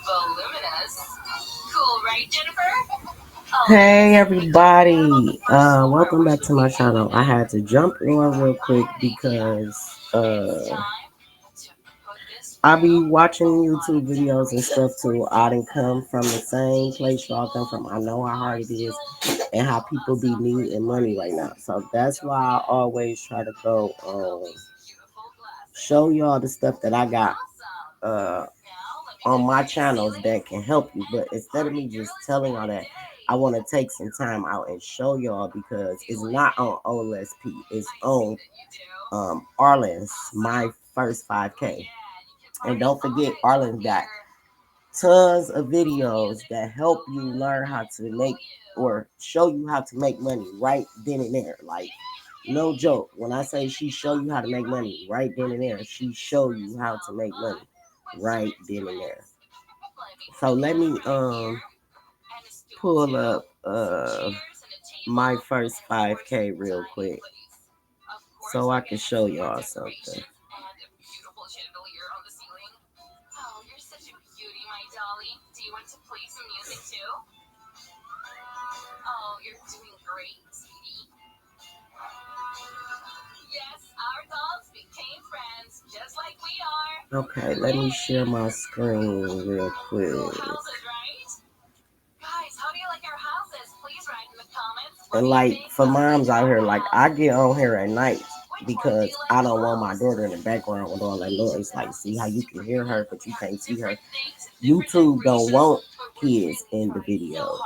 Voluminous. Cool, right, Jennifer? Hey everybody, welcome back to my channel. I had to jump on real quick because I be watching YouTube videos and stuff too. I didn't come from the same place y'all come from. I know how hard it is and how people be needing money right now. So that's why I always try to go show y'all the stuff that I got uh on my channels that can help you. But instead of me just telling y'all that, I want to take some time out and show y'all because it's not on OLSP. It's on Arlen's My First 5K. And don't forget, Arlen's got tons of videos that help you learn how to make or show you how to make money right then and there. Like, no joke. When I say she show you how to make money right then and there, she show you how to make money right then and there. So let me pull up my first 5K real quick so I can show y'all something. Oh, you're such a beauty, my dolly. Do you want to play some music too? Oh, you're doing great, sweetie. Yes, our dolls became friends, just like we are. Okay, let me share my screen real quick. Houses, right? Guys, how do you like our houses? Please write in the comments. And like for moms out here, like I get on here at night because I don't want my daughter in the background with all that noise. Like, see how you can hear her, but you can't see her. YouTube don't want kids in the videos.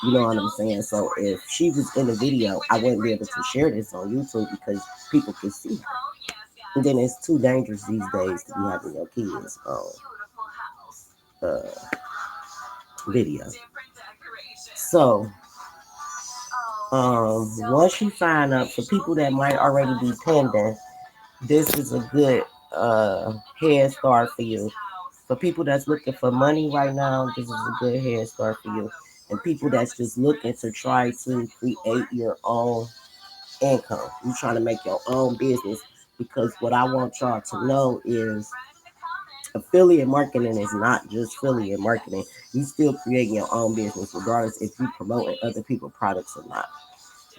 You know what I'm saying? So if she was in the video, I wouldn't be able to share this on YouTube because people can see her. And then it's too dangerous these days to be having your kids on video. So once you sign up, for people that might already be pending, this is a good head start for you. For people that's looking for money right now, this is a good head start for you. And people that's just looking to try to create your own income. You're trying to make your own business, because what I want y'all to know is affiliate marketing is not just affiliate marketing. You still creating your own business regardless if you promoting other people's products or not.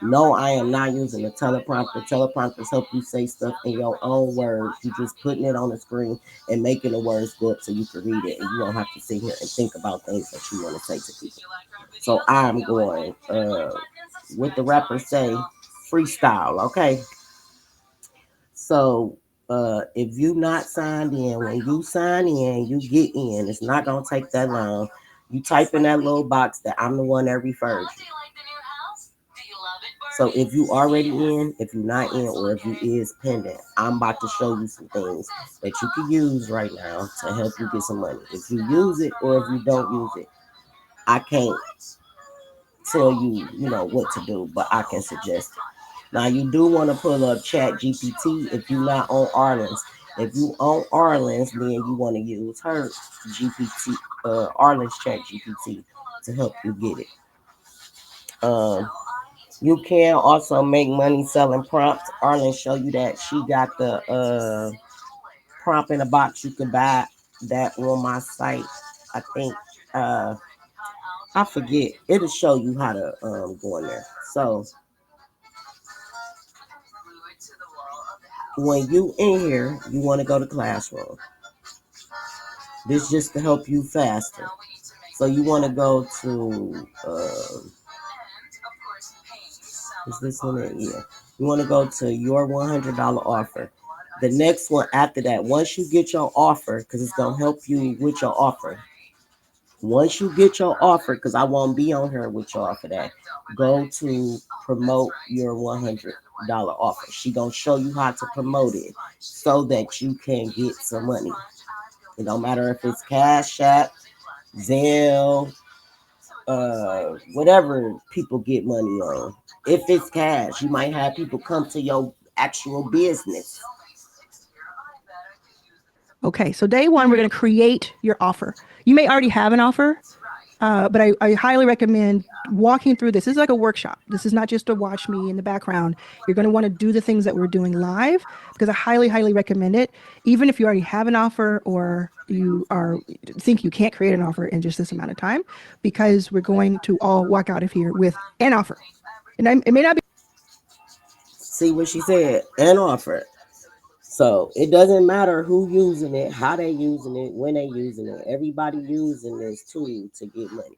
No, I am not using a teleprompter. Teleprompters help you say stuff in your own words. You just putting it on the screen and making the words go up so you can read it, and you don't have to sit here and think about things that you want to say to people. So I'm going, what the rappers say, freestyle, okay? So if you not signed in, when you sign in, you get in. It's not gonna take that long. You type in that little box that I'm the one that referred you. So if you already in, if you're not in, or if you is pending, I'm about to show you some things that you can use right now to help you get some money. If you use it or if you don't use it, I can't tell you, what to do, but I can suggest it. Now you do want to pull up Chat GPT if you're not on Arlen's. If you on Arlen's, then you want to use her GPT, Arlen's Chat GPT to help you get it. You can also make money selling prompts. Arlen show you that. She got the prompt in a box. You can buy that on my site. I think I forget. It'll show you how to go in there. So when you in here, you want to go to Classroom. This just to help you faster. So you want to go to is this one in here? You want to go to your $100 offer. The next one after that, once you get your offer, because it's going to help you with your offer. Once you get your offer, because I won't be on here with y'all for that, go to promote your $100 offer. She going to show you how to promote it so that you can get some money. It don't matter if it's Cash App, Zelle, whatever people get money on. If it's cash, you might have people come to your actual business. Okay, so day one, we're going to create your offer. You may already have an offer, But I highly recommend walking through this. This is like a workshop. This is not just to watch me in the background. You're going to want to do the things that we're doing live because I highly, highly recommend it. Even if you already have an offer or you are think you can't create an offer in just this amount of time, because we're going to all walk out of here with an offer. And it may not be. See what she said? An offer. So it doesn't matter who using it, how they using it, when they using it. Everybody using this tool to get money.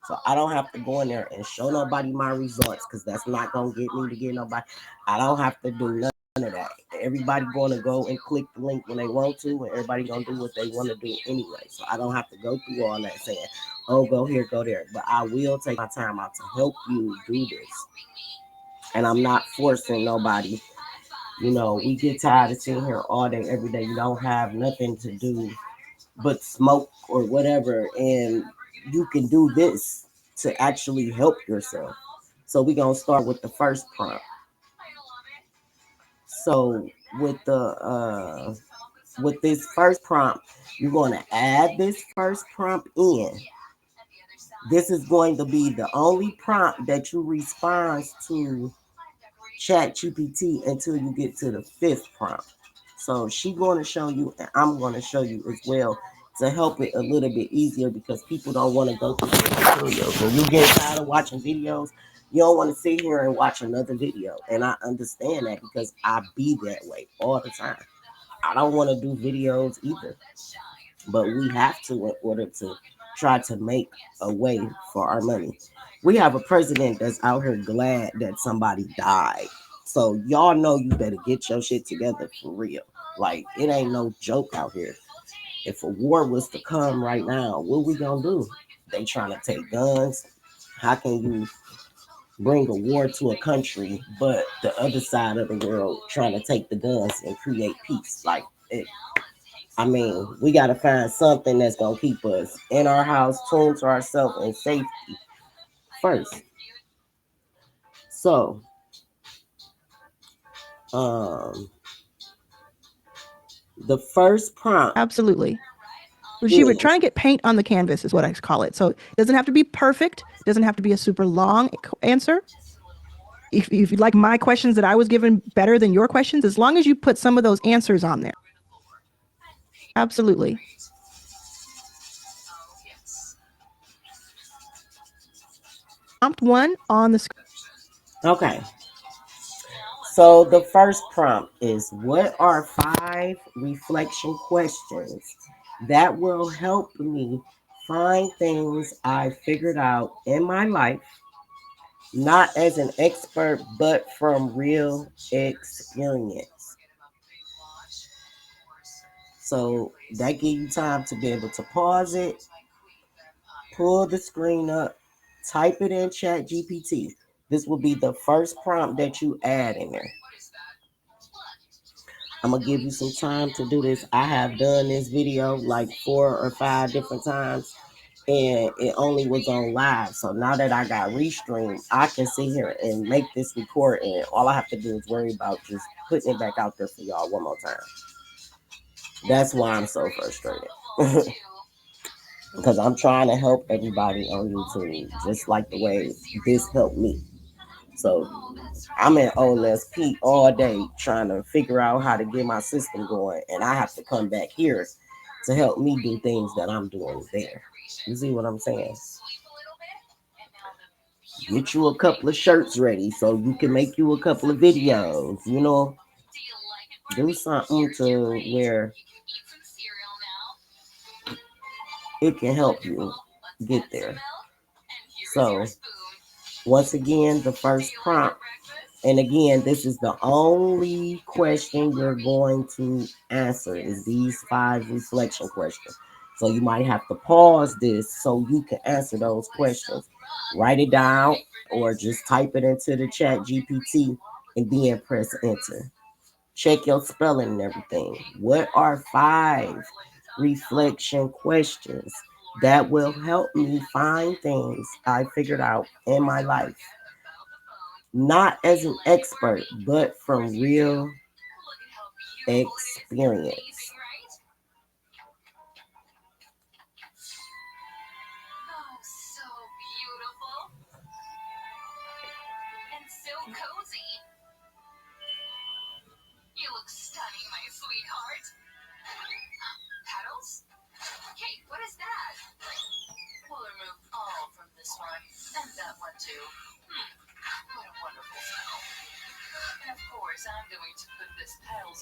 So I don't have to go in there and show nobody my results because that's not gonna get me to get nobody. I don't have to do none of that. Everybody gonna go and click the link when they want to, and everybody gonna do what they want to do anyway. So I don't have to go through all that saying, "Oh, go here, go there." But I will take my time out to help you do this, and I'm not forcing nobody. We get tired of sitting here all day, every day. You don't have nothing to do but smoke or whatever, and you can do this to actually help yourself. So we're gonna start with the first prompt. So with the with this first prompt, you're gonna add this first prompt in. This is going to be the only prompt that you respond to Chat GPT until you get to the fifth prompt. So she's going to show you, and I'm going to show you as well to help it a little bit easier because people don't want to go through the tutorials. When you get tired of watching videos, you don't want to sit here and watch another video. And I understand that because I be that way all the time. I don't want to do videos either, but we have to in order to try to make a way for our money. We have a president that's out here glad that somebody died. So y'all know you better get your shit together for real. Like it ain't no joke out here. If a war was to come right now, what we gonna do? They trying to take guns. How can you bring a war to a country, but the other side of the world trying to take the guns and create peace? Like it, I mean, we got to find something that's going to keep us in our house, tuned to ourselves, and safety first. So, um, the first prompt Absolutely. She would try is and get paint on the canvas, is what I call it. So it doesn't have to be perfect, it doesn't have to be a super long answer. If you like my questions that I was given better than your questions, as long as you put some of those answers on there. Absolutely. Prompt one on the screen. okay. So, the first prompt is what are 5 reflection questions that will help me find things I figured out in my life, not as an expert, but from real experience? So that give you time to be able to pause it, pull the screen up, type it in Chat GPT. This will be the first prompt that you add in there. I'm gonna give you some time to do this. I have done this video like 4 or 5 different times, and it only was on live. So now that I got restreamed, I can sit here and make this record, and all I have to do is worry about just putting it back out there for y'all one more time. That's why I'm so frustrated. Because I'm trying to help everybody on YouTube, just like the way this helped me. So I'm in OLSP all day trying to figure out how to get my system going, and I have to come back here to help me do things that I'm doing there. You see what I'm saying? Get you a couple of shirts ready so you can make you a couple of videos. Do something to where it can help you get there. So once again, the first prompt. And again, this is the only question you're going to answer is these 5 reflection questions. So you might have to pause this so you can answer those questions. Write it down or just type it into the Chat GPT and then press enter. Check your spelling and everything. What are 5 reflection questions that will help me find things I figured out in my life? Not as an expert, but from real experience.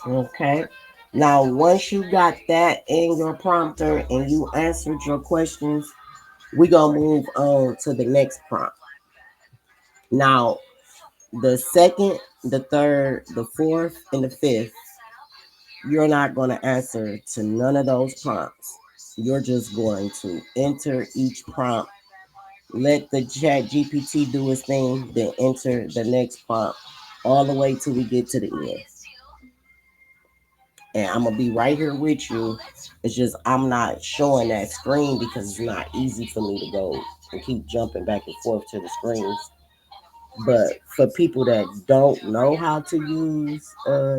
Okay. Now, once you got that in your prompter and you answered your questions, we gonna move on to the next prompt. Now, the second, the third, the fourth, and the fifth, you're not gonna answer to none of those prompts. You're just going to enter each prompt, let the chat GPT do its thing, then enter the next prompt all the way till we get to the end. And I'm gonna be right here with you. It's just I'm not showing that screen because it's not easy for me to go and keep jumping back and forth to the screens. But for people that don't know how to use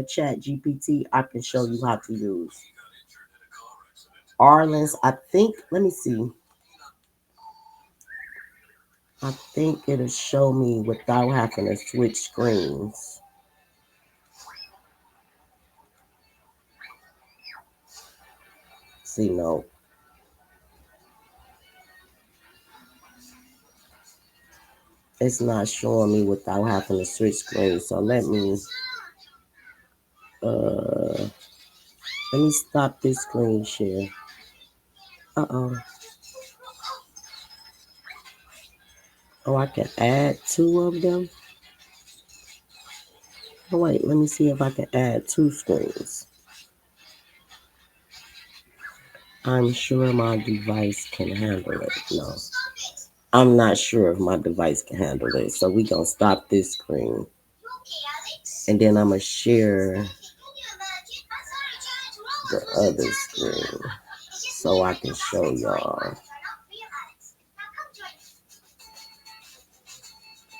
Chat GPT, I can show you how to use Arlen's. I think. Let me see. I think it'll show me without having to switch screens. See, no, it's not showing me without having to switch screens. So uh let me stop this screen share. Uh-oh. Oh, I can add two of them. Oh wait, let me see if I can add two screens. I'm sure my device can handle it. No, I'm not sure if my device can handle it. So we gonna stop this screen, and then I'm gonna share the other screen so I can show y'all.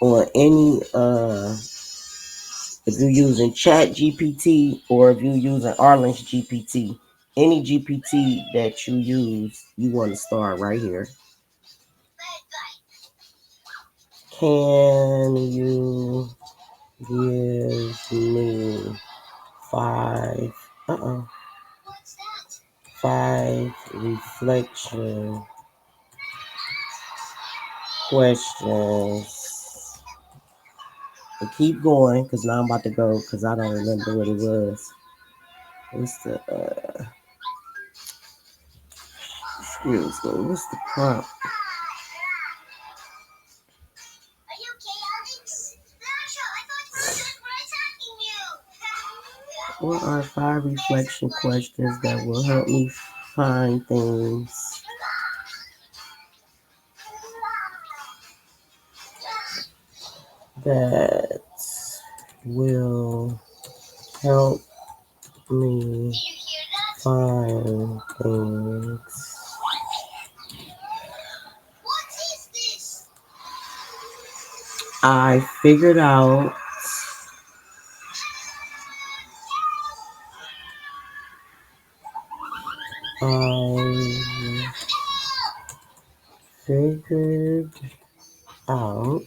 On any if you're using Chat GPT or if you're using Arlen's GPT, any GPT that you use, you want to start right here. Can you give me five five reflection questions? And keep going because now I'm about to go because I don't remember what it was. What's the excuse me, what's the prompt? What are five reflection questions that will help me find things that will help me find things? I figured out I figured out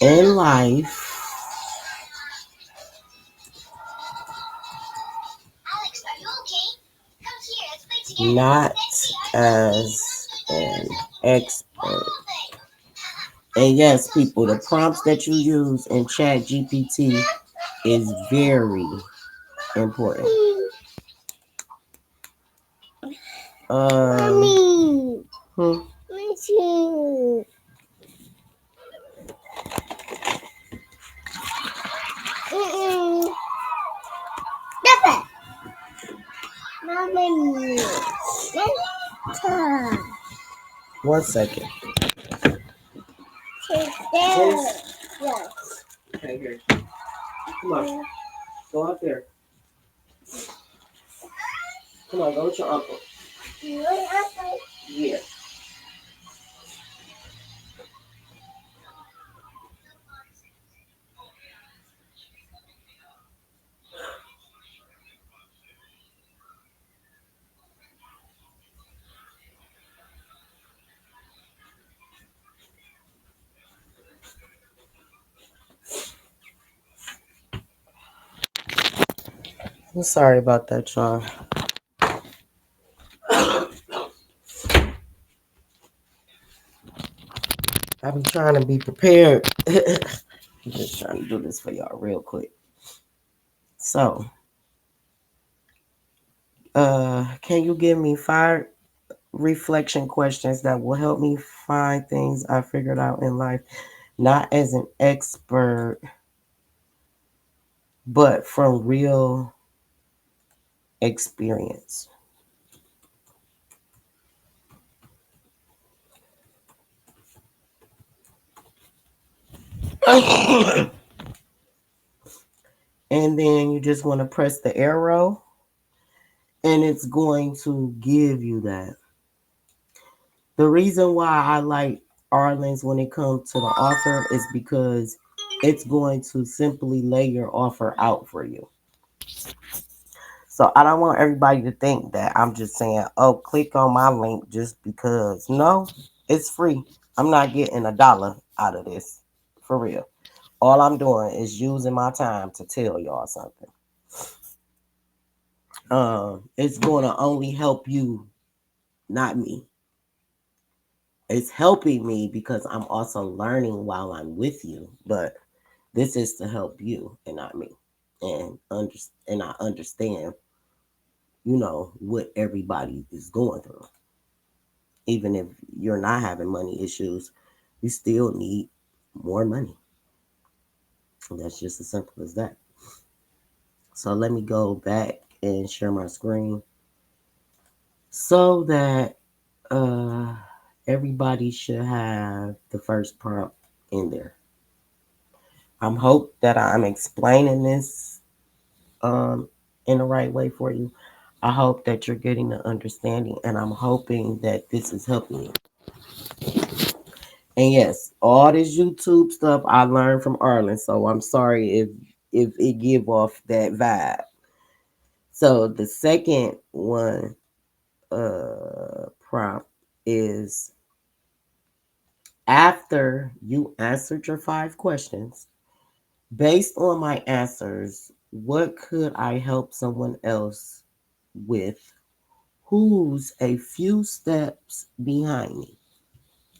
in life not as an expert. And yes, people, the prompts that you use in Chat GPT is very important. Hmm. One second. This? Okay, here. Come on. Go out there. Come on, go with your uncle. Yeah. I'm sorry about that, y'all. I've been trying to be prepared. I'm just trying to do this for y'all real quick. So, can you give me 5 reflection questions that will help me find things I figured out in life, not as an expert, but from real experience? And then you just want to press the arrow, and it's going to give you that. The reason why I like Arlen's when it comes to the offer is because it's going to simply lay your offer out for you. So I don't want everybody to think that I'm just saying, oh, click on my link just because. No, it's free. I'm not getting $1 out of this. For real. All I'm doing is using my time to tell y'all something. It's going to only help you, not me. It's helping me because I'm also learning while I'm with you. But this is to help you and not me. And I understand, what everybody is going through. Even if you're not having money issues, you still need more money. And that's just as simple as that. So let me go back and share my screen so that uh, everybody should have the first prompt in there. I'm hope that I'm explaining this um, in the right way for you. I hope that you're getting the understanding, and I'm hoping that this is helping you. And yes, all this YouTube stuff I learned from Arlen, so I'm sorry if it give off that vibe. So the second one prompt is after you answered your 5 questions, based on my answers, what could I help someone else with who's a few steps behind me?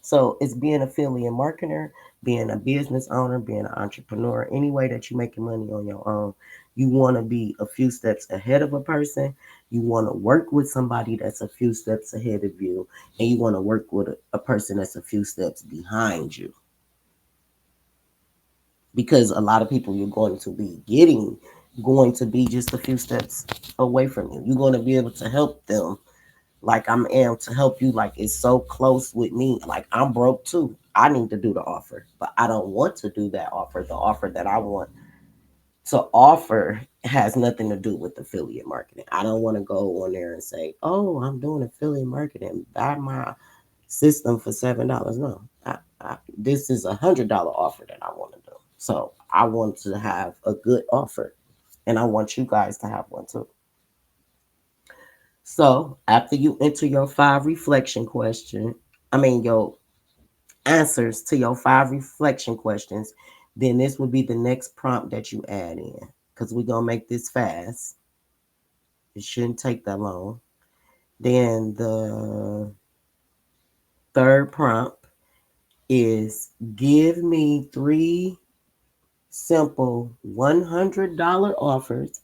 So it's being an affiliate marketer, being a business owner, being an entrepreneur, any way that you're making money on your own. You want to be a few steps ahead of a person. You want to work with somebody that's a few steps ahead of you. And you want to work with a person that's a few steps behind you. Because a lot of people you're going to be getting going to be just a few steps away from you. You're going to be able to help them like I'm am to help you. Like it's so close with me. Like I'm broke too. I need to do the offer, but I don't want to do that offer. The offer that I want to offer has nothing to do with affiliate marketing. I don't want to go on there and say, "Oh, I'm doing affiliate marketing. Buy my system for $7." No, this is $100 offer that I want to do. So I want to have a good offer, and I want you guys to have one too. So after you enter your 5 reflection question, your answers to your 5 reflection questions, then this will be the next prompt that you add in. Because we're gonna make this fast. It shouldn't take that long. Then the third prompt is give me 3 simple $100 offers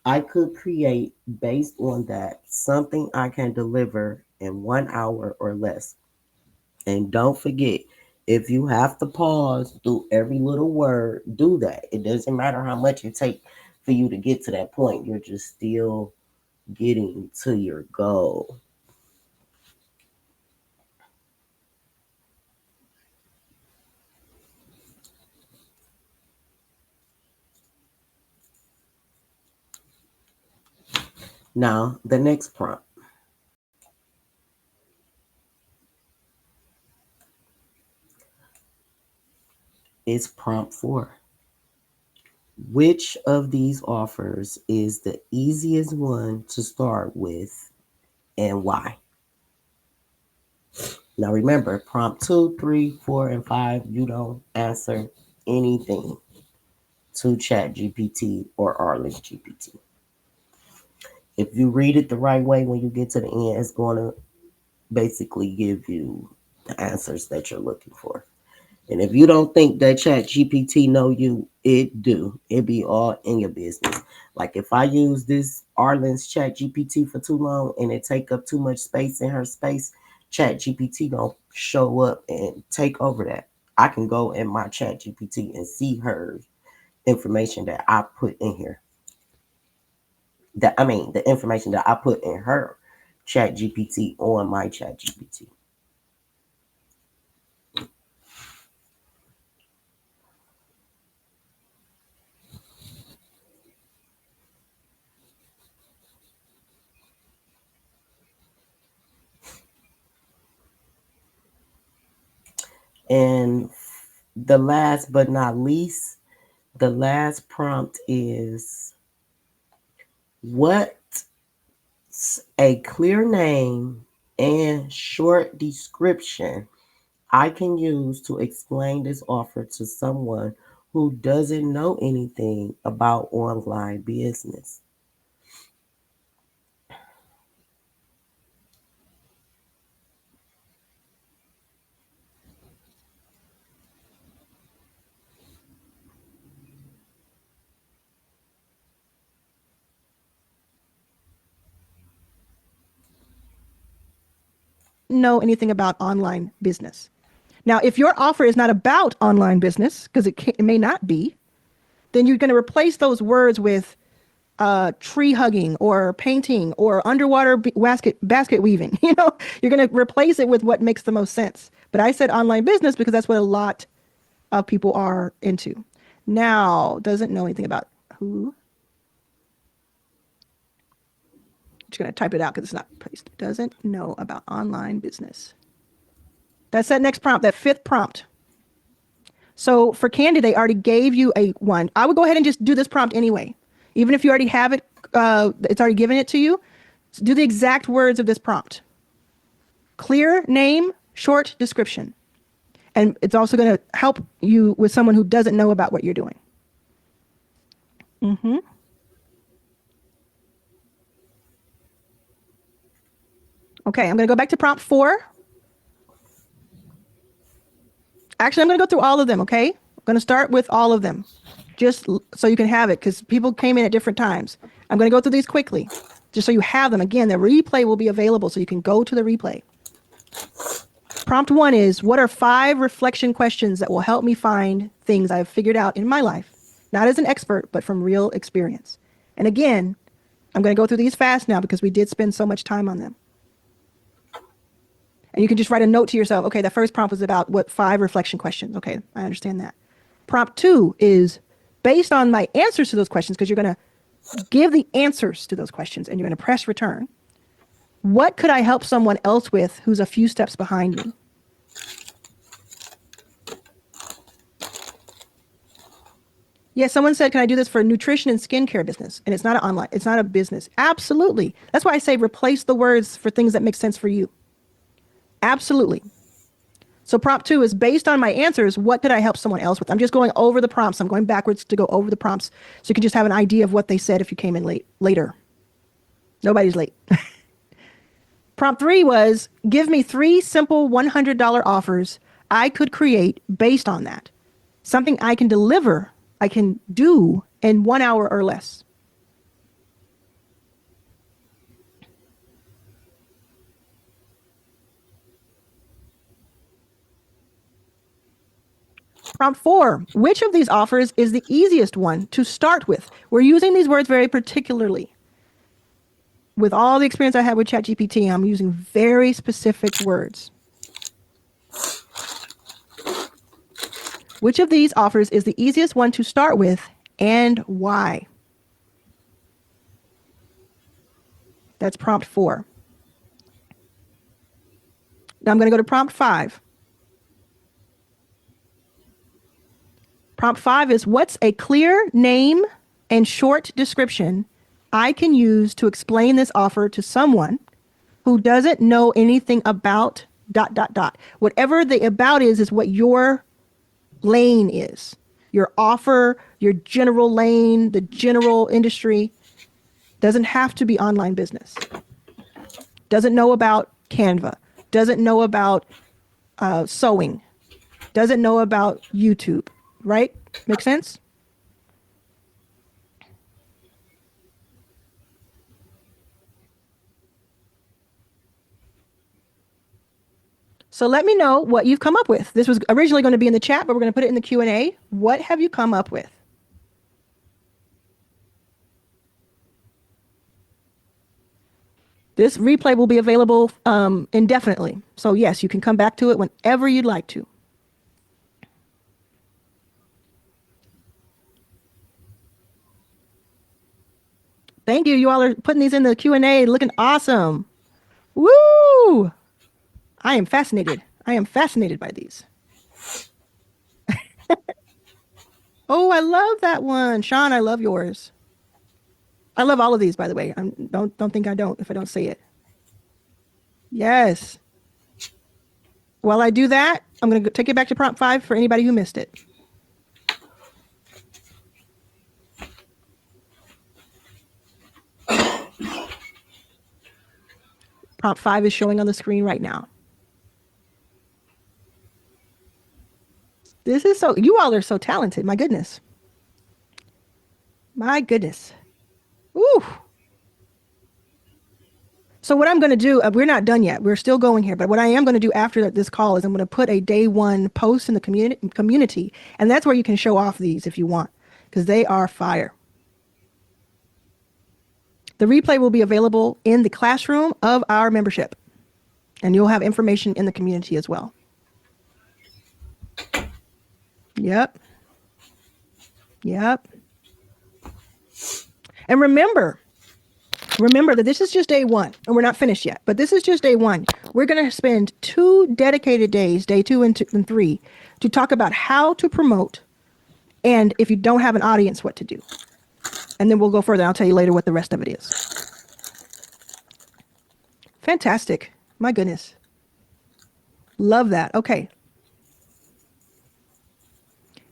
I could create based on that, something I can deliver in 1 hour or less. And don't forget, if you have to pause through every little word, do that. It doesn't matter how much it takes for you to get to that point, you're just still getting to your goal. Now, the next prompt is prompt 4. Which of these offers is the easiest one to start with and why? Now remember, prompt 2, 3, 4, and 5, you don't answer anything to Chat GPT or Arliss GPT. If you read it the right way, when you get to the end, it's going to basically give you the answers that you're looking for. And if you don't think that Chat GPT know you, it do. It be all in your business. Like if I use this Arlen's Chat GPT for too long and it take up too much space in her space, Chat GPT gonna show up and take over that. I can go in my Chat GPT and see her information that I put in here. The information that I put in her Chat GPT on my Chat GPT. And the last but not least, the last prompt is, what's a clear name and short description I can use to explain this offer to someone who doesn't know anything about online business? Know anything about online business. Now, if your offer is not about online business, because it may not be, then you're going to replace those words with tree hugging or painting or underwater basket weaving. You're going to replace it with what makes the most sense. But I said online business because that's what a lot of people are into. Now, doesn't know anything about who. Just going to type it out because it's not placed. Doesn't know about online business. That's that next prompt, that fifth prompt. So for Candy, they already gave you a one. I would go ahead and just do this prompt anyway. Even if you already have it, it's already given it to you. So do the exact words of this prompt. Clear name, short description. And it's also going to help you with someone who doesn't know about what you're doing. Mm-hmm. Okay, I'm going to go back to prompt 4. Actually, I'm going to go through all of them, okay? I'm going to start with all of them, just so you can have it, because people came in at different times. I'm going to go through these quickly, just so you have them. Again, the replay will be available, so you can go to the replay. Prompt 1 is, what are 5 reflection questions that will help me find things I've figured out in my life? Not as an expert, but from real experience. And again, I'm going to go through these fast now because we did spend so much time on them. And you can just write a note to yourself. Okay, the first prompt was about 5 reflection questions. Okay, I understand that. Prompt 2 is based on my answers to those questions, because you're going to give the answers to those questions and you're going to press return. What could I help someone else with who's a few steps behind me? Yes, someone said, can I do this for a nutrition and skincare business? And it's not an online, it's not a business. Absolutely. That's why I say replace the words for things that make sense for you. Absolutely. So prompt 2 is based on my answers, what could I help someone else with? I'm just going over the prompts. I'm going backwards to go over the prompts so you can just have an idea of what they said if you came in later. Nobody's late. Prompt 3 was, give me 3 simple $100 offers I could create based on that. Something I can deliver, I can do in 1 hour or less. Prompt 4, which of these offers is the easiest one to start with? We're using these words very particularly. With all the experience I had with ChatGPT, I'm using very specific words. Which of these offers is the easiest one to start with and why? That's prompt 4. Now I'm going to go to prompt 5. Prompt 5 is, what's a clear name and short description I can use to explain this offer to someone who doesn't know anything about ... Whatever the about is what your lane is. Your offer, your general lane, the general industry. doesn't have to be online business, doesn't know about Canva, doesn't know about sewing, doesn't know about YouTube, right? Make sense? So let me know what you've come up with. This was originally going to be in the chat, but we're going to put it in the Q&A. What have you come up with? This replay will be available indefinitely. So yes, you can come back to it whenever you'd like to. Thank you. You all are putting these in the Q&A, looking awesome. Woo! I am fascinated. I am fascinated by these. Oh, I love that one. Sean, I love yours. I love all of these, by the way. Don't think I don't if I don't say it. Yes. While I do that, I'm going to take it back to prompt 5 for anybody who missed it. Prompt 5 is showing on the screen right now. This is so, you all are so talented. My goodness. My goodness. Ooh. So what I'm going to do, we're not done yet. We're still going here. But what I am going to do after this call is I'm going to put a day 1 post in the community. And that's where you can show off these if you want, because they are fire. The replay will be available in the classroom of our membership. And you'll have information in the community as well. Yep. Yep. And remember that this is just day 1, and we're not finished yet, but this is just day 1. We're going to spend 2 dedicated days, day 2 and 3, to talk about how to promote, and if you don't have an audience, what to do. And then we'll go further. I'll tell you later what the rest of it is. Fantastic. My goodness. Love that. Okay.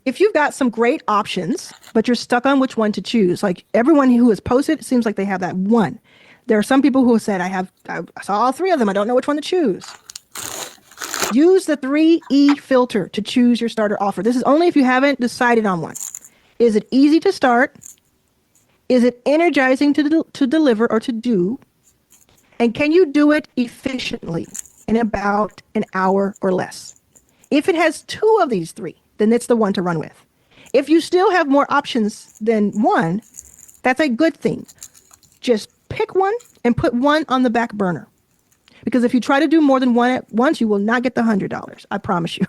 If you've got some great options, but you're stuck on which one to choose, like everyone who has posted, it seems like they have that one. There are some people who have said, I saw all 3 of them. I don't know which one to choose. Use the 3E filter to choose your starter offer. This is only if you haven't decided on one. Is it easy to start? Is it energizing to deliver or to do? And can you do it efficiently in about an hour or less? If it has 2 of these 3, then it's the one to run with. If you still have more options than one, that's a good thing. Just pick one and put one on the back burner. Because if you try to do more than one at once, you will not get the $100. I promise you.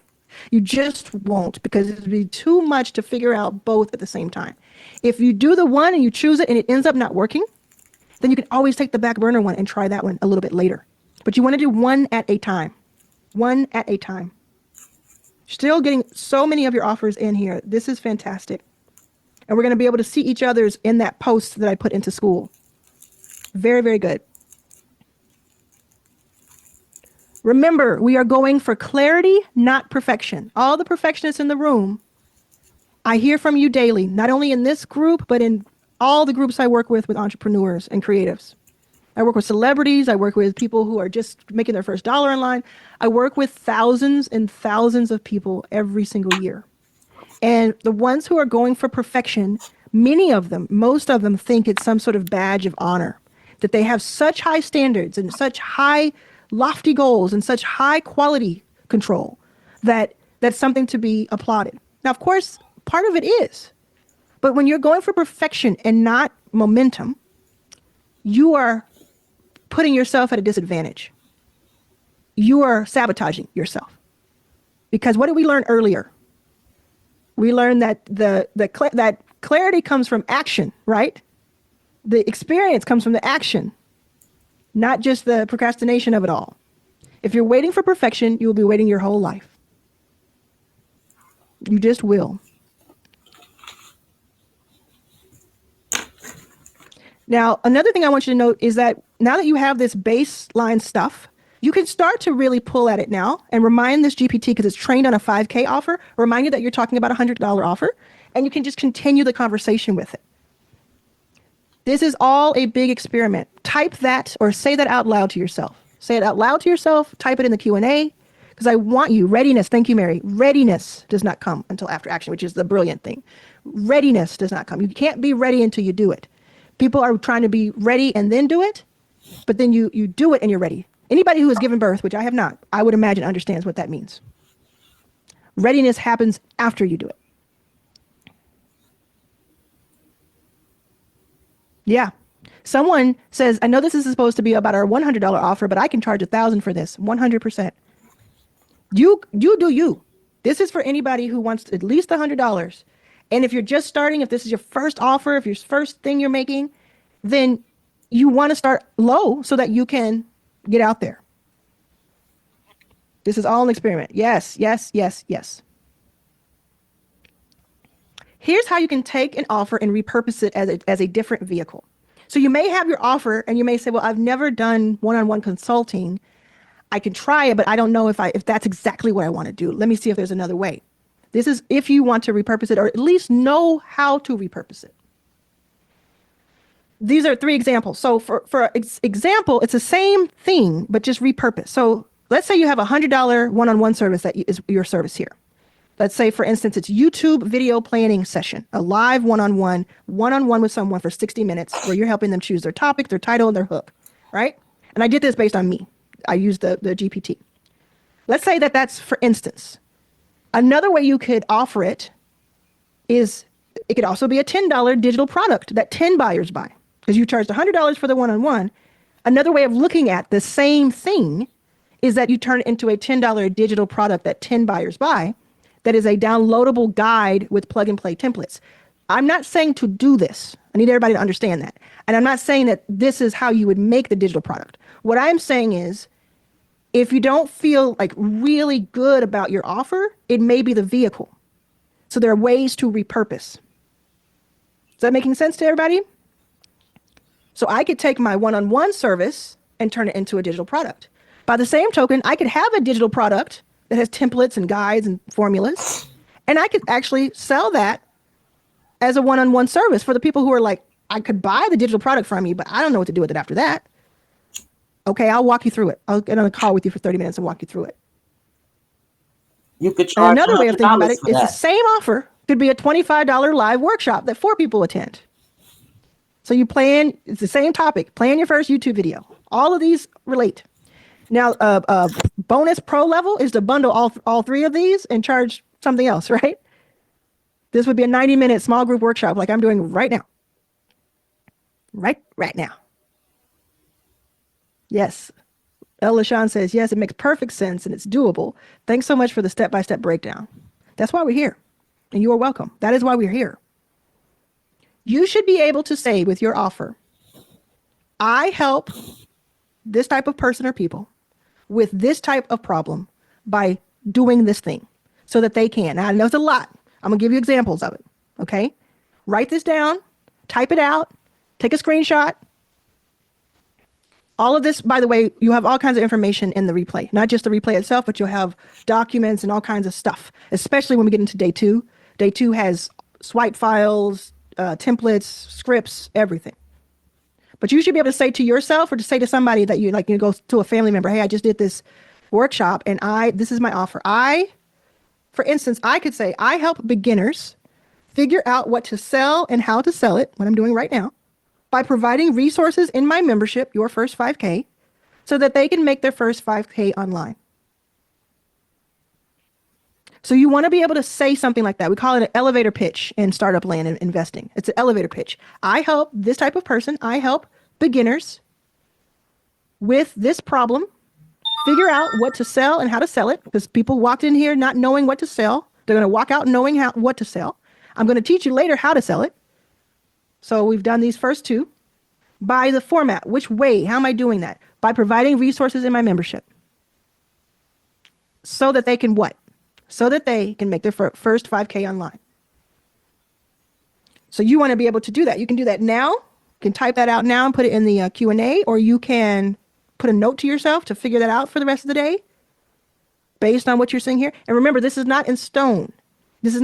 You just won't, because it would be too much to figure out both at the same time. If you do the one and you choose it and it ends up not working, then you can always take the back burner one and try that one a little bit later. But you want to do one at a time. One at a time. Still getting so many of your offers in here. This is fantastic. And we're going to be able to see each other's in that post that I put into school. Very, very good. Remember, we are going for clarity, not perfection. All the perfectionists in the room, I hear from you daily, not only in this group, but in all the groups I work with entrepreneurs and creatives. I work with celebrities. I work with people who are just making their first dollar online. I work with thousands and thousands of people every single year. And the ones who are going for perfection, many of them, most of them think it's some sort of badge of honor, that they have such high standards and such high lofty goals and such high quality control that that's something to be applauded. Now, of course, part of it is, but when you're going for perfection and not momentum, you are putting yourself at a disadvantage. You are sabotaging yourself. Because what did we learn earlier? We learned that that clarity comes from action, right? The experience comes from the action, not just the procrastination of it all. If you're waiting for perfection, you will be waiting your whole life. You just will. Now, another thing I want you to note is that now that you have this baseline stuff, you can start to really pull at it now and remind this GPT, because it's trained on a 5K offer, remind you that you're talking about a $100 offer, and you can just continue the conversation with it. This is all a big experiment. Type that or say that out loud to yourself. Say it out loud to yourself. Type it in the Q&A because I want you. Readiness. Thank you, Mary. Readiness does not come until after action, which is the brilliant thing. Readiness does not come. You can't be ready until you do it. People are trying to be ready and then do it, but then you do it and you're ready. Anybody who has given birth, which I have not, I would imagine understands what that means. Readiness happens after you do it. Yeah. Someone says, I know this is supposed to be about our $100 offer, but I can charge $1,000 for this. 100%. You do you. This is for anybody who wants at least $100. And if you're just starting, if this is your first offer, if your first thing you're making, then you want to start low so that you can get out there. This is all an experiment. Yes, yes, yes, yes. Here's how you can take an offer and repurpose it as a different vehicle. So you may have your offer and you may say, well, I've never done one-on-one consulting. I can try it, but I don't know if that's exactly what I want to do. Let me see if there's another way. This is if you want to repurpose it or at least know how to repurpose it. These are 3 examples. So for example, it's the same thing, but just repurpose. So let's say you have a $100 one-on-one service that is your service here. Let's say, for instance, it's YouTube video planning session, a live one-on-one with someone for 60 minutes where you're helping them choose their topic, their title, and their hook, right? And I did this based on me. I used the GPT. Let's say that's for instance. Another way you could offer it is it could also be a $10 digital product that 10 buyers buy because you charged $100 for the one-on-one. Another way of looking at the same thing is that you turn it into a $10 digital product that 10 buyers buy. That is a downloadable guide with plug and play templates. I'm not saying to do this. I need everybody to understand that. And I'm not saying that this is how you would make the digital product. What I'm saying is, if you don't feel like really good about your offer, it may be the vehicle. So there are ways to repurpose. Is that making sense to everybody? So I could take my one-on-one service and turn it into a digital product. By the same token, I could have a digital product that has templates and guides and formulas. And I could actually sell that as a one-on-one service for the people who are like, I could buy the digital product from you, but I don't know what to do with it after that. Okay, I'll walk you through it. I'll get on a call with you for 30 minutes and walk you through it. You could charge another way of thinking about it is that. The same offer could be a $25 live workshop that 4 people attend. So you plan, it's the same topic, plan your first YouTube video. All of these relate. Now, bonus pro level is to bundle all 3 of these and charge something else, right? This would be a 90-minute small group workshop like I'm doing right now. Right now. Yes. El LaShawn says, yes, it makes perfect sense and it's doable. Thanks so much for the step-by-step breakdown. That's why we're here. And you are welcome. That is why we're here. You should be able to say with your offer, I help this type of person or people with this type of problem by doing this thing so that they can. Now, I know it's a lot. I'm going to give you examples of it. Okay. Write this down, type it out, take a screenshot. All of this, by the way, you have all kinds of information in the replay, not just the replay itself, but you'll have documents and all kinds of stuff, especially when we get into day 2. Day 2 has swipe files, templates, scripts, everything. But you should be able to say to yourself or to say to somebody that you go to a family member, hey, I just did this workshop and this is my offer. For instance, I could say, I help beginners figure out what to sell and how to sell it, what I'm doing right now, by providing resources in my membership, Your First 5K, so that they can make their first 5K online. So you want to be able to say something like that. We call it an elevator pitch in startup land and investing. It's an elevator pitch. I help this type of person. I help beginners with this problem, figure out what to sell and how to sell it, because people walked in here not knowing what to sell. They're going to walk out knowing what to sell. I'm going to teach you later how to sell it. So we've done these first 2. By the format, which way, how am I doing that? By providing resources in my membership. So that they can what? So that they can make their first 5K online. So you want to be able to do that. You can do that now. You can type that out now and put it in the Q&A, or you can put a note to yourself to figure that out for the rest of the day based on what you're seeing here. And remember, this is not in stone. This does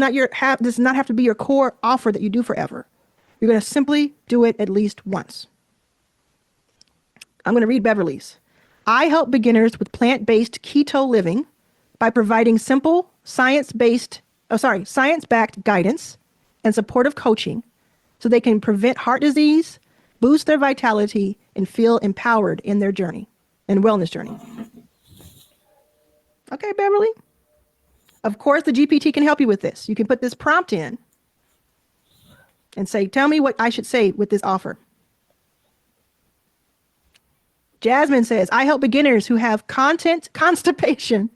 not have to be your core offer that you do forever. You're going to simply do it at least once. I'm going to read Beverly's. I help beginners with plant-based keto living by providing simple science-backed guidance and supportive coaching so they can prevent heart disease, boost their vitality, and feel empowered in their journey and wellness journey. Okay, Beverly. Of course, the GPT can help you with this. You can put this prompt in and say, tell me what I should say with this offer. Jasmine says, I help beginners who have content constipation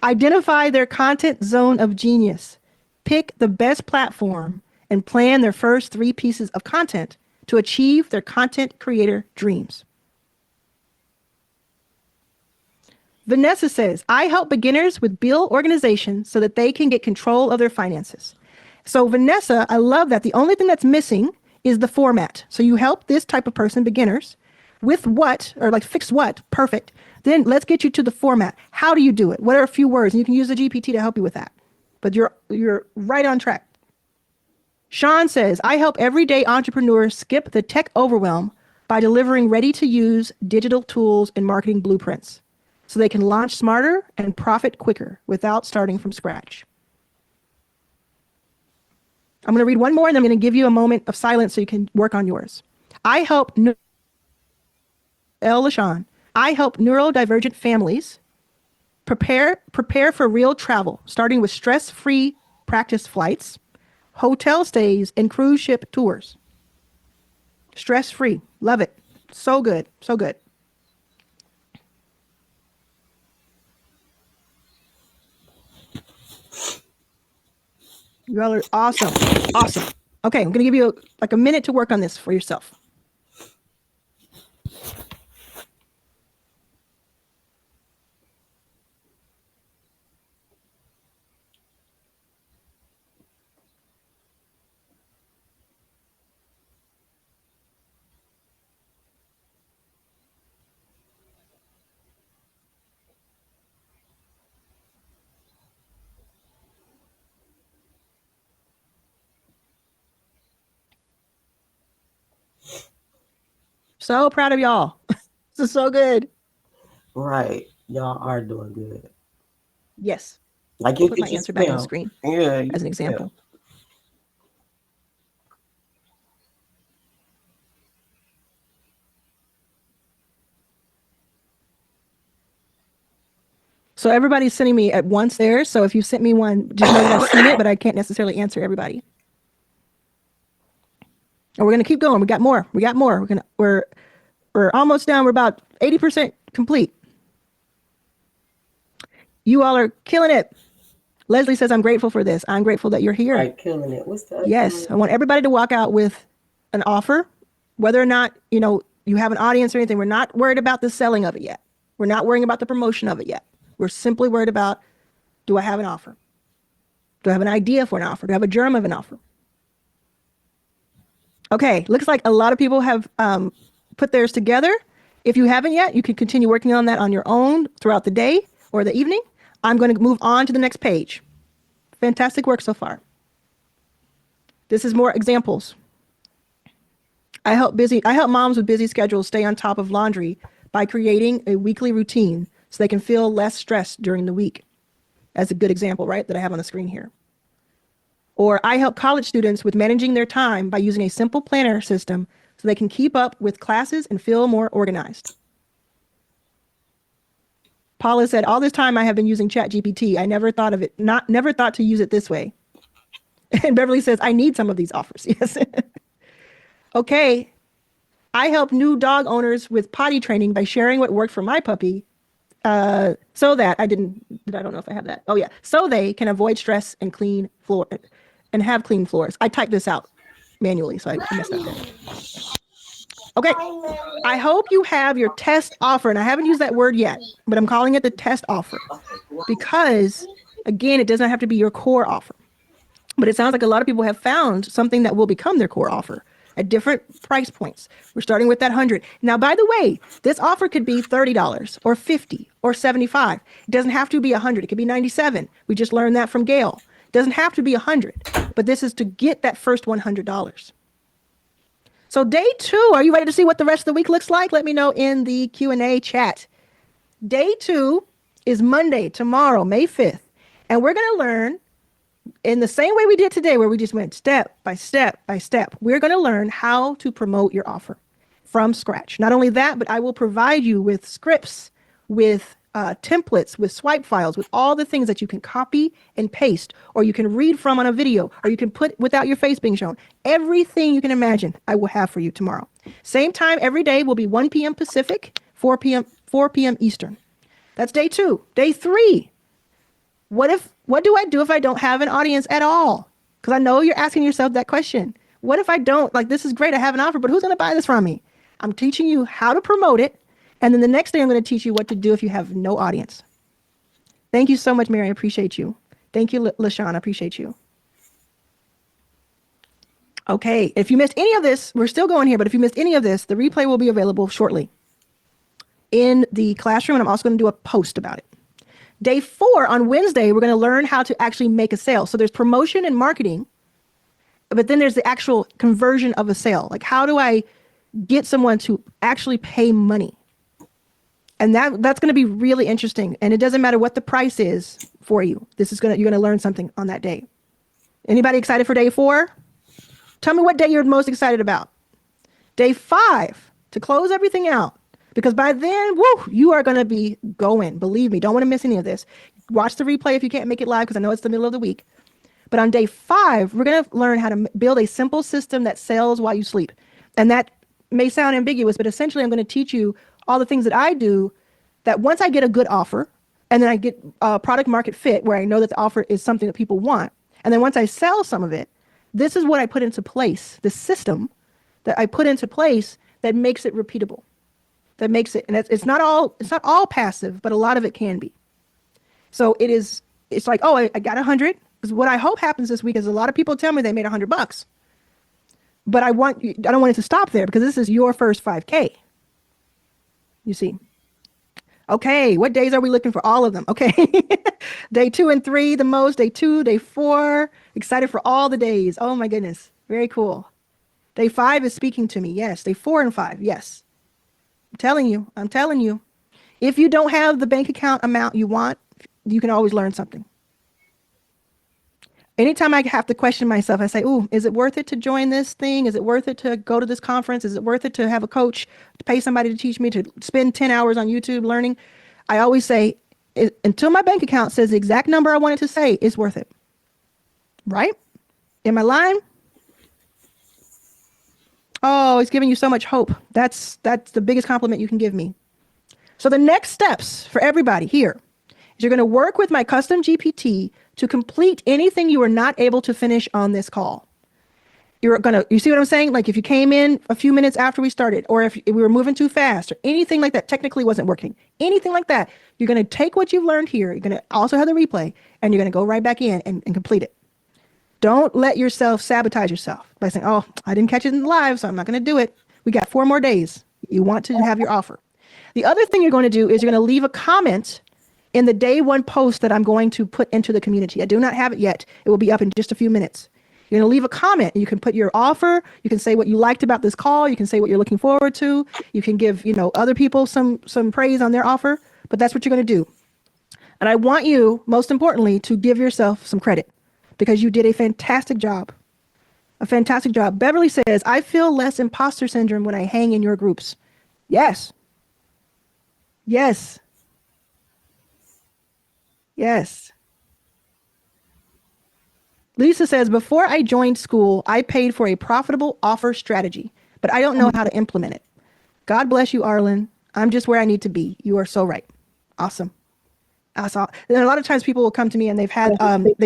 identify their content zone of genius, pick the best platform, and plan their first 3 pieces of content to achieve their content creator dreams. Vanessa says, I help beginners with bill organization so that they can get control of their finances. So Vanessa, I love that. The only thing that's missing is the format. So you help this type of person, beginners, with what, or like fix what, perfect. Then let's get you to the format. How do you do it? What are a few words? And you can use the GPT to help you with that. But you're right on track. Sean says, I help everyday entrepreneurs skip the tech overwhelm by delivering ready-to-use digital tools and marketing blueprints so they can launch smarter and profit quicker without starting from scratch. I'm going to read one more, and I'm going to give you a moment of silence so you can work on yours. I help LaShawn. I help neurodivergent families prepare for real travel, starting with stress-free practice flights, hotel stays, and cruise ship tours. Stress-free. Love it. So good. So good. You all are awesome. Awesome. Okay, I'm going to give you a minute to work on this for yourself. So proud of y'all. This is so good. Right. Y'all are doing good. Yes. Like you Put could my just answer back on spell. the screen Yeah. as an example. So everybody's sending me at once there. So if you sent me one, just know that I've seen it, but I can't necessarily answer everybody. And we're gonna keep going. We got more. We're almost done. We're about 80% complete. You all are killing it. Leslie says, I'm grateful for this. I'm grateful that you're here. Right, killing it. What's the other Yes, one? I want everybody to walk out with an offer, whether or not, you have an audience or anything. We're not worried about the selling of it yet. We're not worrying about the promotion of it yet. We're simply worried about, do I have an offer? Do I have an idea for an offer? Do I have a germ of an offer? Okay, looks like a lot of people have put theirs together. If you haven't yet, you can continue working on that on your own throughout the day or the evening. I'm going to move on to the next page. Fantastic work so far. This is more examples. I help moms with busy schedules stay on top of laundry by creating a weekly routine so they can feel less stressed during the week. That's a good example, right, that I have on the screen here. Or I help college students with managing their time by using a simple planner system so they can keep up with classes and feel more organized. Paula said, all this time I have been using ChatGPT. I never thought to use it this way. And Beverly says, I need some of these offers. Yes. Okay. I help new dog owners with potty training by sharing what worked for my puppy. So that I don't know if I have that. Oh yeah. So they can avoid stress and clean floor and have clean floors. I typed this out manually, so I messed up there. Okay. I hope you have your test offer, and I haven't used that word yet, but I'm calling it the test offer because, again, it does not have to be your core offer. But it sounds like a lot of people have found something that will become their core offer at different price points. We're starting with that 100. Now, by the way, this offer could be $30 or $50 or $75. It doesn't have to be 100. It could be 97. We just learned that from Gail. It doesn't have to be 100, but this is to get that first $100. So day 2, are you ready to see what the rest of the week looks like? Let me know in the Q&A chat. Day 2 is Monday, tomorrow, May 5th. And we're going to learn in the same way we did today, where we just went step by step by step. We're going to learn how to promote your offer from scratch. Not only that, but I will provide you with scripts, with templates, with swipe files, with all the things that you can copy and paste, or you can read from on a video, or you can put without your face being shown. Everything you can imagine, I will have for you tomorrow. Same time every day will be 1 p.m. Pacific, 4 p.m. Eastern. That's day 2. Day 3. What do I do if I don't have an audience at all? Because I know you're asking yourself that question. What if I don't, like, this is great, I have an offer, but who's going to buy this from me? I'm teaching you how to promote it. And then the next day I'm going to teach you what to do if you have no audience. Thank you so much, Mary. I appreciate you. Thank you, LaShawn. I appreciate you. Okay. If you missed any of this, we're still going here, but if you missed any of this, the replay will be available shortly in the classroom. And I'm also going to do a post about it. Day 4 on Wednesday, we're going to learn how to actually make a sale. So there's promotion and marketing, but then there's the actual conversion of a sale. Like, how do I get someone to actually pay money? And that's going to be really interesting. And it doesn't matter what the price is for you. You're going to learn something on that day. Anybody excited for day 4? Tell me what day you're most excited about. Day 5, to close everything out. Because by then, woo, you are going to be going. Believe me, don't want to miss any of this. Watch the replay if you can't make it live, because I know it's the middle of the week. But on day 5, we're going to learn how to build a simple system that sells while you sleep. And that may sound ambiguous, but essentially I'm going to teach you all the things that I do, that once I get a good offer, and then I get product market fit, where I know that the offer is something that people want. And then once I sell some of it, this is what I put into place, the system that I put into place that makes it repeatable, that makes it, and it's not all passive, but a lot of it can be. So it's like, oh, I got 100. Because what I hope happens this week is a lot of people tell me they made $100. But I don't want it to stop there, because this is your first 5K. You see. Okay, what days are we looking for? All of them. Okay. Day 2 and 3 the most. Day 2, day 4. Excited for all the days. Oh my goodness. Very cool. Day 5 is speaking to me. Yes. Day 4 and 5. Yes. I'm telling you. If you don't have the bank account amount you want, you can always learn something. Anytime I have to question myself, I say, ooh, is it worth it to join this thing? Is it worth it to go to this conference? Is it worth it to have a coach, to pay somebody to teach me, to spend 10 hours on YouTube learning? I always say, until my bank account says the exact number I want it to say, it's worth it. Right? Am I lying? Oh, it's giving you so much hope. That's the biggest compliment you can give me. So the next steps for everybody here is you're going to work with my custom GPT to complete anything you were not able to finish on this call. You see what I'm saying? Like, if you came in a few minutes after we started, or if we were moving too fast, or anything like that technically wasn't working, anything like that, you're going to take what you've learned here. You're going to also have the replay, and you're going to go right back in and complete it. Don't let yourself sabotage yourself by saying, oh, I didn't catch it in live, so I'm not going to do it. We got 4 more days. You want to have your offer. The other thing you're going to do is you're going to leave a comment in the day 1 post that I'm going to put into the community. I do not have it yet. It will be up in just a few minutes. You're going to leave a comment. You can put your offer. You can say what you liked about this call. You can say what you're looking forward to. You can give, other people some praise on their offer, but that's what you're going to do. And I want you, most importantly, to give yourself some credit, because you did a fantastic job. A fantastic job. Beverly says, I feel less imposter syndrome when I hang in your groups. Yes. Yes. Yes. Lisa says, before I joined school, I paid for a profitable offer strategy, but I don't know how to implement it. God bless you, Arlen. I'm just where I need to be. You are so right. Awesome. Awesome. And a lot of times people will come to me and they've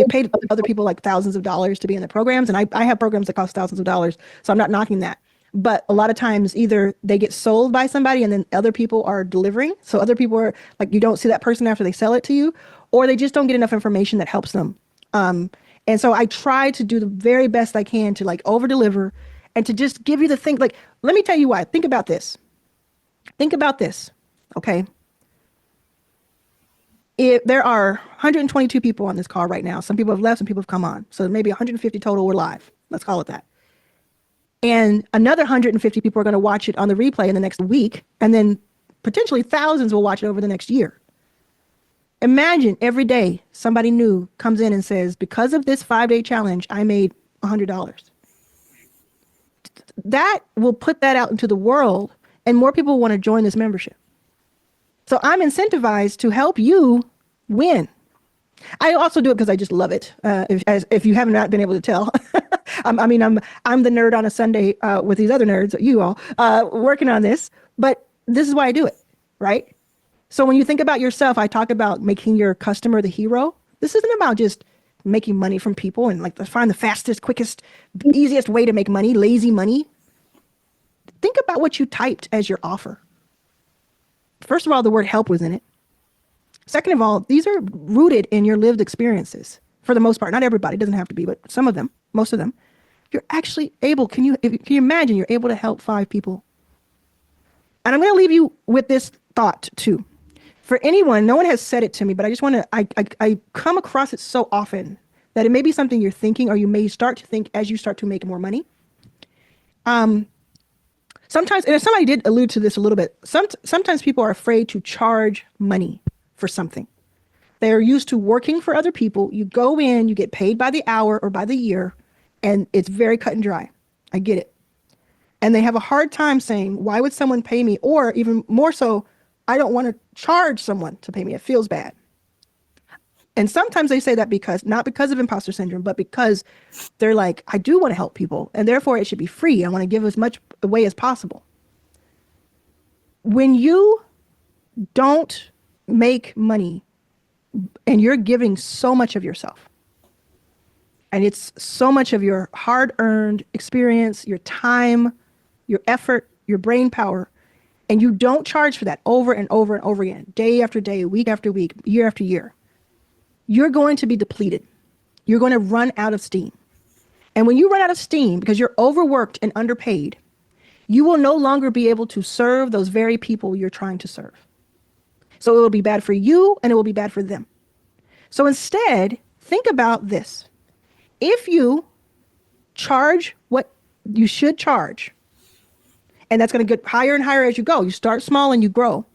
paid other people like thousands of dollars to be in the programs. And I have programs that cost thousands of dollars. So I'm not knocking that. But a lot of times either they get sold by somebody and then other people are delivering. So other people are like, you don't see that person after they sell it to you, or they just don't get enough information that helps them. And so I try to do the very best I can to like over deliver and to just give you the thing. Like, let me tell you why. Think about this. Okay. If there are 122 people on this call right now, some people have left, some people have come on. So maybe 150 total were live. Let's call it that. And another 150 people are going to watch it on the replay in the next week. And then potentially thousands will watch it over the next year. Imagine every day somebody new comes in and says, because of this 5-day challenge, I made $100. That will put that out into the world, and more people want to join this membership. So I'm incentivized to help you win. I also do it because I just love it. If you have not been able to tell, I'm the nerd on a Sunday with these other nerds, you all, working on this. But this is why I do it, right? So when you think about yourself, I talk about making your customer the hero. This isn't about just making money from people and like find the fastest, quickest, easiest way to make money, lazy money. Think about what you typed as your offer. First of all, the word help was in it. Second of all, these are rooted in your lived experiences for the most part. Not everybody, doesn't have to be, but some of them, most of them. You're actually able, can you imagine you're able to help 5 people? And I'm going to leave you with this thought too. For anyone, no one has said it to me, but I just want to, I come across it so often that it may be something you're thinking, or you may start to think as you start to make more money. Sometimes, and somebody did allude to this a little bit, sometimes people are afraid to charge money for something. They're used to working for other people. You go in, you get paid by the hour or by the year, and it's very cut and dry. I get it. And they have a hard time saying, why would someone pay me? Or even more so, I don't want to charge someone to pay me. It feels bad. And sometimes they say that not because of imposter syndrome, but because they're like, I do want to help people, and therefore it should be free. I want to give as much away as possible. When you don't make money and you're giving so much of yourself, and it's so much of your hard-earned experience, your time, your effort, your brain power, and you don't charge for that over and over and over again, day after day, week after week, year after year, you're going to be depleted. You're going to run out of steam. And when you run out of steam because you're overworked and underpaid, you will no longer be able to serve those very people you're trying to serve. So it will be bad for you and it will be bad for them. So instead, think about this. If you charge what you should charge, and that's going to get higher and higher as you go, you start small and you grow,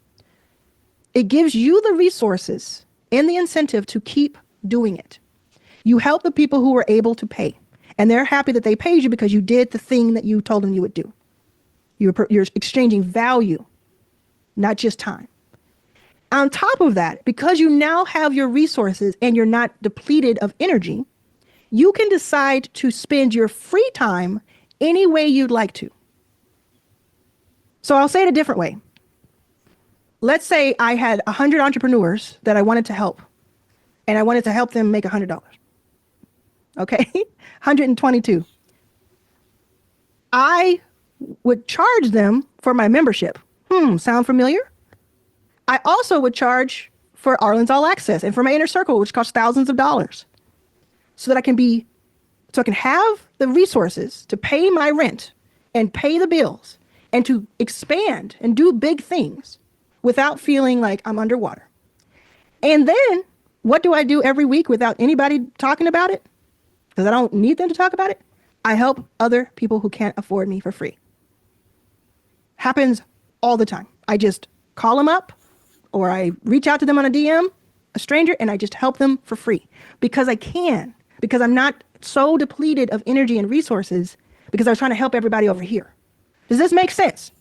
it gives you the resources and the incentive to keep doing it. You help the people who were able to pay, and they're happy that they paid you because you did the thing that you told them you would do. You're exchanging value, not just time. On top of that, because you now have your resources and you're not depleted of energy, you can decide to spend your free time any way you'd like to. So I'll say it a different way. Let's say I had 100 entrepreneurs that I wanted to help, and I wanted to help them make $100. Okay, 122. I would charge them for my membership. Sound familiar? I also would charge for Arlen's All Access and for my inner circle, which costs thousands of dollars, so that I can have the resources to pay my rent and pay the bills and to expand and do big things without feeling like I'm underwater. And then what do I do every week without anybody talking about it? Because I don't need them to talk about it. I help other people who can't afford me for free. Happens all the time. I just call them up, or I reach out to them on a DM, a stranger, and I just help them for free because I can, because I'm not so depleted of energy and resources because I was trying to help everybody over here. Does this make sense?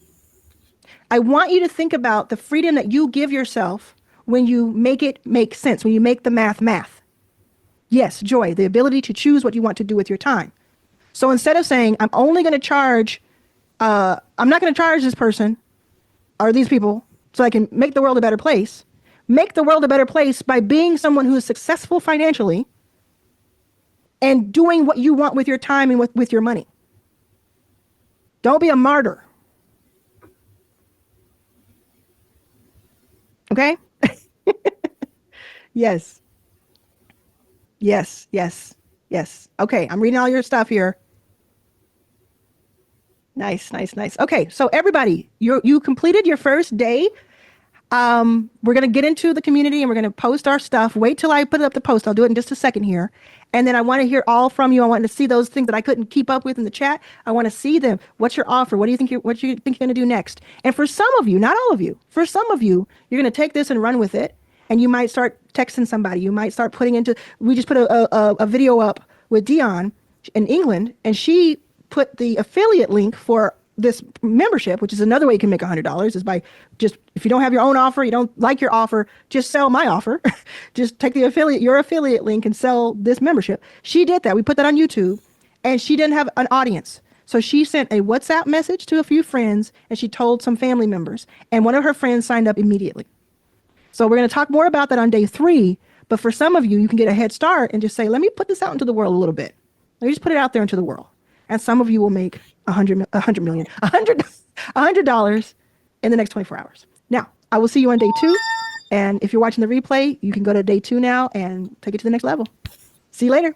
I want you to think about the freedom that you give yourself when you make it make sense, when you make the math. Yes, joy, the ability to choose what you want to do with your time. So instead of saying, I'm only going to charge, I'm not going to charge this person or these people so I can make the world a better place. Make the world a better place by being someone who is successful financially and doing what you want with your time and with your money. Don't be a martyr. Okay? Yes. Okay, I'm reading all your stuff here. Nice. Okay, so everybody, you completed your first day. We're going to get into the community and we're going to post our stuff. Wait till I put up the post. I'll do it in just a second here. And then I want to hear all from you. I want to see those things that I couldn't keep up with in the chat. I want to see them. What's your offer? What do you think what you think you're going to do next? And for some of you, not all of you, for some of you, you're going to take this and run with it. And you might start texting somebody. You might start putting into, we just put a video up with Dion in England, and she put the affiliate link for this membership, which is another way you can make $100, is by just, if you don't have your own offer, you don't like your offer, just sell my offer. Just take your affiliate link and sell this membership. She did that. We put that on YouTube, and she didn't have an audience. So she sent a WhatsApp message to a few friends, and she told some family members, and one of her friends signed up immediately. So we're going to talk more about that on day 3. But for some of you, you can get a head start and just say, let me put this out into the world a little bit. Let me just put it out there into the world. And some of you will make $100 in the next 24 hours. Now, I will see you on day 2. And if you're watching the replay, you can go to day 2 now and take it to the next level. See you later.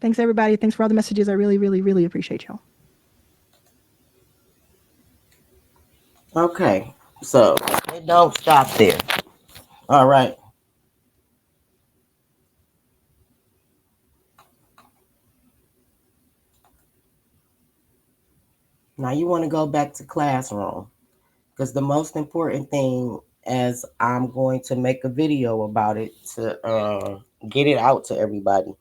Thanks, everybody. Thanks for all the messages. I really, really, really appreciate y'all. Okay, so it don't stop there. All right. Now you want to go back to classroom, because the most important thing, as I'm going to make a video about it to get it out to everybody,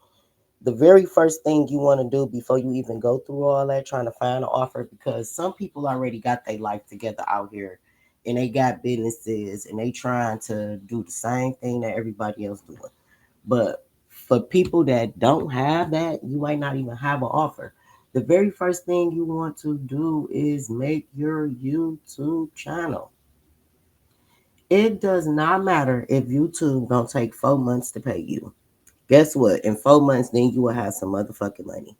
the very first thing you want to do before you even go through all that trying to find an offer, because some people already got their life together out here and they got businesses and they trying to do the same thing that everybody else doing. But for people that don't have that, you might not even have an offer. The very first thing you want to do is make your YouTube channel. It does not matter if YouTube don't take 4 months to pay you. Guess what? In 4 months, then you will have some motherfucking money.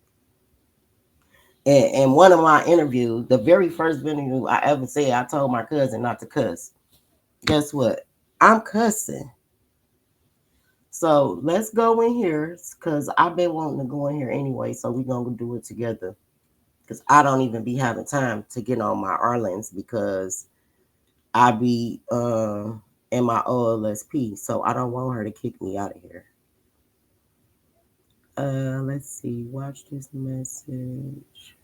And one of my interviews, the very first interview I ever said, I told my cousin not to cuss. Guess what? I'm cussing. So let's go in here, because I've been wanting to go in here anyway. So we're going to do it together, because I don't even be having time to get on my Arlen's, because I be in my OLSP. So I don't want her to kick me out of here. Let's see. Watch this message.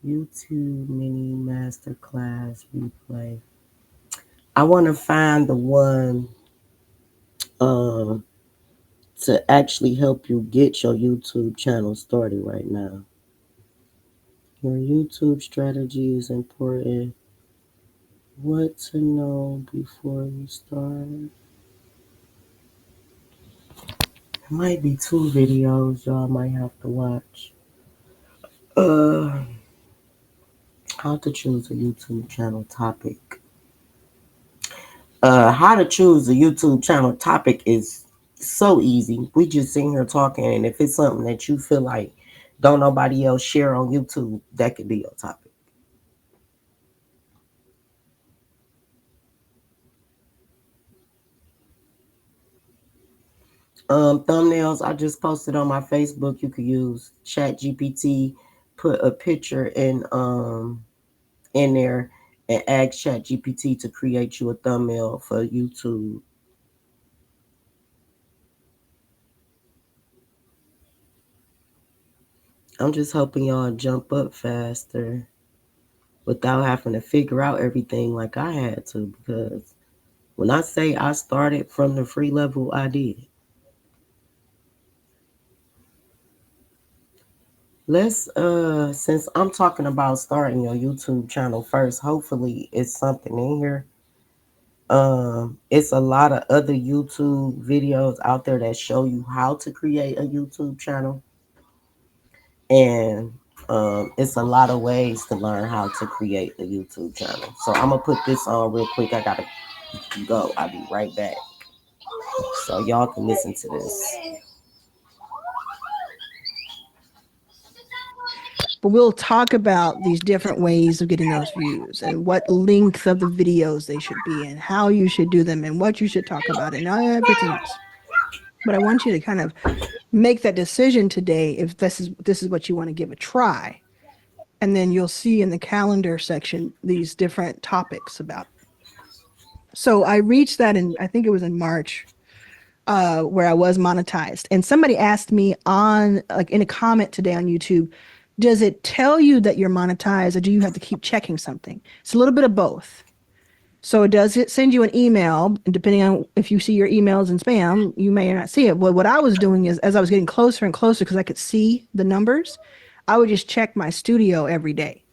YouTube mini masterclass replay. I want to find the one to actually help you get your YouTube channel started right now. Your YouTube strategy is important. What to know before you start. It might be 2 videos y'all might have to watch. How to choose a YouTube channel topic. How to choose a YouTube channel topic is so easy. We just sitting here talking, and if it's something that you feel like don't nobody else share on YouTube, that could be your topic. Thumbnails, I just posted on my Facebook. You could use ChatGPT, put a picture in there, and ask ChatGPT to create you a thumbnail for YouTube. I'm just hoping y'all jump up faster without having to figure out everything like I had to, because when I say I started from the free level, I did. Let's since I'm talking about starting your YouTube channel first, hopefully it's something in here. It's a lot of other YouTube videos out there that show you how to create a YouTube channel, and it's a lot of ways to learn how to create a YouTube channel. So I'm gonna put this on real quick. I gotta go. I'll be right back, so y'all can listen to this. But we'll talk about these different ways of getting those views and what length of the videos they should be and how you should do them and what you should talk about and everything else. But I want you to kind of make that decision today if this is what you want to give a try. And then you'll see in the calendar section these different topics about. So I reached that in, I think it was in March, where I was monetized. And somebody asked me on, like in a comment today on YouTube, does it tell you that you're monetized or do you have to keep checking something? It's a little bit of both. So does it send you an email? And depending on if you see your emails in spam, you may or not see it. Well, what I was doing is as I was getting closer and closer, because I could see the numbers, I would just check my studio every day.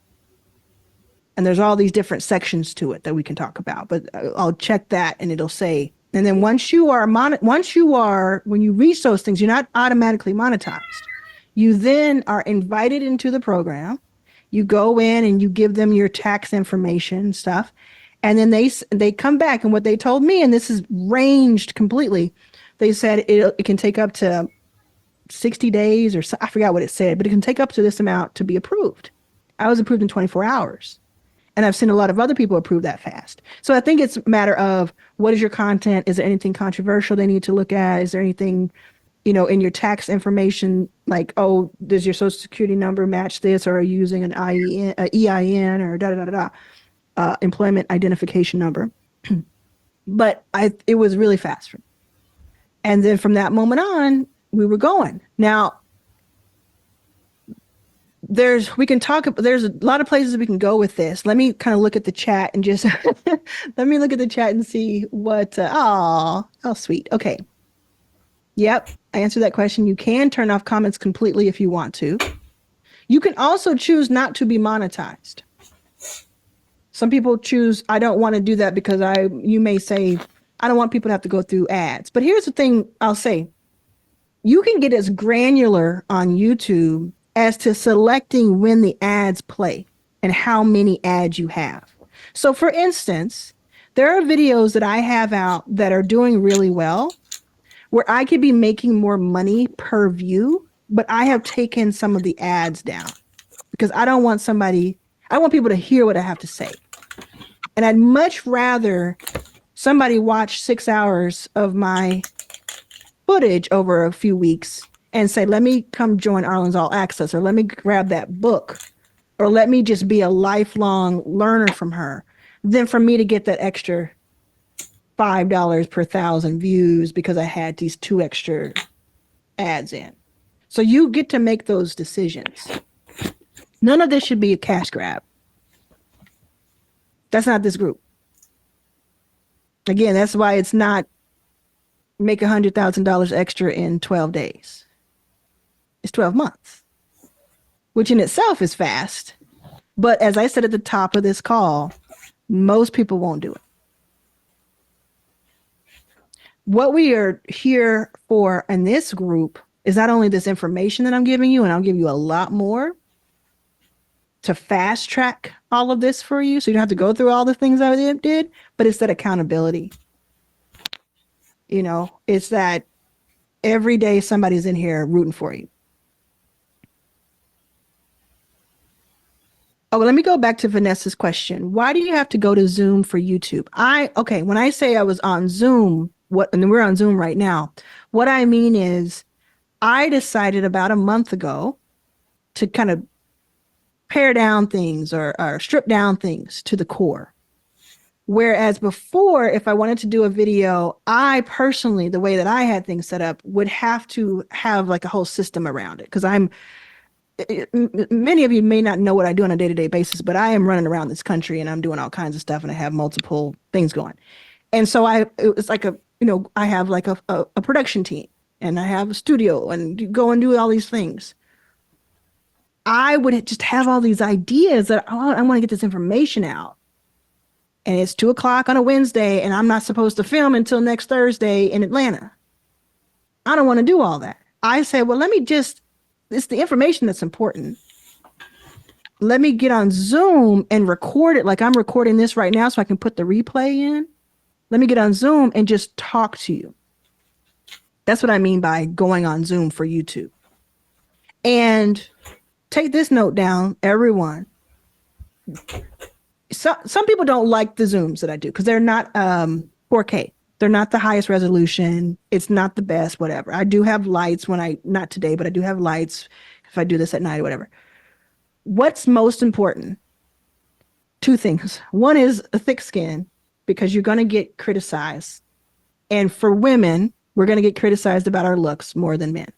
And there's all these different sections to it that we can talk about, but I'll check that and it'll say, and then when you reach those things, you're not automatically monetized. You then are invited into the program. You go in and you give them your tax information and stuff. And then they come back, and what they told me, and this is ranged completely, they said it can take up to 60 days or so, I forgot what it said, but it can take up to this amount to be approved. I was approved in 24 hours. And I've seen a lot of other people approve that fast. So I think it's a matter of what is your content? Is there anything controversial they need to look at? Is there anything, in your tax information, like, oh, does your social security number match this? Or are you using an EIN or employment identification number? But it was really fast for me. And then from that moment on, we were going. Now, there's a lot of places we can go with this. Let me kind of look at the chat and just let me look at the chat and see what, how sweet. Okay. Yep. I answered that question. You can turn off comments completely if you want to. You can also choose not to be monetized. Some people choose, I don't want to do that because you may say, I don't want people to have to go through ads. But here's the thing I'll say. You can get as granular on YouTube as to selecting when the ads play and how many ads you have. So for instance, there are videos that I have out that are doing really well where I could be making more money per view, but I have taken some of the ads down because I want people to hear what I have to say. And I'd much rather somebody watch 6 hours of my footage over a few weeks and say, let me come join Arlen's All Access, or let me grab that book, or let me just be a lifelong learner from her, than for me to get that extra $5 per 1,000 views because I had these 2 extra ads in. So you get to make those decisions. None of this should be a cash grab. That's not this group. Again, that's why it's not make $100,000 extra in 12 days. It's 12 months, which in itself is fast. But as I said at the top of this call, most people won't do it. What we are here for in this group is not only this information that I'm giving you, and I'll give you a lot more to fast track all of this for you, so you don't have to go through all the things I did, but it's that accountability. It's that every day somebody's in here rooting for you. Oh, let me go back to Vanessa's question. Why do you have to go to Zoom for YouTube? When I say I was on Zoom, and we're on Zoom right now, what I mean is I decided about a month ago to kind of pare down things or strip down things to the core. Whereas before, if I wanted to do a video, I personally, the way that I had things set up, would have to have like a whole system around it. Because many of you may not know what I do on a day-to-day basis, but I am running around this country and I'm doing all kinds of stuff and I have multiple things going. And so it was like I have like a production team and I have a studio and go and do all these things. I would just have all these ideas that I want to get this information out. And it's 2:00 on a Wednesday and I'm not supposed to film until next Thursday in Atlanta. I don't want to do all that. I said, well, it's the information that's important. Let me get on Zoom and record it like I'm recording this right now so I can put the replay in. Let me get on Zoom and just talk to you. That's what I mean by going on Zoom for YouTube. And take this note down, everyone. Some people don't like the Zooms that I do because they're not 4K. They're not the highest resolution. It's not the best, whatever. I do have lights not today, but I do have lights if I do this at night or whatever. what's most important? Two things. One is a thick skin, because you're going to get criticized. And for women, we're going to get criticized about our looks more than men.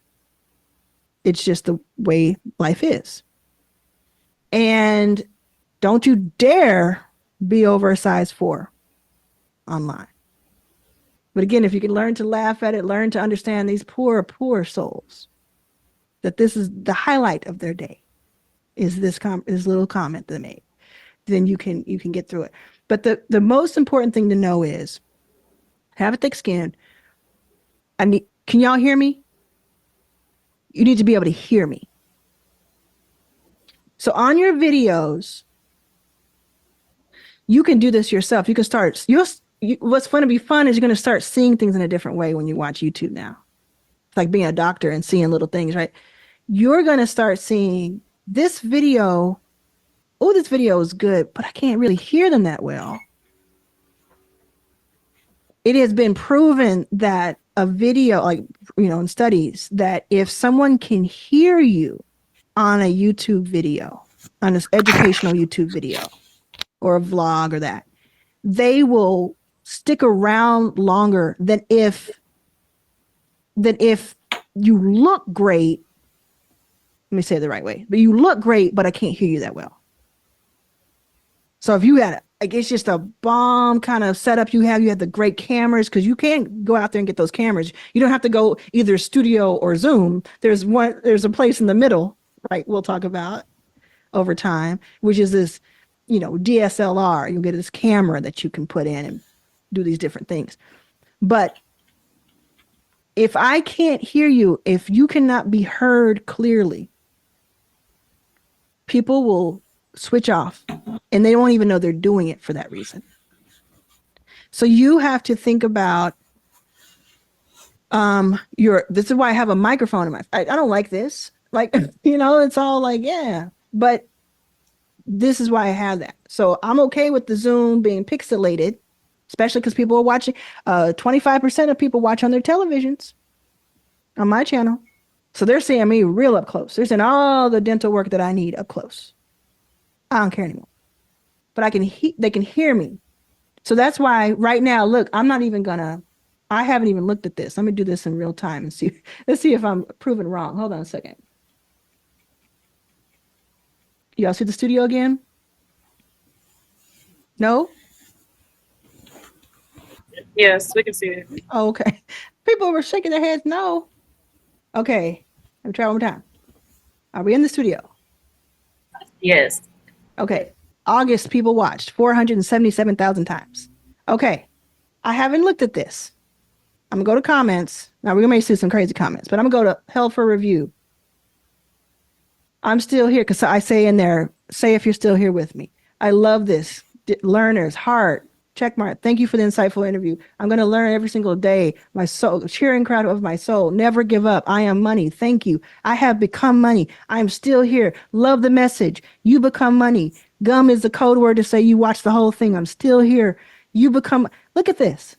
It's just the way life is. And don't you dare be over a size 4 online. But again, if you can learn to laugh at it, learn to understand these poor, poor souls, that this is the highlight of their day, is this little comment they made, then you can get through it. But the most important thing to know is have a thick skin. Can y'all hear me? You need to be able to hear me. So on your videos, you can do this yourself. You can start, what's going to be fun is you're going to start seeing things in a different way when you watch YouTube now. It's like being a doctor and seeing little things, right? You're going to start seeing this video. Oh, this video is good, but I can't really hear them that well. It has been proven that a video, like, in studies, that if someone can hear you on a YouTube video, on this educational YouTube video or a vlog or that, they will stick around longer than if you look great. Let me say it the right way, but you look great, but I can't hear you that well. So if you had, it's just a bomb kind of setup you have the great cameras, because you can go out there and get those cameras. You don't have to go either studio or Zoom. There's a place in the middle, right? We'll talk about over time, which is this, DSLR. You'll get this camera that you can put in and do these different things. But if I can't hear you, if you cannot be heard clearly, people will switch off, and they won't even know they're doing it for that reason. So you have to think about this is why I have a microphone in I don't like this. Like, it's all like, yeah, but this is why I have that. So I'm okay with the Zoom being pixelated, especially because people are watching. 25% of people watch on their televisions on my channel. So they're seeing me real up close. They're seeing all the dental work that I need up close. I don't care anymore. But they can hear me. So that's why right now, look, I haven't even looked at this. Let me do this in real time and see. Let's see if I'm proven wrong. Hold on a second. Y'all see the studio again? No? Yes, we can see it. Oh, okay. People were shaking their heads. No. Okay. Let me try one more time. Are we in the studio? Yes. Okay. August, people watched 477,000 times. Okay. I haven't looked at this. I'm going to go to comments. Now, we may see some crazy comments, but I'm going to go to Held for Review. I'm still here because I say in there, say if you're still here with me. I love this. Learners, heart, check mark. Thank you for the insightful interview. I'm going to learn every single day. My soul, cheering crowd of my soul. Never give up. I am money. Thank you. I have become money. I am still here. Love the message. You become money. Gum is the code word to say you watch the whole thing. I'm still here. You become. Look at this.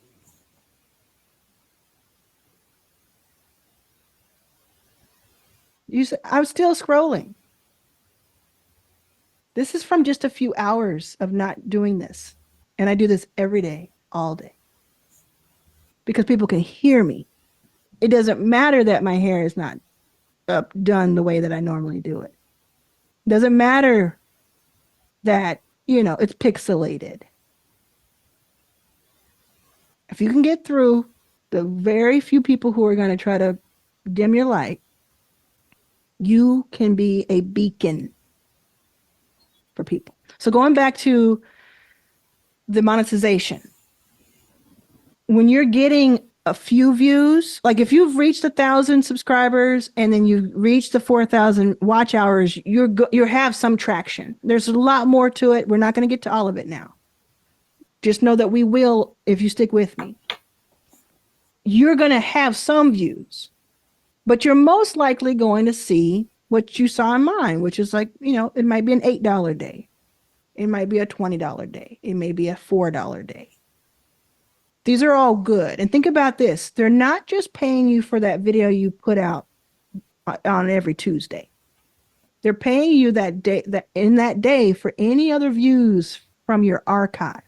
I'm still scrolling. This is from just a few hours of not doing this. And I do this every day, all day. Because people can hear me. It doesn't matter that my hair is not done the way that I normally do it. It doesn't matter that, it's pixelated. If you can get through the very few people who are going to try to dim your light, you can be a beacon for people. So going back to the monetization, when you're getting a few views, like if you've reached 1,000 subscribers and then you reach the 4,000 watch hours, you have some traction. There's a lot more to it. We're not going to get to all of it now. Just know that we will if you stick with me. You're going to have some views. But you're most likely going to see what you saw in mine, which is like, it might be an $8 day. It might be a $20 day. It may be a $4 day. These are all good. And think about this. They're not just paying you for that video you put out on every Tuesday. They're paying you that day, that in that day, for any other views from your archive.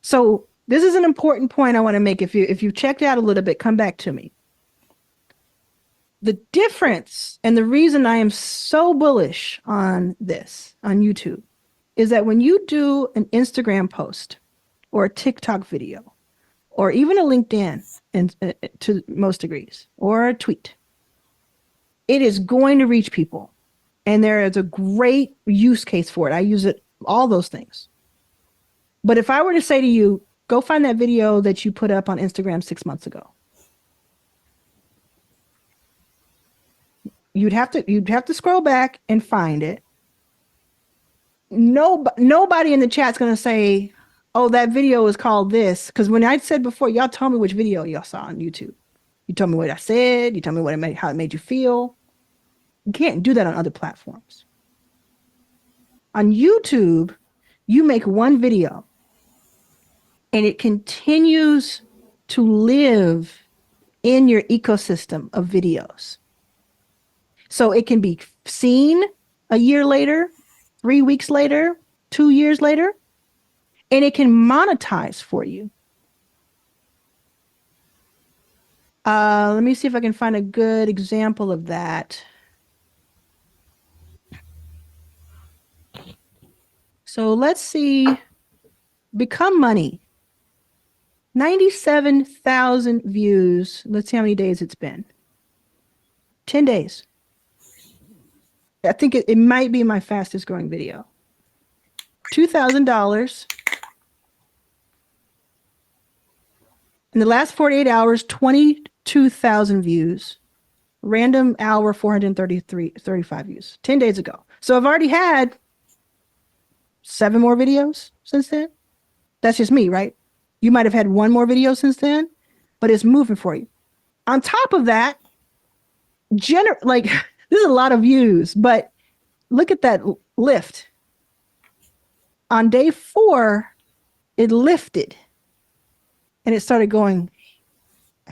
So this is an important point I want to make. If you checked out a little bit, come back to me. The difference and the reason I am so bullish on this on YouTube is that when you do an Instagram post or a TikTok video or even a LinkedIn, and to most degrees, or a tweet, it is going to reach people. And there is a great use case for it. I use it, all those things. But if I were to say to you, go find that video that you put up on Instagram 6 months ago, you'd have to scroll back and find it. Nobody in the chat's going to say, oh, that video is called this. Because when I said before, y'all told me which video y'all saw on YouTube. You told me what I said. You told me how it made you feel. You can't do that on other platforms. On YouTube, you make one video and it continues to live in your ecosystem of videos. So it can be seen a year later, 3 weeks later, 2 years later, and it can monetize for you. Let me see if I can find a good example of that. So let's see, Become Money. 97,000 views. Let's see how many days it's been. 10 days. I think it might be my fastest growing video. $2,000. In the last 48 hours, 22,000 views. Random hour, 35 views. 10 days ago. So I've already had 7 more videos since then. That's just me, right? You might have had 1 more video since then, but it's moving for you. On top of that, this is a lot of views, but look at that lift. On day 4, it lifted and it started going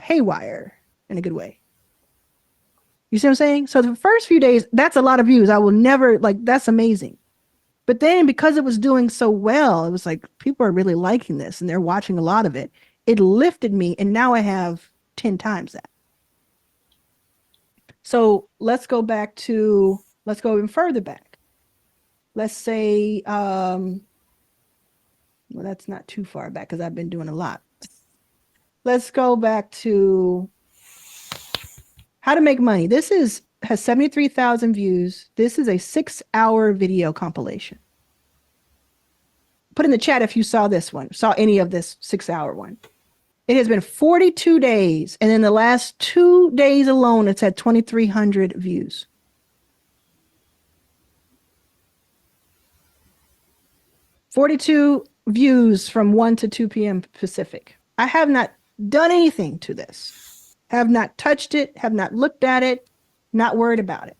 haywire in a good way. You see what I'm saying? So the first few days, that's a lot of views. I will never, that's amazing. But then because it was doing so well, it was like, people are really liking this and they're watching a lot of it. It lifted me and now I have 10 times that. So let's go even further back. Let's say, well, that's not too far back because I've been doing a lot. Let's go back to how to make money. This has 73,000 views. This is a 6-hour video compilation. Put in the chat if you saw any of this 6-hour one. It has been 42 days. And in the last 2 days alone, it's had 2,300 views. $42 views from 1 to 2 p.m. Pacific. I have not done anything to this. Have not touched it, have not looked at it, not worried about it.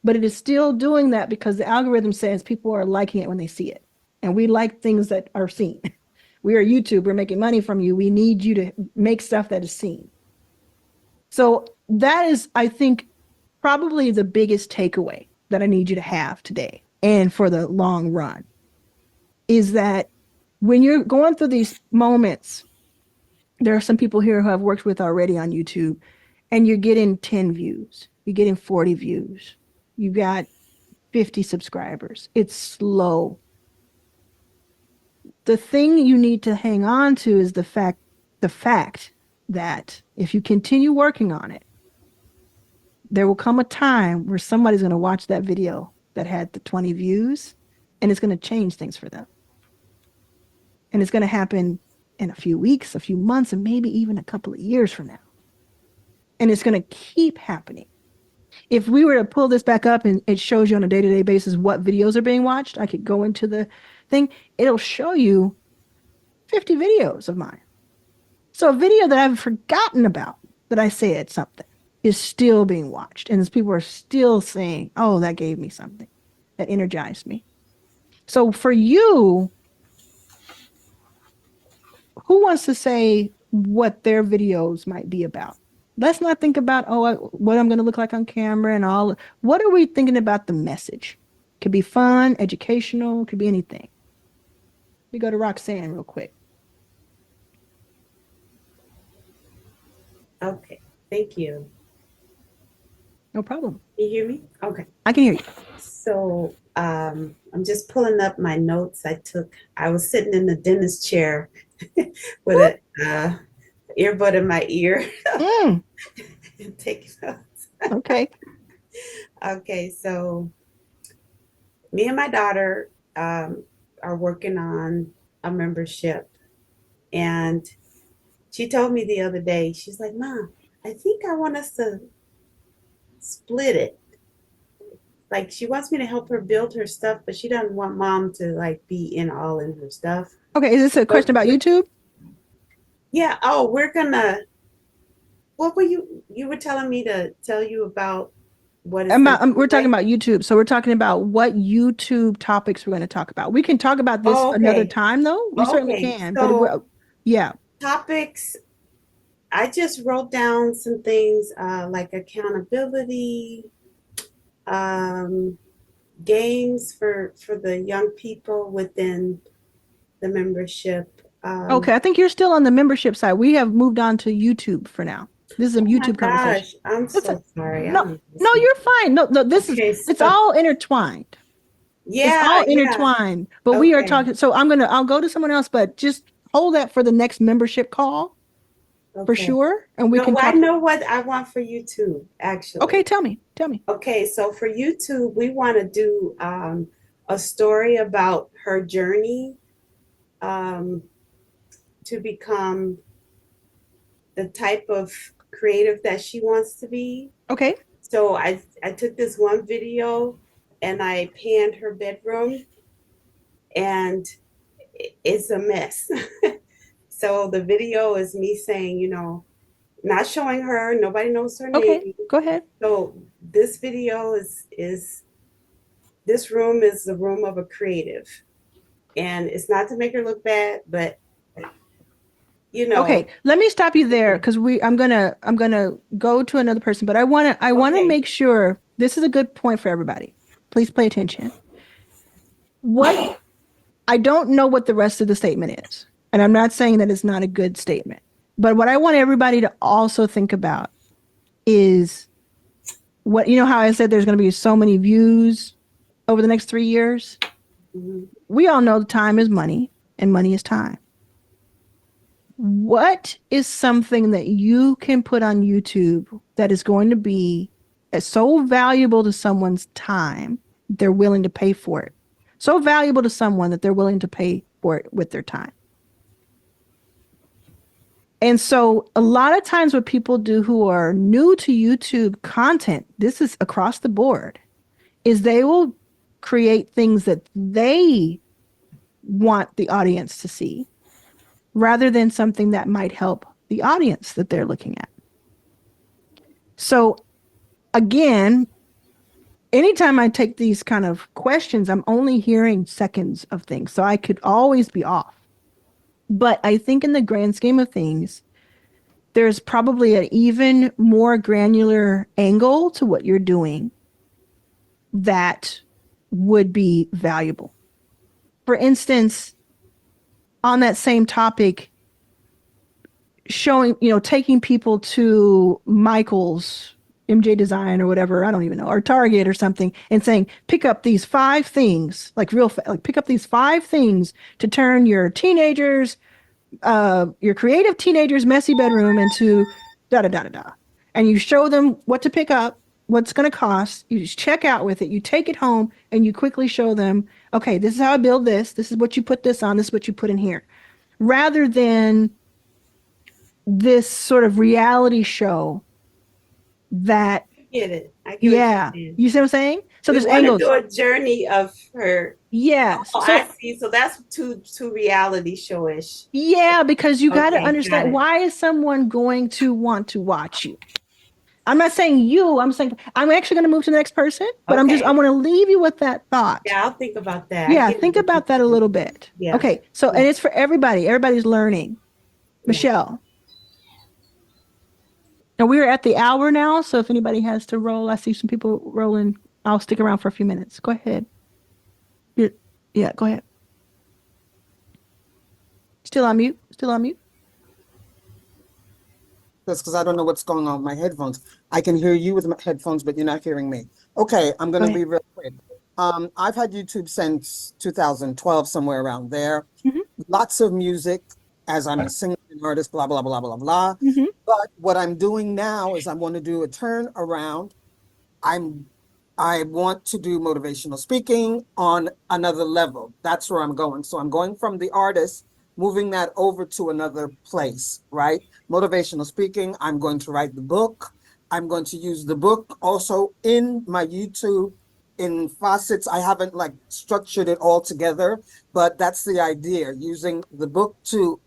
But it is still doing that because the algorithm says people are liking it when they see it. And we like things that are seen. We are YouTube. We're making money from you. We need you to make stuff that is seen. So that is, I think, probably the biggest takeaway that I need you to have today and for the long run is that when you're going through these moments, there are some people here who I've worked with already on YouTube, and you're getting 10 views. You're getting 40 views. You got 50 subscribers. It's slow. The thing you need to hang on to is the fact that if you continue working on it, there will come a time where somebody's going to watch that video that had the 20 views, and it's going to change things for them. And it's going to happen in a few weeks, a few months, and maybe even a couple of years from now. And it's going to keep happening. If we were to pull this back up and it shows you on a day-to-day basis what videos are being watched, I could go into the thing. It'll show you 50 videos of mine. So a video that I've forgotten about, that I said something, is still being watched. And people are still saying, oh, that gave me something. That energized me. So for you, who wants to say what their videos might be about Let's not think about, what I'm going to look like on camera and all. What are we thinking about the message? Could be fun, educational, could be anything. We go to Roxanne real quick. Okay, thank you. No problem. Can you hear me? Okay. I can hear you. So I'm just pulling up my notes I took. I was sitting in the dentist chair with a earbud in my ear Mm, and taking notes. okay. Okay, so me and my daughter are working on a membership. And she told me the other day, she's like, Mom, I think I want us to split it. Like she wants me to help her build her stuff, but she doesn't want mom to like be in all in her stuff. Okay. Is this a question about YouTube? Yeah. Oh, we're gonna. What were you were telling me to tell you about what is We're talking about YouTube. So we're talking about what YouTube topics we're going to talk about. We can talk about this Oh, okay. another time though. We certainly Okay, can. so- Yeah. topics. I just wrote down some things like accountability, games for the young people within the membership. Okay. I think you're still on the membership side. We have moved on to YouTube for now. This is a Oh my YouTube conversation. gosh, I'm It's so sorry. No, I'm no, you're fine. No, this Okay, is, it's so- all intertwined. yeah, It's all yeah. intertwined. But we are Okay. talking. So I'll go to someone else, but just hold that for the next membership call for Okay. sure. And we No, can I talk. know what I want for YouTube, actually. Okay. Tell me. Okay, so for YouTube, we want to do a story about her journey to become the type of creative that she wants to be. Okay. So I took this one video and I panned her bedroom, and it's a mess. So the video is me saying, not showing her, nobody knows her Okay. name. Go ahead. So this video is this room is the room of a creative, and it's not to make her look bad, but Okay. Let me stop you there because I'm gonna go to another person, but I wanna Okay. make sure this is a good point for everybody. Please pay attention. I don't know what the rest of the statement is. And I'm not saying that it's not a good statement. But what I want everybody to also think about is how I said there's going to be so many views over the next 3 years. Mhm. We all know time is money and money is time. What is something that you can put on YouTube that is going to be so valuable to someone's time, they're willing to pay for it? So valuable to someone that they're willing to pay for it with their time. And so a lot of times what people do who are new to YouTube content, this is across the board, is they will create things that they want the audience to see rather than something that might help the audience that they're looking at. So again, anytime I take these kind of questions, I'm only hearing seconds of things. So I could always be off. But I think in the grand scheme of things, there's probably an even more granular angle to what you're doing that would be valuable. For instance, on that same topic, showing, taking people to Michael's MJ Design or whatever, I don't even know, or Target or something, and saying, pick up these 5 things, like pick up these 5 things to turn your creative teenager's messy bedroom into da-da-da-da-da. And you show them what to pick up, what's going to cost. You just check out with it. You take it home and you quickly show them, okay, this is how I build this. This is what you put this on. This is what you put in here. Rather than this sort of reality show that, I get it. I get yeah, what you're saying. you see what I'm saying? So We there's wanna angles. do a journey of her. Yeah. Oh, So I see. So that's too reality showish. yeah, because you got to Okay, got understand, it. why is someone going to want to watch you? I'm not saying you, I'm saying I'm actually going to move to the next person, but I Okay. want to leave you with that thought. Yeah, I'll think about that. I Yeah, get think it. about that a little bit. Yeah. Okay. So, and it's for everybody. Everybody's learning. Michelle. And we're at the hour now, so if anybody has to roll, I see some people rolling. I'll stick around for a few minutes. Go ahead. Yeah, go ahead. Still on mute. Still on mute. That's because I don't know what's going on with my headphones. I can hear you with my headphones, but you're not hearing me. Okay, I'm going Go to ahead. be real quick. I've had YouTube since 2012, somewhere around there. Mhm. Lots of music, as I'm a singer and artist, blah, blah, blah, blah, blah. Mhm. But what I'm doing now is I want to do a turn around. I want to do motivational speaking on another level. That's where I'm going. So I'm going from the artist, moving that over to another place, right? Motivational speaking. I'm going to write the book. I'm going to use the book also in my YouTube in facets. I haven't like structured it all together, but that's the idea, using the book to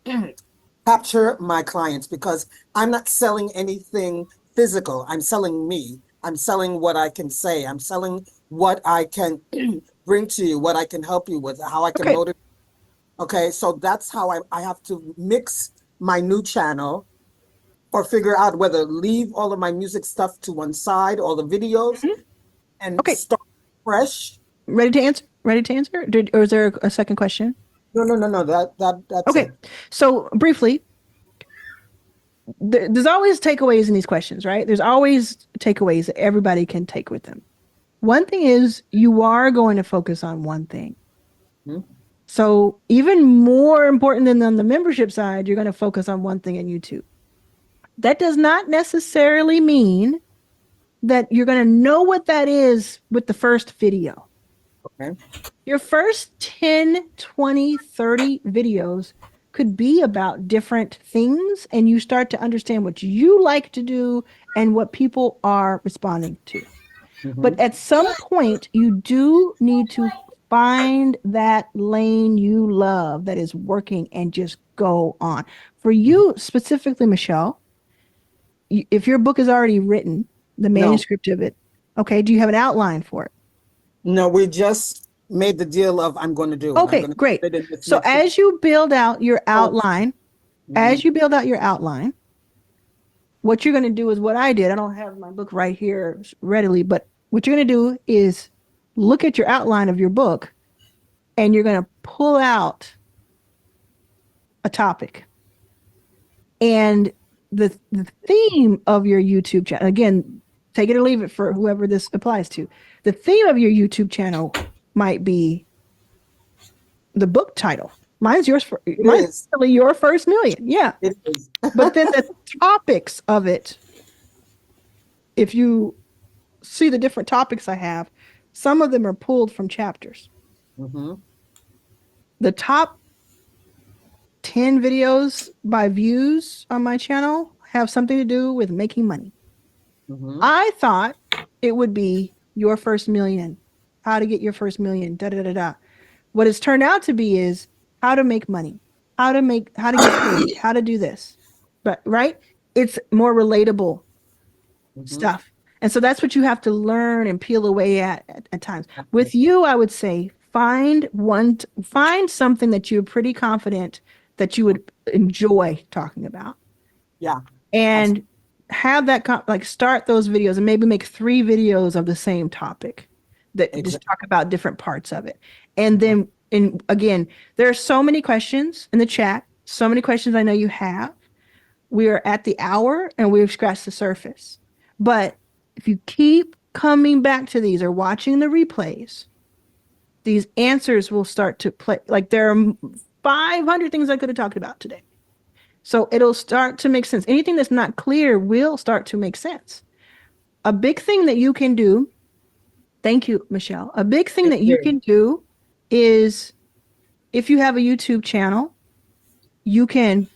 capture my clients, because I'm not selling anything physical. I'm selling me. I'm selling what I can say. I'm selling what I can bring to you, what I can help you with, how I can Okay. motivate. Okay, so that's how I have to mix my new channel, or figure out whether leave all of my music stuff to one side, all the videos, and Okay. start fresh. Ready to answer? Ready to answer? Or is there a second question? No. That's Okay. it. So briefly, there's always takeaways in these questions, right? There's always takeaways that everybody can take with them. One thing is you are going to focus on one thing. Mhm. So even more important than on the membership side, you're going to focus on one thing in YouTube. That does not necessarily mean that you're going to know what that is with the first video. Okay. Your first 10, 20, 30 videos could be about different things, and you start to understand what you like to do and what people are responding to. Mhm. But at some point, you do need to find that lane you love that is working and just go on. For you specifically, Michelle, if your book is already written, the No. manuscript of it, okay, do you have an outline for it? No, we just made the deal of I'm going to do it. I'm Okay, going to great. put it in this So next as you build out your outline, Mhm. what you're going to do is what I did. I don't have my book right here readily, but what you're going to do is look at your outline of your book, and you're going to pull out a topic. And the theme of your YouTube channel, again, take it or leave it for whoever this applies to. The theme of your YouTube channel might be the book title. Mine's is. really your first million. Yeah. It is. But then the topics of it, if you see the different topics I have, some of them are pulled from chapters. Mhm. The top 10 videos by views on my channel have something to do with making money. Mhm. I thought it would be your first million, how to get your first million, da da da da. What it's turned out to be is how to make money, how to get paid, how to do this. But right, it's more relatable Mhm. stuff. And so that's what you have to learn and peel away at times. With you, I would say find something that you're pretty confident that you would enjoy talking about. Yeah. And have that start those videos and maybe make 3 videos of the same topic that just Exactly. talk about different parts of it. And then, and again, there are so many questions in the chat, so many questions I know you have. We are at the hour and we've scratched the surface. But if you keep coming back to these or watching the replays, these answers will start to play. Like there are 500 things I could have talked about today. So it'll start to make sense. Anything that's not clear will start to make sense. A big thing that you can do, thank you, Michelle. A big thing that you can do is if you have a YouTube channel, you can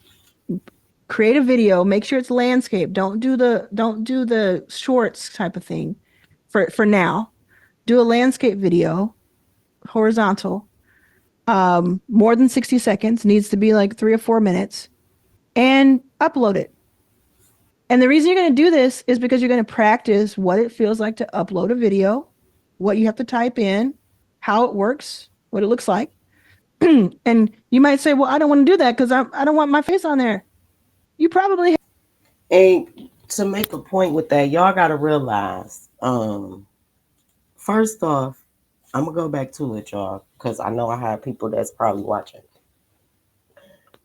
create a video, make sure it's landscape. Don't do the shorts type of thing for now. Do a landscape video, horizontal, more than 60 seconds, needs to be like 3 or 4 minutes, and upload it. And the reason you're going to do this is because you're going to practice what it feels like to upload a video, what you have to type in, how it works, what it looks like. And you might say, well, I don't want to do that because I don't want my face on there. You probably And to make a point with that, y'all gotta realize, first off, I'm gonna go back to it, y'all, because I know I have people that's probably watching.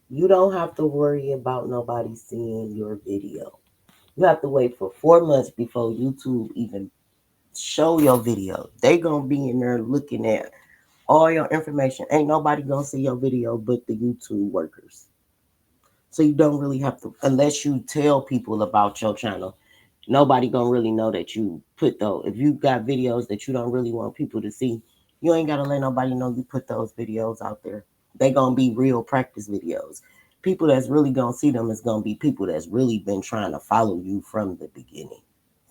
You don't have to worry about nobody seeing your video. You have to wait for 4 months before YouTube even show your video. They gonna be in there looking at all your information. Ain't nobody gonna see your video but the YouTube workers. So you don't really have to, unless you tell people about your channel. Nobody gonna really know that you put those. If you got videos that you don't really want people to see, you ain't gotta let nobody know you put those videos out there. They gonna be real practice videos. People that's really gonna see them is gonna be people that's really been trying to follow you from the beginning.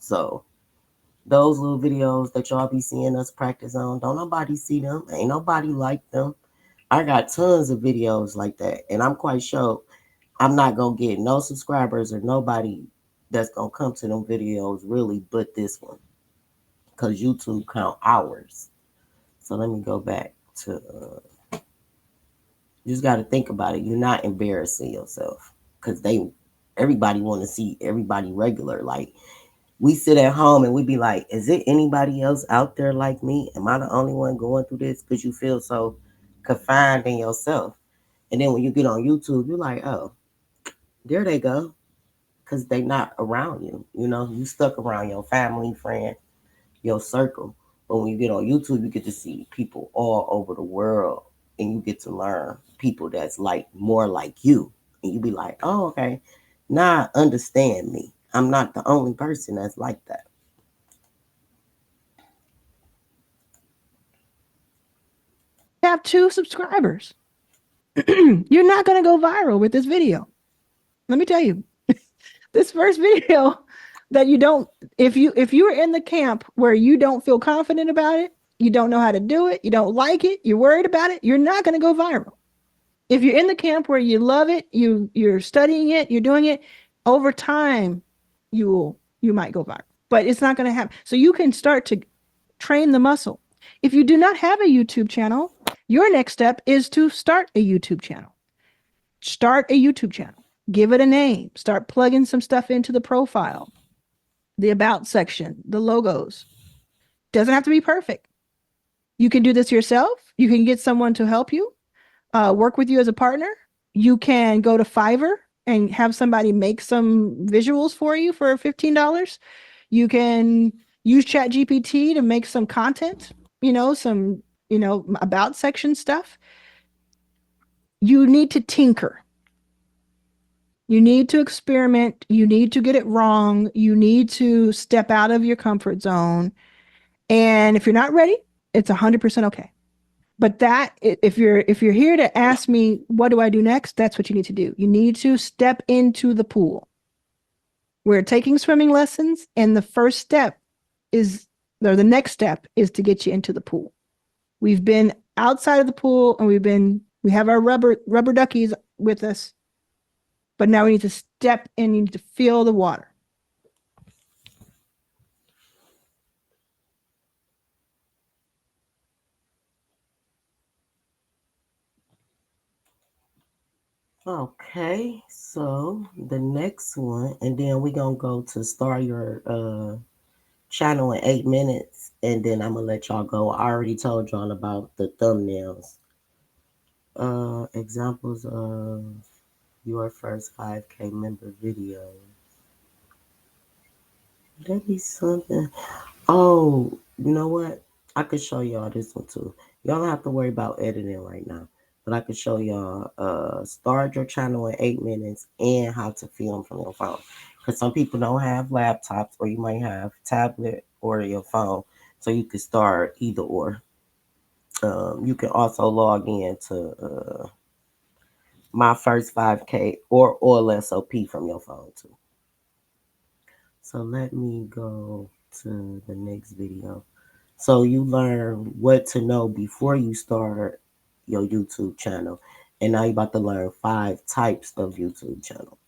So those little videos that y'all be seeing us practice on, don't nobody see them. Ain't nobody like them. I got tons of videos like that, and I'm quite sure I'm not gonna get no subscribers or nobody that's gonna come to them videos really but this one, because YouTube count hours. So let me go back to you just got to think about it. You're not embarrassing yourself because everybody want to see everybody regular. Like, we sit at home and we be like, is it anybody else out there like me? Am I the only one going through this? Because you feel so confined in yourself. And then when you get on YouTube, you're like, oh, there they go. Because they not around you. You know, you stuck around your family, friend, your circle. But when you get on YouTube, you get to see people all over the world. And you get to learn people that's like more like you. And you be like, oh, okay. Now I understand me. I'm not the only person that's like that. Have 2 subscribers. You're not going to go viral with this video. Let me tell you, this first video that you don't, if you are in the camp where you don't feel confident about it, you don't know how to do it, you don't like it, you're worried about it, you're not going to go viral. If you're in the camp where you love it, you're studying it, you're doing it, over time, you might go viral, but it's not going to happen. So you can start to train the muscle. If you do not have a YouTube channel, your next step is to start a YouTube channel. Start a YouTube channel. Give it a name. Start plugging some stuff into the profile, the about section, the logos. Doesn't have to be perfect. You can do this yourself. You can get someone to help you, work with you as a partner. You can go to Fiverr and have somebody make some visuals for you for $15. You can use ChatGPT to make some content, some, about section stuff. You need to tinker. You need to experiment. You need to get it wrong. You need to step out of your comfort zone. And if you're not ready, it's 100% okay. But if you're here to ask me, what do I do next? That's what you need to do. You need to step into the pool. We're taking swimming lessons, and the next step is to get you into the pool. We've been outside of the pool, and we have our rubber duckies with us, but now we need to step in. You need to feel the water. Okay, so the next one, and then we're gonna go to start your channel in 8 minutes, and then I'm gonna let y'all go. I already told y'all about the thumbnails. Examples of your first 5K member video. That be something. Oh, you know what? I could show y'all this one too. Y'all don't have to worry about editing right now. But I could show y'all start your channel in 8 minutes and how to film from your phone. Because some people don't have laptops, or you might have tablet or your phone. So you can start either or. You can also log in to my first 5K or SOP from your phone too. So let me go to the next video. So you learn what to know before you start your YouTube channel. And now you're about to learn 5 types of YouTube channels.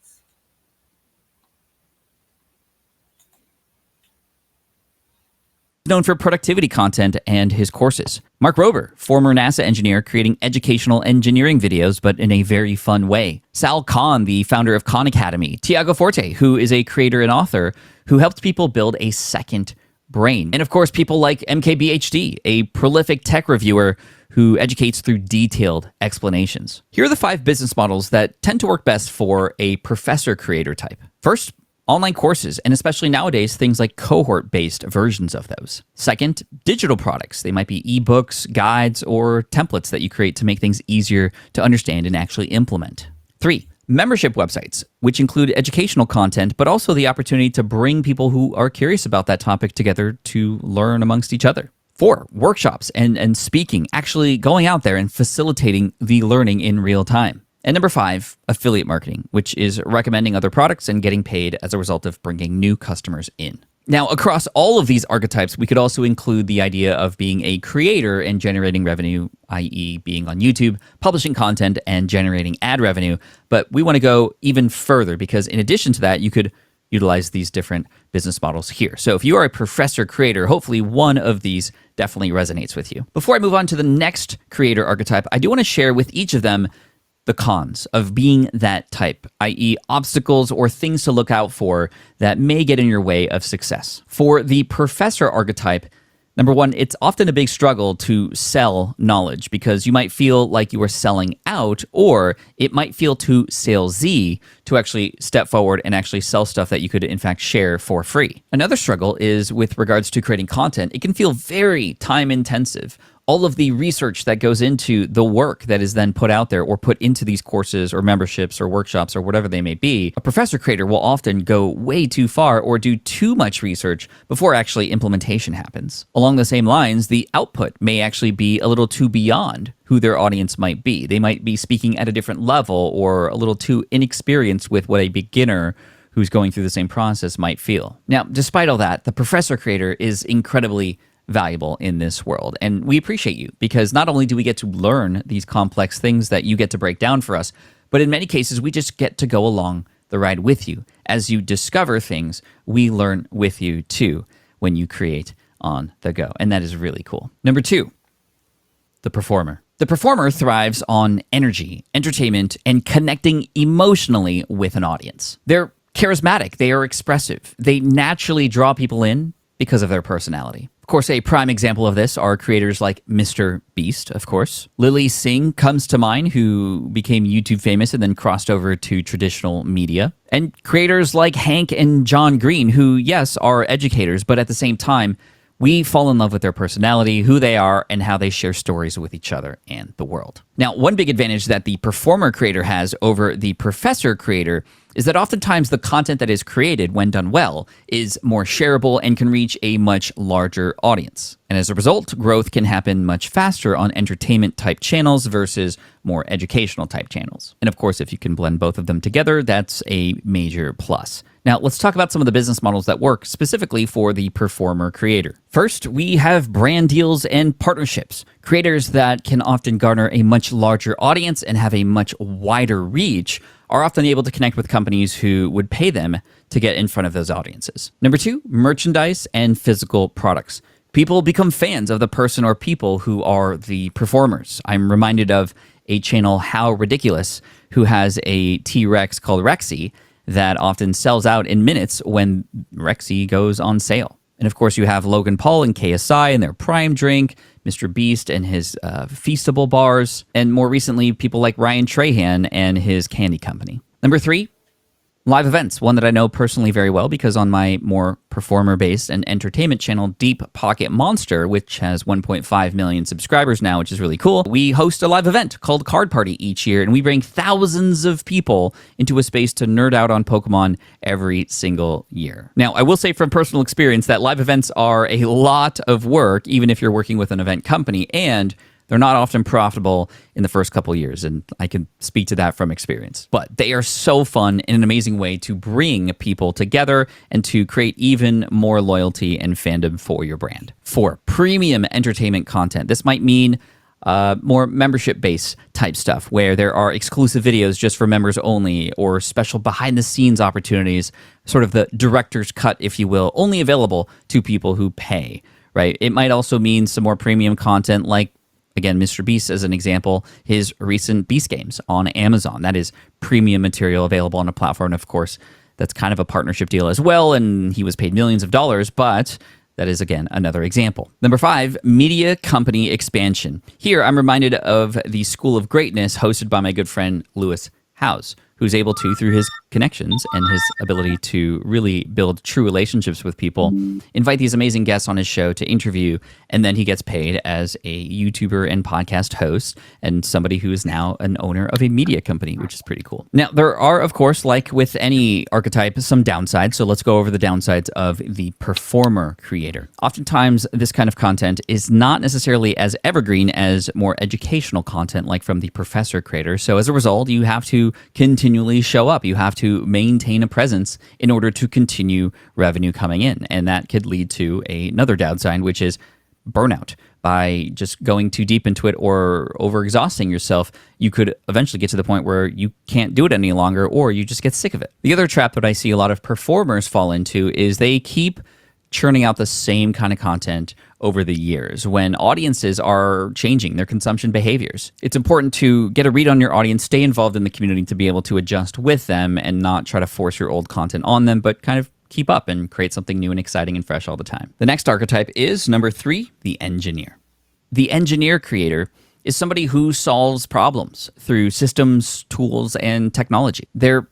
known for productivity content and his courses. Mark Rober, former NASA engineer, creating educational engineering videos, but in a very fun way. Sal Khan, the founder of Khan Academy. Tiago Forte, who is a creator and author who helps people build a second brain. And of course, people like MKBHD, a prolific tech reviewer who educates through detailed explanations. Here are the 5 business models that tend to work best for a professor creator type. First, online courses, and especially nowadays, things like cohort-based versions of those. Second, digital products. They might be ebooks, guides, or templates that you create to make things easier to understand and actually implement. 3, membership websites, which include educational content, but also the opportunity to bring people who are curious about that topic together to learn amongst each other. 4, workshops and speaking, actually going out there and facilitating the learning in real time. And number 5, affiliate marketing, which is recommending other products and getting paid as a result of bringing new customers in. Now, across all of these archetypes, we could also include the idea of being a creator and generating revenue, i.e. being on YouTube, publishing content, and generating ad revenue. But we want to go even further because in addition to that, you could utilize these different business models here. So if you are a professor creator, hopefully one of these definitely resonates with you. Before I move on to the next creator archetype, I do want to share with each of them the cons of being that type, i.e. obstacles or things to look out for that may get in your way of success. For the professor archetype, number 1, it's often a big struggle to sell knowledge because you might feel like you are selling out, or it might feel too salesy to actually step forward and actually sell stuff that you could in fact share for free. Another struggle is with regards to creating content. It can feel very time intensive. All of the research that goes into the work that is then put out there or put into these courses or memberships or workshops or whatever they may be, a professor creator will often go way too far or do too much research before actually implementation happens. Along the same lines, the output may actually be a little too beyond who their audience might be. They might be speaking at a different level or a little too inexperienced with what a beginner who's going through the same process might feel. Now, despite all that, the professor creator is incredibly valuable in this world. And we appreciate you because not only do we get to learn these complex things that you get to break down for us, but in many cases, we just get to go along the ride with you. As you discover things, we learn with you too when you create on the go. And that is really cool. Number 2, the performer. The performer thrives on energy, entertainment, and connecting emotionally with an audience. They're charismatic. They are expressive. They naturally draw people in because of their personality. Of course, a prime example of this are creators like Mr. Beast, of course. Lily Singh comes to mind, who became YouTube famous and then crossed over to traditional media. And creators like Hank and John Green, who, yes, are educators, but at the same time, we fall in love with their personality, who they are, and how they share stories with each other and the world. Now, one big advantage that the performer creator has over the professor creator is that oftentimes the content that is created, when done well, is more shareable and can reach a much larger audience. And as a result, growth can happen much faster on entertainment-type channels versus more educational-type channels. And of course, if you can blend both of them together, that's a major plus. Now, let's talk about some of the business models that work specifically for the performer creator. First, we have brand deals and partnerships. Creators that can often garner a much larger audience and have a much wider reach are often able to connect with companies who would pay them to get in front of those audiences. Number 2, merchandise and physical products. People become fans of the person or people who are the performers. I'm reminded of a channel, How Ridiculous, who has a T-Rex called Rexy that often sells out in minutes when Rexy goes on sale. And of course, you have Logan Paul and KSI and their Prime drink, Mr. Beast and his Feastable bars, and more recently, people like Ryan Trahan and his candy company. Number 3, live events, one that I know personally very well because on my more performer-based and entertainment channel, Deep Pocket Monster, which has 1.5 million subscribers now, which is really cool, we host a live event called Card Party each year, and we bring thousands of people into a space to nerd out on Pokemon every single year. Now, I will say from personal experience that live events are a lot of work, even if you're working with an event company, and they're not often profitable in the first couple years, and I can speak to that from experience. But they are so fun in an amazing way to bring people together and to create even more loyalty and fandom for your brand. 4, premium entertainment content. This might mean more membership-based type stuff where there are exclusive videos just for members only or special behind-the-scenes opportunities, sort of the director's cut, if you will, only available to people who pay. right? It might also mean some more premium content like, again, Mr. Beast as an example, his recent Beast games on Amazon. That is premium material available on a platform. Of course, that's kind of a partnership deal as well, and he was paid millions of dollars, but that is, again, another example. Number 5, media company expansion. Here, I'm reminded of the School of Greatness hosted by my good friend Lewis Howes, who's able to, through his connections and his ability to really build true relationships with people, invite these amazing guests on his show to interview, and then he gets paid as a YouTuber and podcast host and somebody who is now an owner of a media company, which is pretty cool. Now, there are, of course, like with any archetype, some downsides, so let's go over the downsides of the performer creator. Oftentimes, this kind of content is not necessarily as evergreen as more educational content like from the professor creator, so as a result, you have to continually show up. You have to maintain a presence in order to continue revenue coming in. And that could lead to another downside, which is burnout. By just going too deep into it or overexhausting yourself, you could eventually get to the point where you can't do it any longer, or you just get sick of it. The other trap that I see a lot of performers fall into is they keep churning out the same kind of content over the years when audiences are changing their consumption behaviors. It's important to get a read on your audience, stay involved in the community to be able to adjust with them and not try to force your old content on them, but kind of keep up and create something new and exciting and fresh all the time. The next archetype is number 3, the engineer. The engineer creator is somebody who solves problems through systems, tools, and technology. They're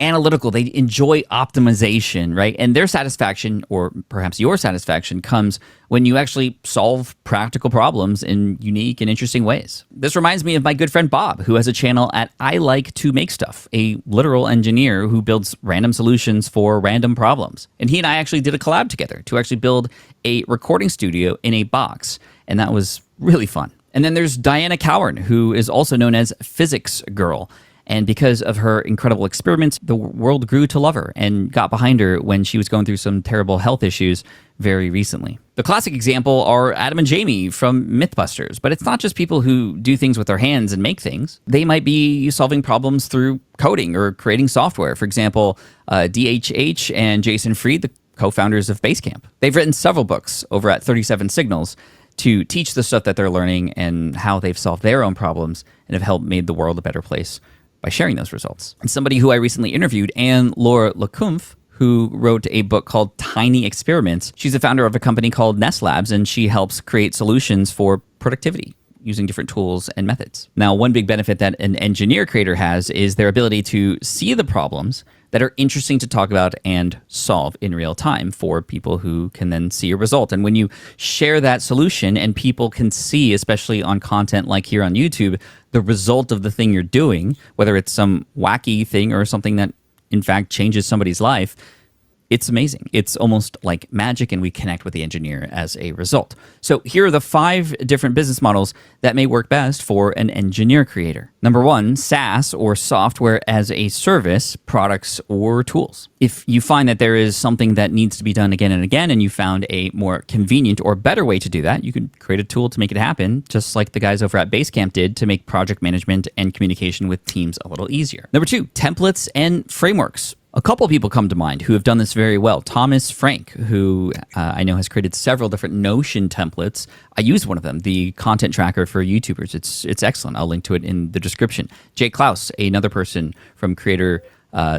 analytical. They enjoy optimization, right? And their satisfaction, or perhaps your satisfaction, comes when you actually solve practical problems in unique and interesting ways. This reminds me of my good friend Bob, who has a channel at I Like to Make Stuff, a literal engineer who builds random solutions for random problems. And he and I actually did a collab together to actually build a recording studio in a box. And that was really fun. And then there's Diana Cowan, who is also known as Physics Girl. And because of her incredible experiments, the world grew to love her and got behind her when she was going through some terrible health issues very recently. The classic example are Adam and Jamie from Mythbusters, but it's not just people who do things with their hands and make things. They might be solving problems through coding or creating software. For example, DHH and Jason Fried, the co-founders of Basecamp. They've written several books over at 37 Signals to teach the stuff that they're learning and how they've solved their own problems and have helped made the world a better place by sharing those results. And somebody who I recently interviewed, Anne-Laure Lecomte, who wrote a book called Tiny Experiments. She's the founder of a company called Nest Labs, and she helps create solutions for productivity using different tools and methods. Now, one big benefit that an engineer creator has is their ability to see the problems that are interesting to talk about and solve in real time for people who can then see a result. And when you share that solution and people can see, especially on content like here on YouTube, the result of the thing you're doing, whether it's some wacky thing or something that in fact changes somebody's life, it's amazing. It's almost like magic, and we connect with the engineer as a result. So here are the 5 different business models that may work best for an engineer creator. Number 1, SaaS, or software as a service, products or tools. If you find that there is something that needs to be done again and again, and you found a more convenient or better way to do that, you can create a tool to make it happen, just like the guys over at Basecamp did to make project management and communication with teams a little easier. Number 2, templates and frameworks. A couple people come to mind who have done this very well. Thomas Frank, who I know has created several different Notion templates. I use one of them, the content tracker for YouTubers. It's excellent. I'll link to it in the description. Jay Klaus, another person from Creator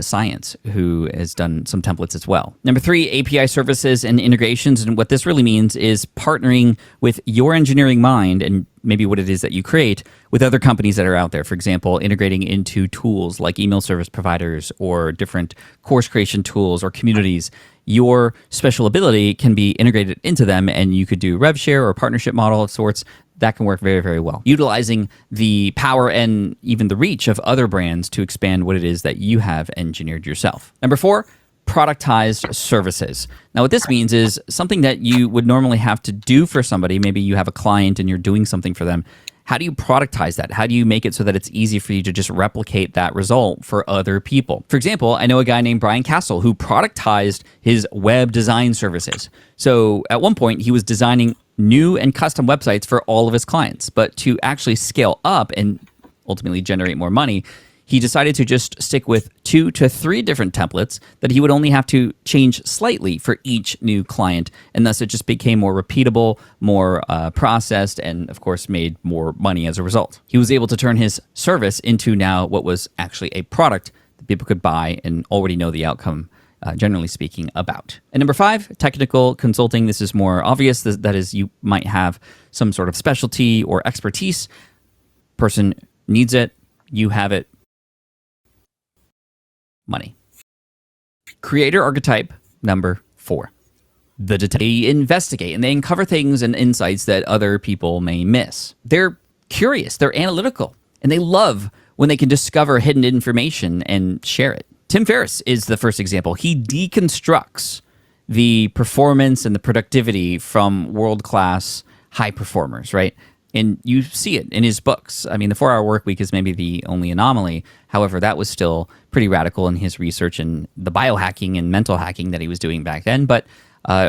Science, who has done some templates as well. Number 3, API services and integrations. And what this really means is partnering with your engineering mind and maybe what it is that you create with other companies that are out there. For example, integrating into tools like email service providers or different course creation tools or communities. Your special ability can be integrated into them, and you could do rev share or partnership model of sorts. That can work very, very well. Utilizing the power and even the reach of other brands to expand what it is that you have engineered yourself. Number 4, productized services. Now, what this means is something that you would normally have to do for somebody. Maybe you have a client and you're doing something for them. How do you productize that? How do you make it so that it's easy for you to just replicate that result for other people? For example, I know a guy named Brian Castle who productized his web design services. So at one point, he was designing new and custom websites for all of his clients. But to actually scale up and ultimately generate more money, he decided to just stick with 2 to 3 different templates that he would only have to change slightly for each new client. And thus it just became more repeatable, more processed, and of course made more money as a result. He was able to turn his service into now what was actually a product that people could buy and already know the outcome, generally speaking, about. And number 5, technical consulting. This is more obvious. That is, you might have some sort of specialty or expertise. Person needs it, you have it. Money. Creator archetype number 4. They investigate and they uncover things and insights that other people may miss. They're curious, they're analytical, and they love when they can discover hidden information and share it. Tim Ferriss is the first example. He deconstructs the performance and the productivity from world-class high performers, right? And you see it in his books. I mean, the 4-Hour Workweek is maybe the only anomaly. However, that was still pretty radical in his research and the biohacking and mental hacking that he was doing back then. But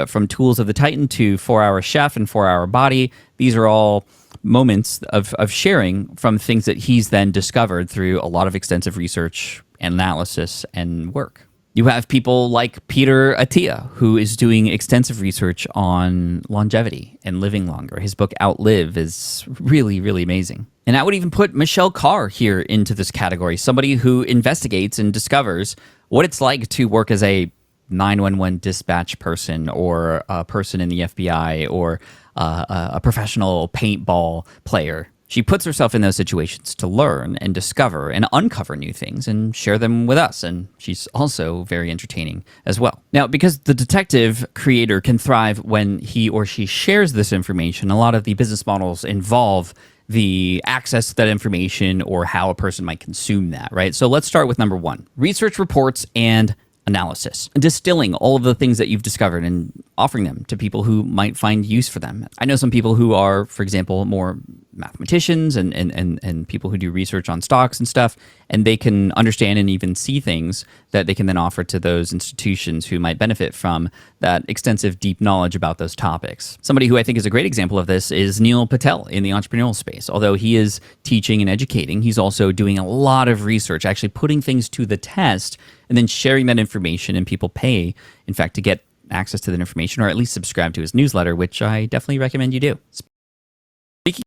from Tools of the Titan to 4-Hour Chef and 4-Hour Body, these are all moments of sharing from things that he's then discovered through a lot of extensive research, analysis, and work. You have people like Peter Attia, who is doing extensive research on longevity and living longer. His book Outlive is really, really amazing. And I would even put Michelle Carr here into this category, somebody who investigates and discovers what it's like to work as a 911 dispatch person or a person in the FBI or a professional paintball player. She puts herself in those situations to learn and discover and uncover new things and share them with us. And she's also very entertaining as well. Now, because the detective creator can thrive when he or she shares this information, a lot of the business models involve the access to that information or how a person might consume that, right? So let's start with number 1, research reports and analysis, distilling all of the things that you've discovered and offering them to people who might find use for them. I know some people who are, for example, more mathematicians and people who do research on stocks and stuff, and they can understand and even see things that they can then offer to those institutions who might benefit from that extensive, deep knowledge about those topics. Somebody who I think is a great example of this is Neil Patel in the entrepreneurial space. Although he is teaching and educating, he's also doing a lot of research, actually putting things to the test and then sharing that information, and people pay, in fact, to get access to that information or at least subscribe to his newsletter, which I definitely recommend you do. Speaking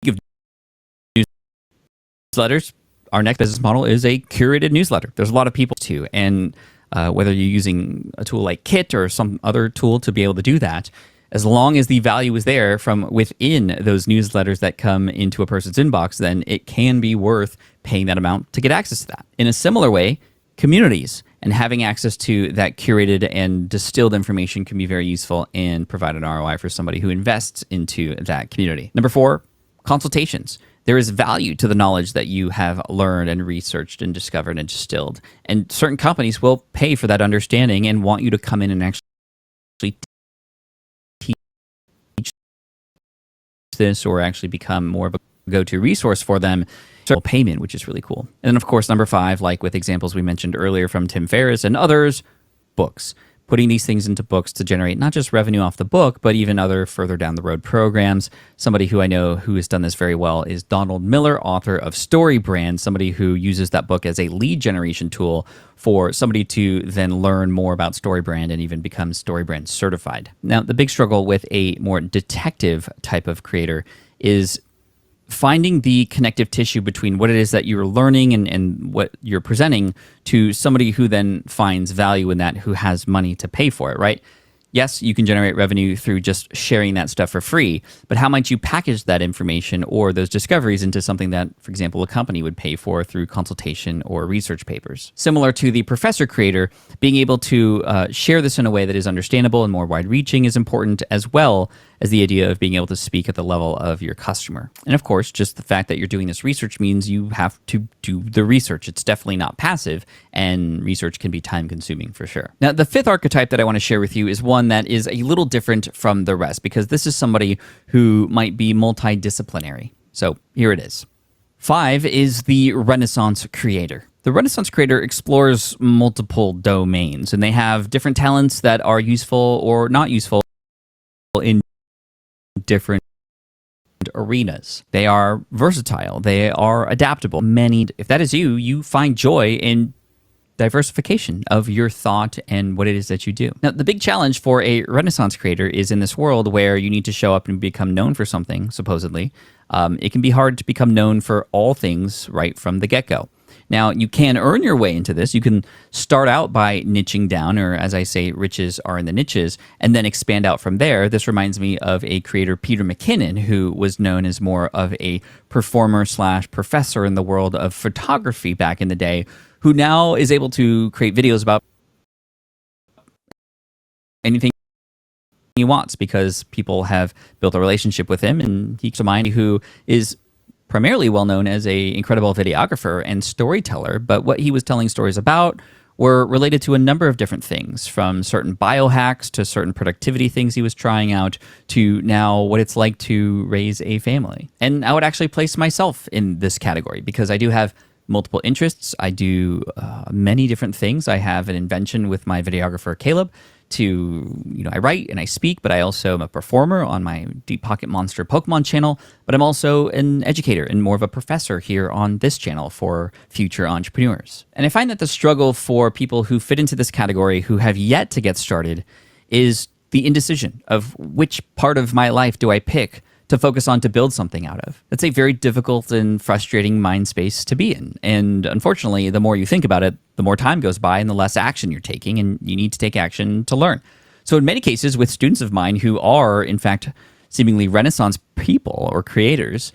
of newsletters, our next business model is a curated newsletter. There's a lot of people too, and whether you're using a tool like Kit or some other tool to be able to do that, as long as the value is there from within those newsletters that come into a person's inbox, then it can be worth paying that amount to get access to that. In a similar way, communities and having access to that curated and distilled information can be very useful and provide an ROI for somebody who invests into that community. Number 4, consultations. There is value to the knowledge that you have learned and researched and discovered and distilled. And certain companies will pay for that understanding and want you to come in and actually teach this or actually become more of a go-to resource for them. Payment, which is really cool. And then, of course, number 5, like with examples we mentioned earlier from Tim Ferriss and others, books. Putting these things into books to generate not just revenue off the book, but even other further down the road programs. Somebody who I know who has done this very well is Donald Miller, author of StoryBrand, somebody who uses that book as a lead generation tool for somebody to then learn more about StoryBrand and even become StoryBrand certified. Now, the big struggle with a more detective type of creator is finding the connective tissue between what it is that you're learning and what you're presenting to somebody who then finds value in that, who has money to pay for it, right? Yes, you can generate revenue through just sharing that stuff for free, but how might you package that information or those discoveries into something that, for example, a company would pay for through consultation or research papers? Similar to the professor creator, being able to share this in a way that is understandable and more wide-reaching is important, as well as the idea of being able to speak at the level of your customer. And of course, just the fact that you're doing this research means you have to do the research. It's definitely not passive, and research can be time-consuming for sure. Now, the 5th archetype that I want to share with you is one that is a little different from the rest, because this is somebody who might be multidisciplinary. So here it is. 5 is the Renaissance creator. The Renaissance creator explores multiple domains, and they have different talents that are useful or not useful in different arenas. They are versatile. They are adaptable. If that is you, you find joy in diversification of your thought and what it is that you do. Now, the big challenge for a Renaissance creator is in this world where you need to show up and become known for something, supposedly. It can be hard to become known for all things right from the get-go. Now, you can earn your way into this. You can start out by niching down, or as I say, riches are in the niches, and then expand out from there. This reminds me of a creator, Peter McKinnon, who was known as more of a performer / professor in the world of photography back in the day, who now is able to create videos about anything he wants because people have built a relationship with him, and he's a mind who is primarily well known as a incredible videographer and storyteller. But what he was telling stories about were related to a number of different things, from certain biohacks to certain productivity things he was trying out to now what it's like to raise a family. And I would actually place myself in this category because I do have multiple interests. I do many different things. I have an invention with my videographer, Caleb, I write and I speak, but I also am a performer on my Deep Pocket Monster Pokemon channel, but I'm also an educator and more of a professor here on this channel for future entrepreneurs. And I find that the struggle for people who fit into this category who have yet to get started is the indecision of which part of my life do I pick to focus on to build something out of. That's a very difficult and frustrating mind space to be in. And unfortunately, the more you think about it, the more time goes by and the less action you're taking, and you need to take action to learn. So in many cases, with students of mine who are, in fact, seemingly Renaissance people or creators,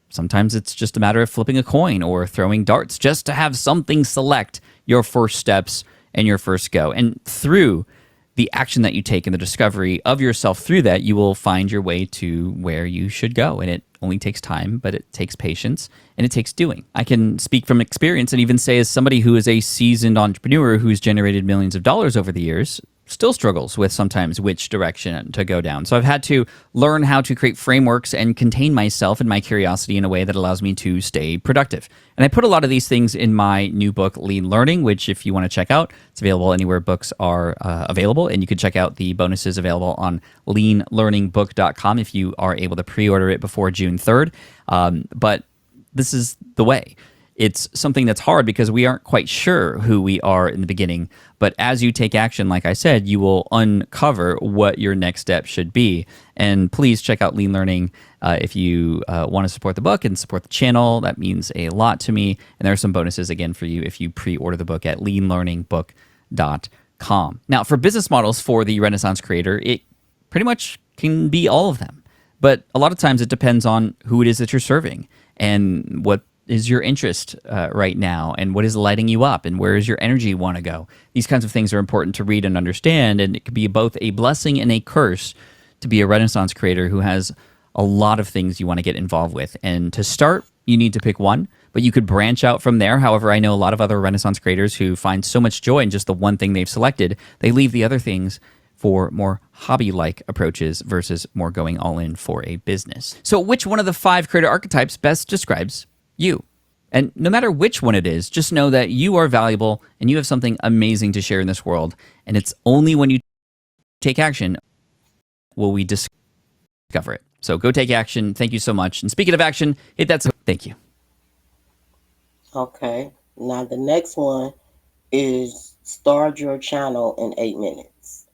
sometimes it's just a matter of flipping a coin or throwing darts just to have something select your first steps and your first go. And through the action that you take and the discovery of yourself through that, you will find your way to where you should go. And it only takes time, but it takes patience and it takes doing. I can speak from experience and even say, as somebody who is a seasoned entrepreneur who's generated millions of dollars over the years, still struggles with sometimes which direction to go down. So I've had to learn how to create frameworks and contain myself and my curiosity in a way that allows me to stay productive. And I put a lot of these things in my new book, Lean Learning, which if you want to check out, it's available anywhere books are available. And you can check out the bonuses available on leanlearningbook.com if you are able to pre-order it before June 3rd. But this is the way. It's something that's hard because we aren't quite sure who we are in the beginning. But as you take action, like I said, you will uncover what your next step should be. And please check out Lean Learning if you want to support the book and support the channel. That means a lot to me. And there are some bonuses, again, for you if you pre-order the book at leanlearningbook.com. Now, for business models for the Renaissance creator, it pretty much can be all of them. But a lot of times it depends on who it is that you're serving and what is your interest right now, and what is lighting you up, and where does your energy want to go? These kinds of things are important to read and understand, and it can be both a blessing and a curse to be a Renaissance creator who has a lot of things you want to get involved with. And to start, you need to pick one, but you could branch out from there. However, I know a lot of other Renaissance creators who find so much joy in just the one thing they've selected, they leave the other things for more hobby-like approaches versus more going all in for a business. So which one of the 5 creator archetypes best describes you? And no matter which one it is, just know that you are valuable and you have something amazing to share in this world. And it's only when you take action will we discover it. So go take action. Thank you so much. And speaking of action, hit that. Thank you. Okay. Now the next one is start your channel in 8 minutes.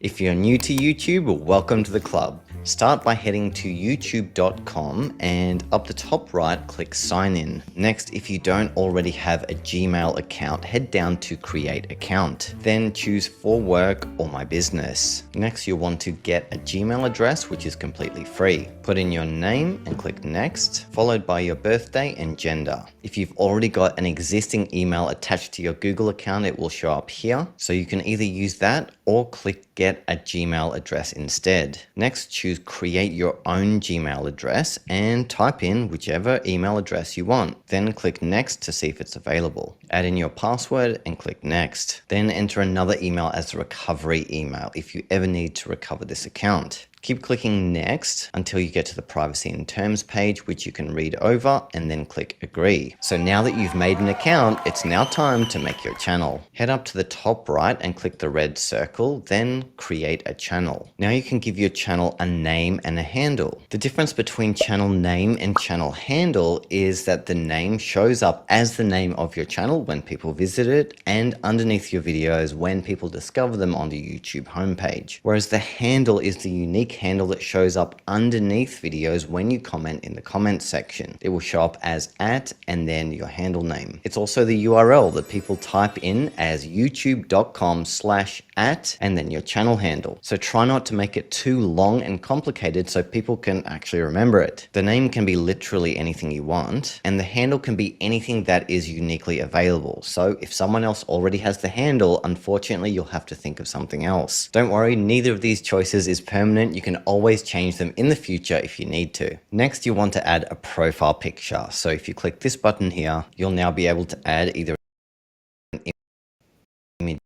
If you're new to YouTube, welcome to the club. Start by heading to youtube.com and up the top right, click sign in. Next, if you don't already have a Gmail account, head down to create account. Then choose for work or my business. Next, you'll want to get a Gmail address, which is completely free. Put in your name and click next, followed by your birthday and gender. If you've already got an existing email attached to your Google account, it will show up here. So you can either use that or click get a Gmail address instead. Next, choose create your own Gmail address and type in whichever email address you want. Then click next to see if it's available. Add in your password and click next. Then enter another email as the recovery email if you ever need to recover this account. Keep clicking next until you get to the privacy and terms page, which you can read over and then click agree. So now that you've made an account, it's now time to make your channel. Head up to the top right and click the red circle, then create a channel. Now you can give your channel a name and a handle. The difference between channel name and channel handle is that the name shows up as the name of your channel when people visit it and underneath your videos when people discover them on the YouTube homepage. Whereas the handle is the unique handle that shows up underneath videos when you comment in the comments section. It will show up as @ and then your handle name. It's also the URL that people type in as youtube.com/@ and then your channel handle. So try not to make it too long and complicated so people can actually remember it. The name can be literally anything you want, and the handle can be anything that is uniquely available. So if someone else already has the handle, unfortunately you'll have to think of something else. Don't worry, neither of these choices is permanent. You can always change them in the future if you need to. Next, you want to add a profile picture. So if you click this button here, you'll now be able to add either an image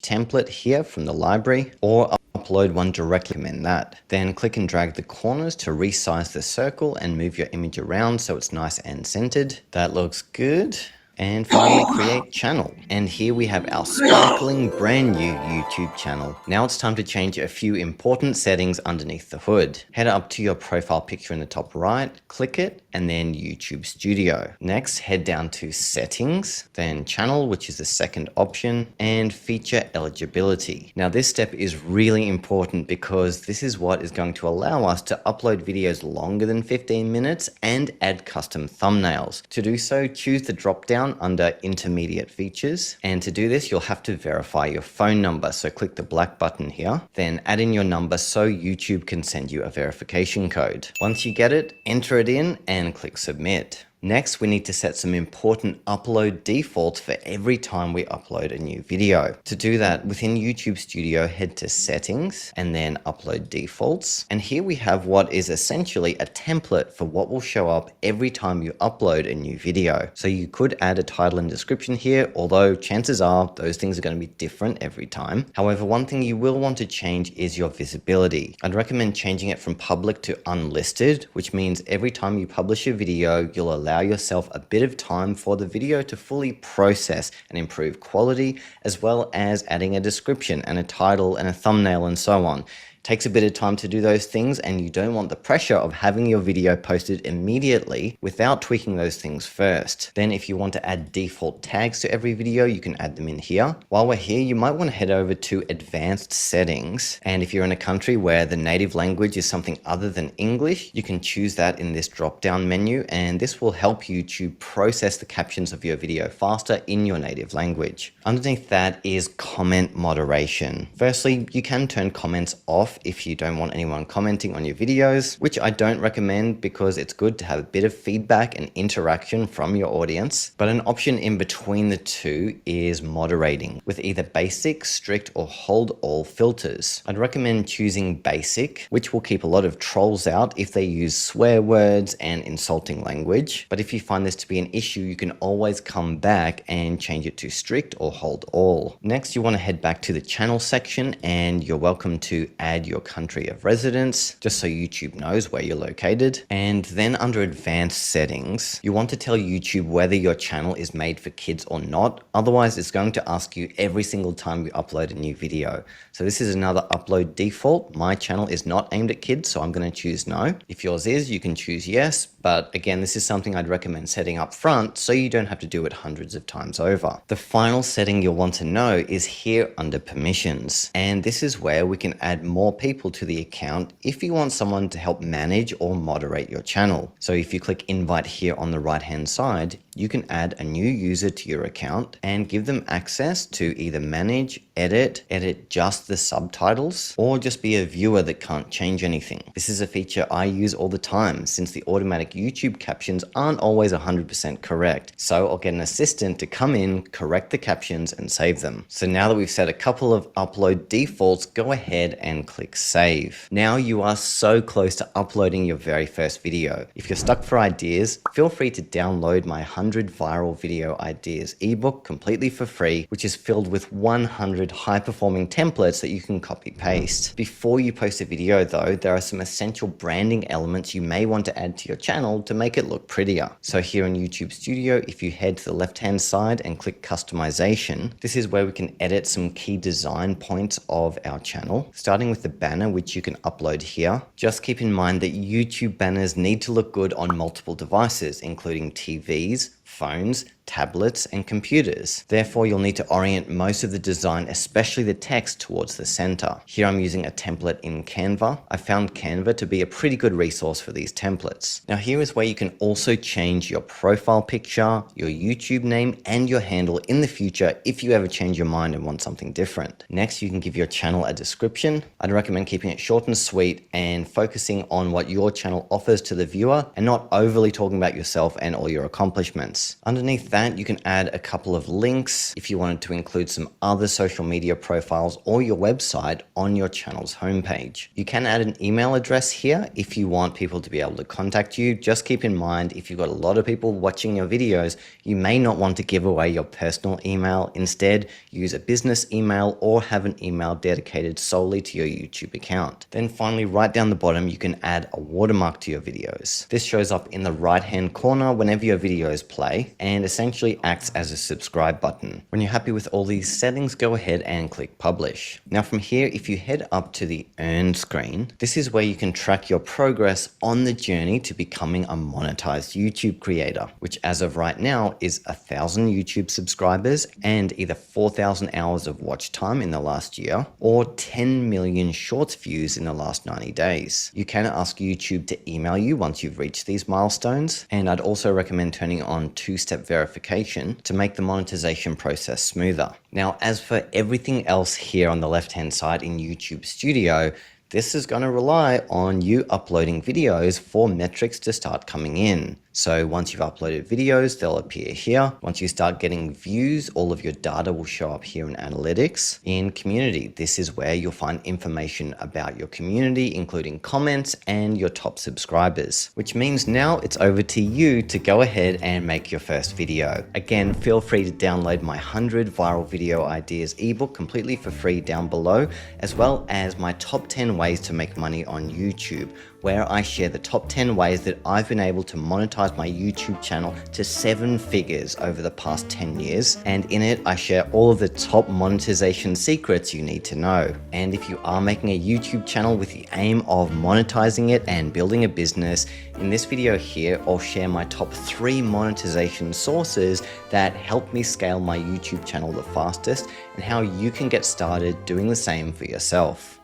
template here from the library or upload one directly. Recommend that. Then click and drag the corners to resize the circle and move your image around so it's nice and centered. That looks good. And finally, create channel. And here we have our sparkling brand new YouTube channel. Now it's time to change a few important settings underneath the hood. Head up to your profile picture in the top right, click it, and then YouTube Studio. Next, head down to settings, then channel, which is the second option, and feature eligibility. Now this step is really important because this is what is going to allow us to upload videos longer than 15 minutes and add custom thumbnails. To do so, choose the drop down under intermediate features, and to do this you'll have to verify your phone number, so click the black button here, then add in your number so YouTube can send you a verification code. Once you get it, enter it in and click submit. Next, we need to set some important upload defaults for every time we upload a new video. To do that, within YouTube Studio, head to settings and then upload defaults. And here we have what is essentially a template for what will show up every time you upload a new video. So you could add a title and description here, although chances are those things are going to be different every time. However, one thing you will want to change is your visibility. I'd recommend changing it from public to unlisted, which means every time you publish a video, you'll allow yourself a bit of time for the video to fully process and improve quality, as well as adding a description and a title and a thumbnail and so on. Takes a bit of time to do those things, and you don't want the pressure of having your video posted immediately without tweaking those things first. Then if you want to add default tags to every video, you can add them in here. While we're here, you might want to head over to advanced settings, and if you're in a country where the native language is something other than English, you can choose that in this drop down menu, and this will help YouTube process the captions of your video faster in your native language. Underneath that is comment moderation. Firstly, you can turn comments off if you don't want anyone commenting on your videos, which I don't recommend because it's good to have a bit of feedback and interaction from your audience. But an option in between the two is moderating with either basic, strict, or hold all filters. I'd recommend choosing basic, which will keep a lot of trolls out if they use swear words and insulting language. But if you find this to be an issue, you can always come back and change it to strict or hold all. Next, you want to head back to the channel section, and you're welcome to add your country of residence, just so YouTube knows where you're located. And then under advanced settings, you want to tell YouTube whether your channel is made for kids or not. Otherwise, it's going to ask you every single time you upload a new video. So this is another upload default. My channel is not aimed at kids, so I'm going to choose no. If yours is, you can choose yes. But again, this is something I'd recommend setting up front so you don't have to do it hundreds of times over. The final setting you'll want to know is here under permissions. And this is where we can add more people to the account if you want someone to help manage or moderate your channel. So if you click invite here on the right hand side, you can add a new user to your account and give them access to either manage, edit just the subtitles, or just be a viewer that can't change anything. This is a feature I use all the time since the automatic YouTube captions aren't always 100% correct. So I'll get an assistant to come in, correct the captions, and save them. So now that we've set a couple of upload defaults, go ahead and click save. Now you are so close to uploading your very first video. If you're stuck for ideas, feel free to download my 100 Viral Video Ideas ebook completely for free, which is filled with 100 high-performing templates that you can copy-paste. Before you post a video though, there are some essential branding elements you may want to add to your channel to make it look prettier. So here in YouTube Studio, if you head to the left-hand side and click Customization, this is where we can edit some key design points of our channel, starting with the banner, which you can upload here. Just keep in mind that YouTube banners need to look good on multiple devices, including TVs, phones, tablets, and computers. Therefore, you'll need to orient most of the design, especially the text, towards the center. Here I'm using a template in Canva. I found Canva to be a pretty good resource for these templates. Now here is where you can also change your profile picture, your YouTube name, and your handle in the future if you ever change your mind and want something different. Next, you can give your channel a description. I'd recommend keeping it short and sweet and focusing on what your channel offers to the viewer and not overly talking about yourself and all your accomplishments. Underneath that, you can add a couple of links if you wanted to include some other social media profiles or your website on your channel's homepage. You can add an email address here if you want people to be able to contact you. Just keep in mind, if you've got a lot of people watching your videos, you may not want to give away your personal email. Instead, use a business email or have an email dedicated solely to your YouTube account. Then finally, right down the bottom, you can add a watermark to your videos. This shows up in the right-hand corner whenever your videos play and essentially acts as a subscribe button. When you're happy with all these settings, go ahead and click publish. Now from here, if you head up to the earn screen, this is where you can track your progress on the journey to becoming a monetized YouTube creator, which as of right now is 1,000 YouTube subscribers and either 4,000 hours of watch time in the last year or 10 million shorts views in the last 90 days. You can ask YouTube to email you once you've reached these milestones, and I'd also recommend turning on two-step verification to make the monetization process smoother. Now, as for everything else here on the left-hand side in YouTube Studio, this is going to rely on you uploading videos for metrics to start coming in. So once you've uploaded videos, they'll appear here. Once you start getting views, all of your data will show up here in analytics. In community, this is where you'll find information about your community, including comments and your top subscribers, which means now it's over to you to go ahead and make your first video. Again, feel free to download my 100 Viral Video Ideas ebook completely for free down below, as well as my top 10 ways to make money on YouTube, where I share the top 10 ways that I've been able to monetize my YouTube channel to 7 figures over the past 10 years. And in it, I share all of the top monetization secrets you need to know. And if you are making a YouTube channel with the aim of monetizing it and building a business, in this video here, I'll share my top 3 monetization sources that help me scale my YouTube channel the fastest and how you can get started doing the same for yourself.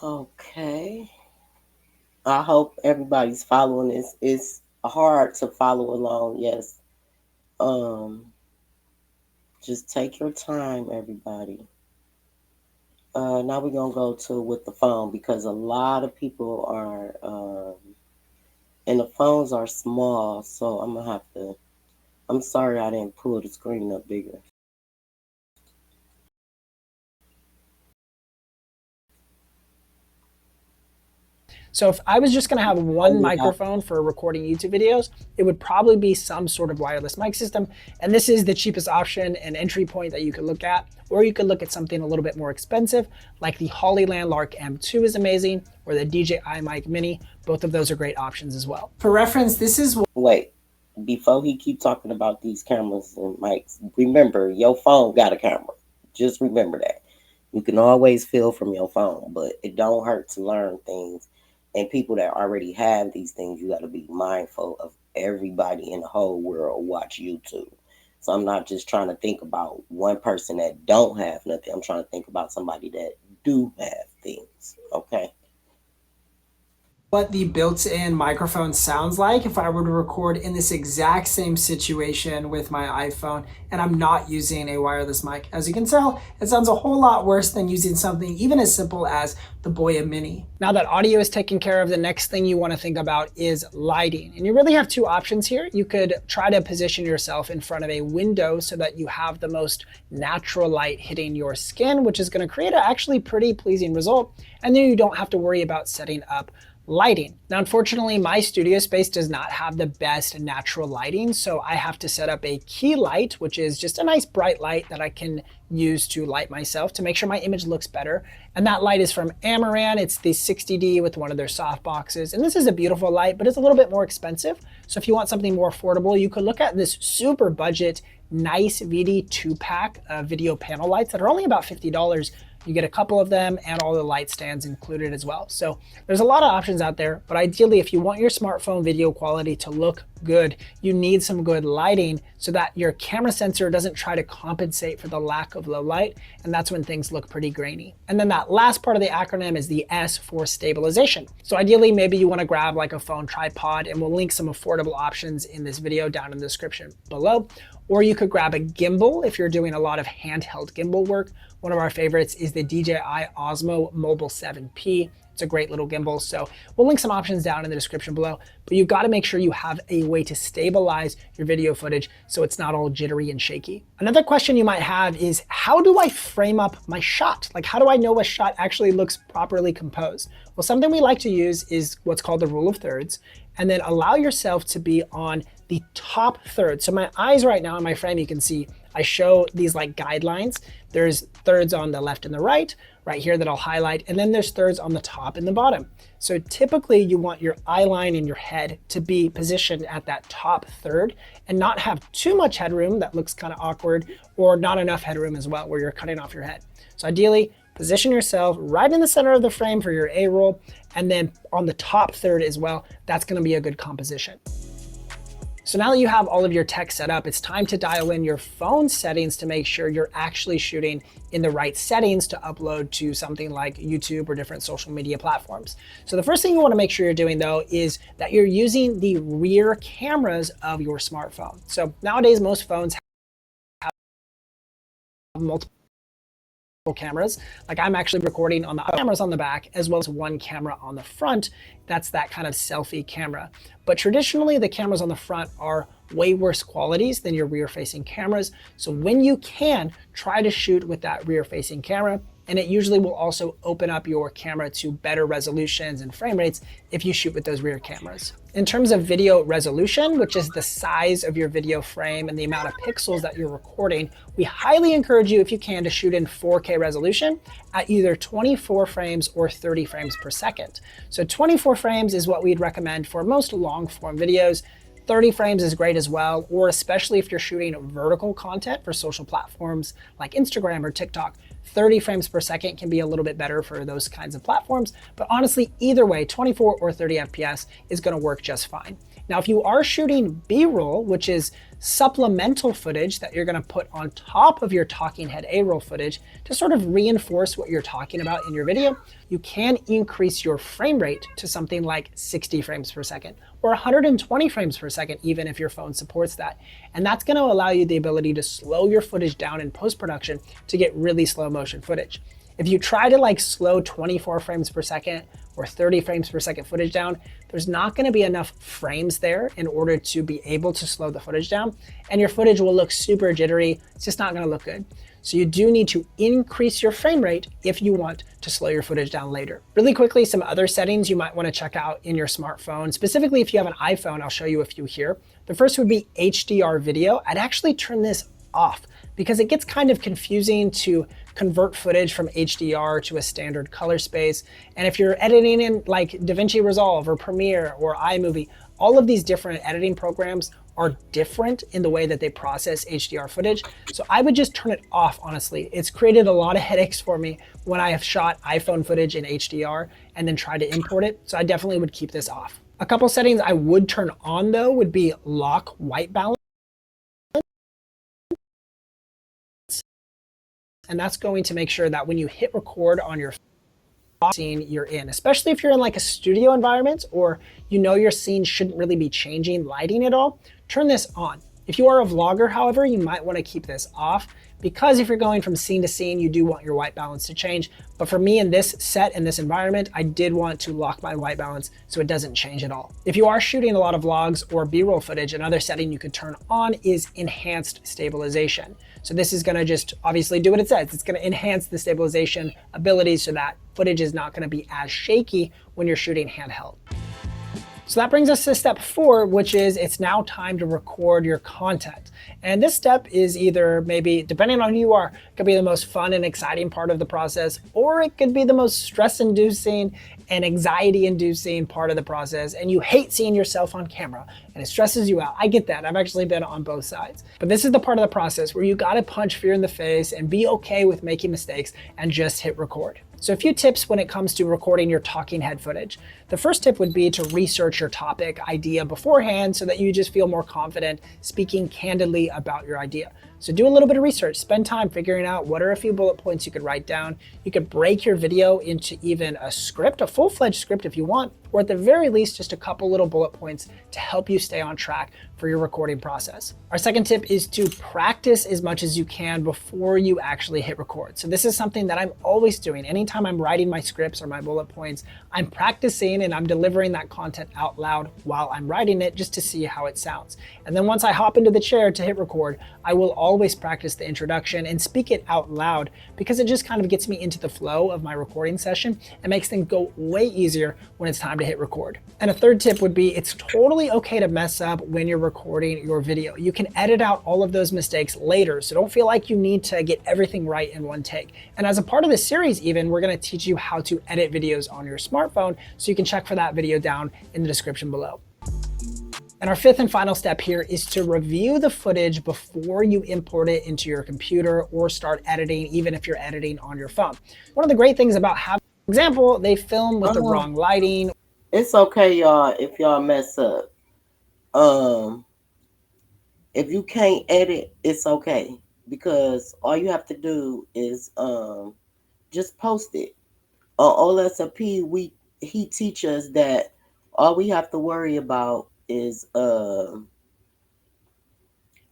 Okay. I hope everybody's following this. It's hard to follow along, yes. Just take your time, everybody. Now we're gonna go to with the phone because a lot of people are and the phones are small, so I'm gonna have to, I'm sorry I didn't pull the screen up bigger. So if I was just going to have one microphone for recording YouTube videos, it would probably be some sort of wireless mic system. And this is the cheapest option and entry point that you could look at. Or you could look at something a little bit more expensive, like the Hollyland Lark M2 is amazing, or the DJI Mic Mini. Both of those are great options as well. For reference, this is... Wait, before he keep talking about these cameras and mics, remember your phone got a camera. Just remember that. You can always feel from your phone, but it don't hurt to learn things. And people that already have these things, you got to be mindful of everybody in the whole world watch YouTube. So I'm not just trying to think about one person that don't have nothing. I'm trying to think about somebody that do have things, okay? What the built-in microphone sounds like if I were to record in this exact same situation with my iPhone and I'm not using a wireless mic. As you can tell, it sounds a whole lot worse than using something even as simple as the Boya Mini. Now that audio is taken care of, the next thing you want to think about is lighting. And you really have 2 options here. You could try to position yourself in front of a window so that you have the most natural light hitting your skin, which is going to create an actually pretty pleasing result. And then you don't have to worry about setting up Lighting. Now, unfortunately, my studio space does not have the best natural lighting, so I have to set up a key light, which is just a nice bright light that I can use to light myself to make sure my image looks better. And that light is from Amaran. It's the 60D with one of their soft boxes. And this is a beautiful light, but it's a little bit more expensive. So if you want something more affordable, you could look at this super budget, nice VD 2-pack video panel lights that are only about $50. You get a couple of them and all the light stands included as well. So there's a lot of options out there, but ideally if you want your smartphone video quality to look good, you need some good lighting so that your camera sensor doesn't try to compensate for the lack of low light, and that's when things look pretty grainy. And then that last part of the acronym is the S for stabilization. So ideally maybe you want to grab like a phone tripod, and we'll link some affordable options in this video down in the description below. Or you could grab a gimbal if you're doing a lot of handheld gimbal work. One of our favorites is the DJI Osmo Mobile 7P. It's a great little gimbal. So we'll link some options down in the description below, but you've got to make sure you have a way to stabilize your video footage so it's not all jittery and shaky. Another question you might have is, how do I frame up my shot? Like, how do I know a shot actually looks properly composed? Well, something we like to use is what's called the rule of thirds, and then allow yourself to be on the top third. So my eyes right now in my frame, you can see I show these like guidelines. There's thirds on the left and the right here that I'll highlight, and then there's thirds on the top and the bottom. So typically you want your eye line in your head to be positioned at that top third and not have too much headroom that looks kind of awkward, or not enough headroom as well where you're cutting off your head. So ideally, position yourself right in the center of the frame for your A-roll, and then on the top third as well. That's going to be a good composition. So now that you have all of your tech set up, it's time to dial in your phone settings to make sure you're actually shooting in the right settings to upload to something like YouTube or different social media platforms. So the first thing you want to make sure you're doing though is that you're using the rear cameras of your smartphone. So nowadays most phones have multiple cameras. Like I'm actually recording on the cameras on the back as well as one camera on the front. That's that kind of selfie camera. But traditionally the cameras on the front are way worse qualities than your rear facing cameras. So when you can, try to shoot with that rear facing camera, and it usually will also open up your camera to better resolutions and frame rates if you shoot with those rear cameras. In terms of video resolution, which is the size of your video frame and the amount of pixels that you're recording, we highly encourage you, if you can, to shoot in 4K resolution at either 24 frames or 30 frames per second. So 24 frames is what we'd recommend for most long form videos. 30 frames is great as well, or especially if you're shooting vertical content for social platforms like Instagram or TikTok. 30 frames per second can be a little bit better for those kinds of platforms, but honestly, either way, 24 or 30 FPS is going to work just fine. Now, if you are shooting B-roll, which is supplemental footage that you're going to put on top of your talking head A-roll footage to sort of reinforce what you're talking about in your video, you can increase your frame rate to something like 60 frames per second or 120 frames per second, even if your phone supports that. And that's going to allow you the ability to slow your footage down in post-production to get really slow motion footage. If you try to like slow 24 frames per second or 30 frames per second footage down, there's not going to be enough frames there in order to be able to slow the footage down, and your footage will look super jittery. It's just not going to look good. So you do need to increase your frame rate if you want to slow your footage down later. Really quickly, some other settings you might want to check out in your smartphone. Specifically, if you have an iPhone, I'll show you a few here. The first would be HDR video. I'd actually turn this off because it gets kind of confusing to convert footage from HDR to a standard color space. And if you're editing in like DaVinci Resolve or Premiere or iMovie, all of these different editing programs are different in the way that they process HDR footage. So I would just turn it off, honestly. It's created a lot of headaches for me when I have shot iPhone footage in HDR and then tried to import it. So I definitely would keep this off. A couple settings I would turn on though would be lock white balance. And that's going to make sure that when you hit record on your scene you're in, especially if you're in like a studio environment or you know your scene shouldn't really be changing lighting at all, turn this on. If you are a vlogger, however, you might want to keep this off, because if you're going from scene to scene, you do want your white balance to change. But for me in this set, in this environment, I did want to lock my white balance so it doesn't change at all. If you are shooting a lot of vlogs or B-roll footage, another setting you could turn on is enhanced stabilization. So this is gonna just obviously do what it says. It's gonna enhance the stabilization abilities so that footage is not gonna be as shaky when you're shooting handheld. So that brings us to step 4, which is it's now time to record your content. And this step is either maybe, depending on who you are, could be the most fun and exciting part of the process, or it could be the most stress-inducing and anxiety-inducing part of the process, and you hate seeing yourself on camera and it stresses you out. I get that. I've actually been on both sides. But this is the part of the process where you gotta punch fear in the face and be okay with making mistakes and just hit record. So a few tips when it comes to recording your talking head footage. The first tip would be to research your topic idea beforehand so that you just feel more confident speaking candidly about your idea. So do a little bit of research, spend time figuring out what are a few bullet points you could write down. You could break your video into even a script, a full-fledged script if you want, or at the very least, just a couple little bullet points to help you stay on track for your recording process. Our second tip is to practice as much as you can before you actually hit record. So this is something that I'm always doing. Anytime I'm writing my scripts or my bullet points, I'm practicing and I'm delivering that content out loud while I'm writing it just to see how it sounds. And then once I hop into the chair to hit record, I will always practice the introduction and speak it out loud because it just kind of gets me into the flow of my recording session and makes things go way easier when it's time to hit record. And a third tip would be it's totally okay to mess up when you're recording your video. You can edit out all of those mistakes later, so don't feel like you need to get everything right in one take. And as a part of this series even, we're gonna teach you how to edit videos on your smartphone, so you can check for that video down in the description below. And our fifth and final step here is to review the footage before you import it into your computer or start editing, even if you're editing on your phone. One of the great things about having, for example, they film with the wrong lighting. It's okay, y'all, if y'all mess up. If you can't edit, it's okay, because all you have to do is just post it. On OLSP, he teaches us that all we have to worry about is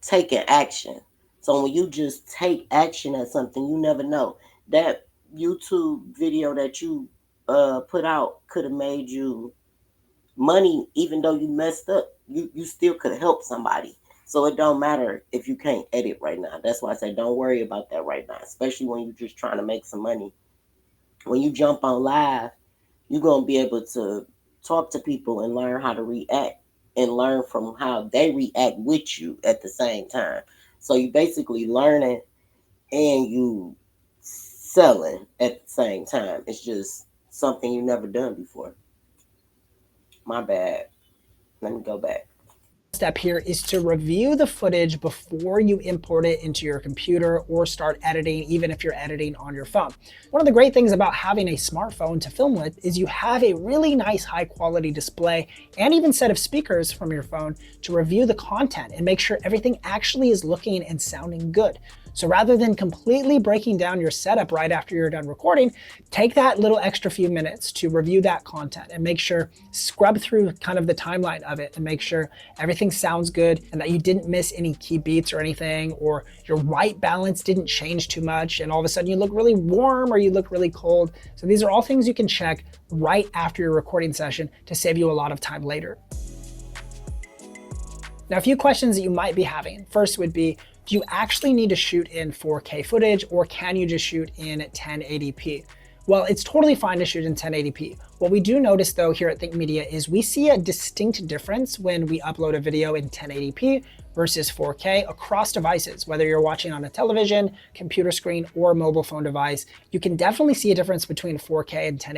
taking action. So when you just take action at something, you never know. That YouTube video that you put out could have made you money. Even though you messed up, you still could have helped somebody. So it don't matter if you can't edit right now. That's why I say don't worry about that right now, especially when you're just trying to make some money. When you jump on live, you're going to be able to talk to people and learn how to react and learn from how they react with you at the same time. So you basically learning and you selling at the same time. It's just something you never done before. My bad. Let me go back. Step here is to review the footage before you import it into your computer or start editing, even if you're editing on your phone. One of the great things about having a smartphone to film with is you have a really nice high quality display and even set of speakers from your phone to review the content and make sure everything actually is looking and sounding good. So rather than completely breaking down your setup right after you're done recording, take that little extra few minutes to review that content and make sure, scrub through kind of the timeline of it and make sure everything sounds good and that you didn't miss any key beats or anything, or your white balance didn't change too much and all of a sudden you look really warm or you look really cold. So these are all things you can check right after your recording session to save you a lot of time later. Now, a few questions that you might be having. First would be, do you actually need to shoot in 4K footage or can you just shoot in 1080p? Well, it's totally fine to shoot in 1080p. What we do notice though here at Think Media is we see a distinct difference when we upload a video in 1080p versus 4K across devices. Whether you're watching on a television, computer screen, or mobile phone device, you can definitely see a difference between 4K and 1080p.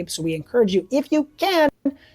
So we encourage you, if you can,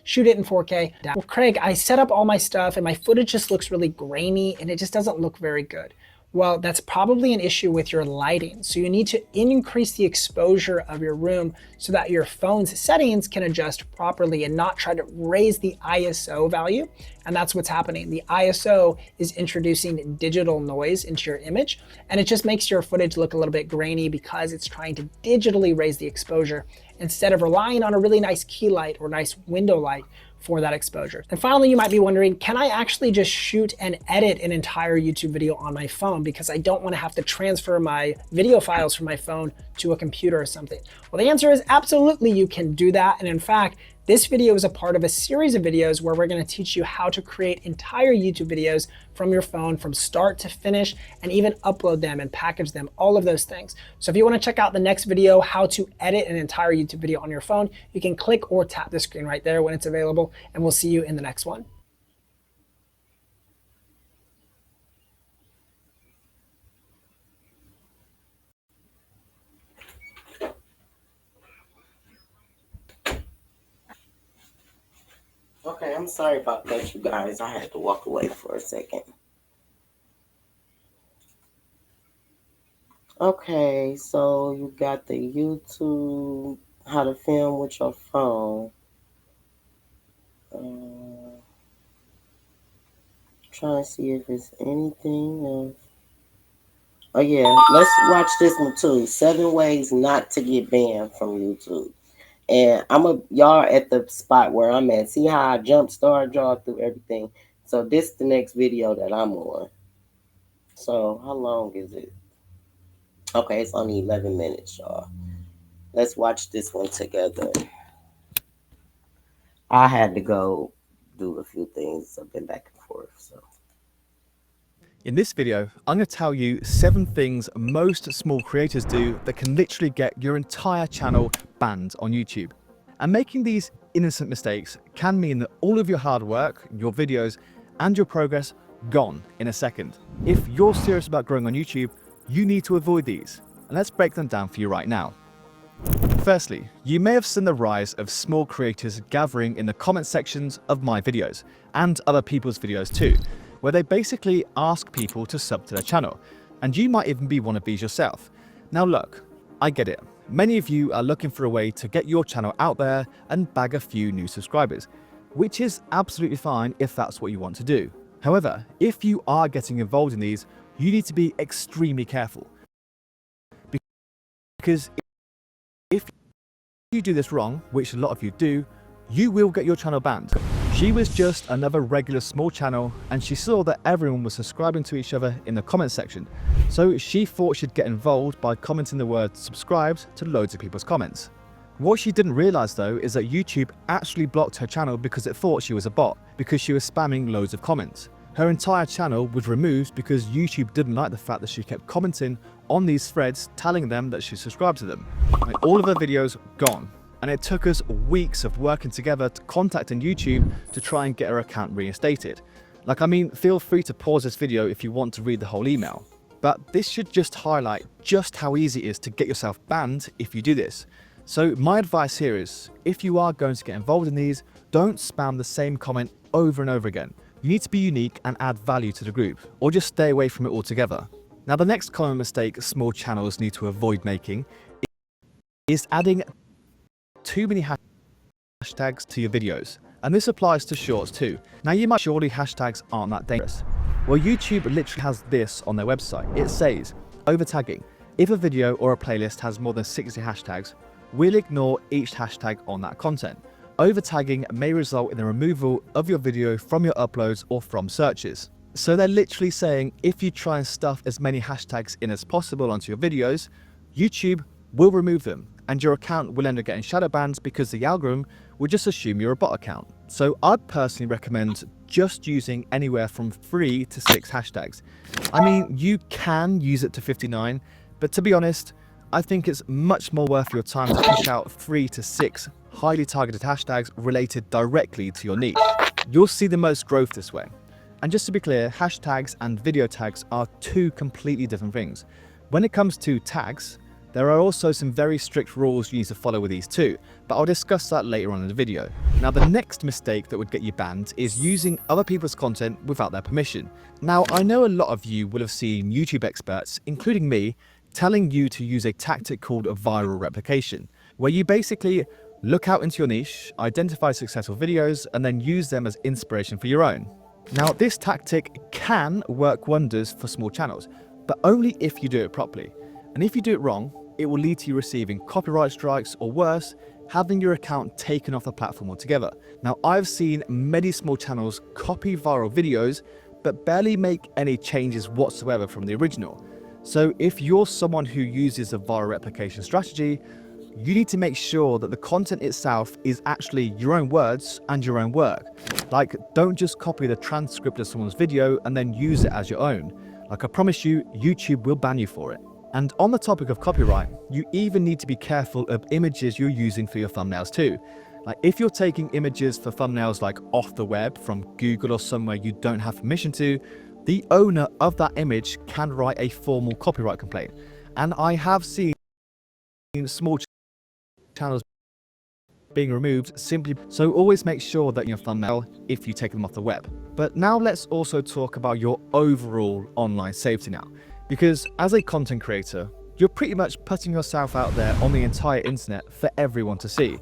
shoot it in 4K. Well, Craig, I set up all my stuff and my footage just looks really grainy and it just doesn't look very good. Well, that's probably an issue with your lighting. So you need to increase the exposure of your room so that your phone's settings can adjust properly and not try to raise the ISO value. And that's what's happening. The ISO is introducing digital noise into your image, and it just makes your footage look a little bit grainy because it's trying to digitally raise the exposure instead of relying on a really nice key light or nice window light for that exposure. And finally, you might be wondering, can I actually just shoot and edit an entire YouTube video on my phone because I don't want to have to transfer my video files from my phone to a computer or something? Well, the answer is absolutely you can do that. And in fact, this video is a part of a series of videos where we're going to teach you how to create entire YouTube videos from your phone from start to finish and even upload them and package them, all of those things. So if you want to check out the next video, how to edit an entire YouTube video on your phone, you can click or tap the screen right there when it's available, and we'll see you in the next one. Okay, I'm sorry about that, you guys. I had to walk away for a second. Okay, so you got the YouTube, how to film with your phone. Trying to see if it's anything else. Oh yeah, let's watch this one too. 7 ways not to get banned from YouTube. And y'all at the spot where I'm at. See how I jumpstart y'all through everything. So this is the next video that I'm on. So how long is it? Okay, it's only 11 minutes, y'all. Let's watch this one together. I had to go do a few things. I've been back and forth, so. In this video, I'm going to tell you 7 things most small creators do that can literally get your entire channel banned on YouTube. And making these innocent mistakes can mean that all of your hard work, your videos, and your progress gone in a second. If you're serious about growing on YouTube, you need to avoid these. And let's break them down for you right now. Firstly, you may have seen the rise of small creators gathering in the comment sections of my videos, and other people's videos too, where they basically ask people to sub to their channel, and you might even be one of these yourself. Now look, I get it. Many of you are looking for a way to get your channel out there and bag a few new subscribers, which is absolutely fine if that's what you want to do. However, if you are getting involved in these, you need to be extremely careful. Because if you do this wrong, which a lot of you do, you will get your channel banned. She was just another regular small channel, and she saw that everyone was subscribing to each other in the comment section. So she thought she'd get involved by commenting the word subscribed to loads of people's comments. What she didn't realize though is that YouTube actually blocked her channel because it thought she was a bot, because she was spamming loads of comments. Her entire channel was removed because YouTube didn't like the fact that she kept commenting on these threads telling them that she subscribed to them. Like, all of her videos gone. And it took us weeks of working together to contacting YouTube to try and get her account reinstated. Like, I mean, feel free to pause this video if you want to read the whole email. But this should just highlight just how easy it is to get yourself banned if you do this. So my advice here is, if you are going to get involved in these, don't spam the same comment over and over again. You need to be unique and add value to the group, or just stay away from it altogether. Now, the next common mistake small channels need to avoid making is adding too many hashtags to your videos. And this applies to shorts too. Now, you might surely hashtags aren't that dangerous. Well, YouTube literally has this on their website. It says, over tagging. If a video or a playlist has more than 60 hashtags, we'll ignore each hashtag on that content. Over tagging may result in the removal of your video from your uploads or from searches. So they're literally saying if you try and stuff as many hashtags in as possible onto your videos, YouTube will remove them and your account will end up getting shadow bans because the algorithm will just assume you're a bot account. So I'd personally recommend just using anywhere from 3 to 6 hashtags. I mean, you can use it to 59, but to be honest, I think it's much more worth your time to push out 3 to 6 highly targeted hashtags related directly to your niche. You'll see the most growth this way. And just to be clear, hashtags and video tags are 2 completely different things. When it comes to tags, There are also some very strict rules you need to follow with these too, but I'll discuss that later on in the video. Now, the next mistake that would get you banned is using other people's content without their permission. Now, I know a lot of you will have seen YouTube experts, including me, telling you to use a tactic called viral replication, where you basically look out into your niche, identify successful videos, and then use them as inspiration for your own. Now, this tactic can work wonders for small channels, but only if you do it properly. And if you do it wrong, it will lead to you receiving copyright strikes or worse, having your account taken off the platform altogether. Now, I've seen many small channels copy viral videos, but barely make any changes whatsoever from the original. So if you're someone who uses a viral replication strategy, you need to make sure that the content itself is actually your own words and your own work. Like, don't just copy the transcript of someone's video and then use it as your own. Like, I promise you, YouTube will ban you for it. And on the topic of copyright, you even need to be careful of images you're using for your thumbnails too. Like, if you're taking images for thumbnails like off the web from Google or somewhere you don't have permission to, the owner of that image can write a formal copyright complaint. And I have seen small channels being removed simply, so always make sure that your thumbnail if you take them off the web. But now let's also talk about your overall online safety now. Because as a content creator, you're pretty much putting yourself out there on the entire internet for everyone to see.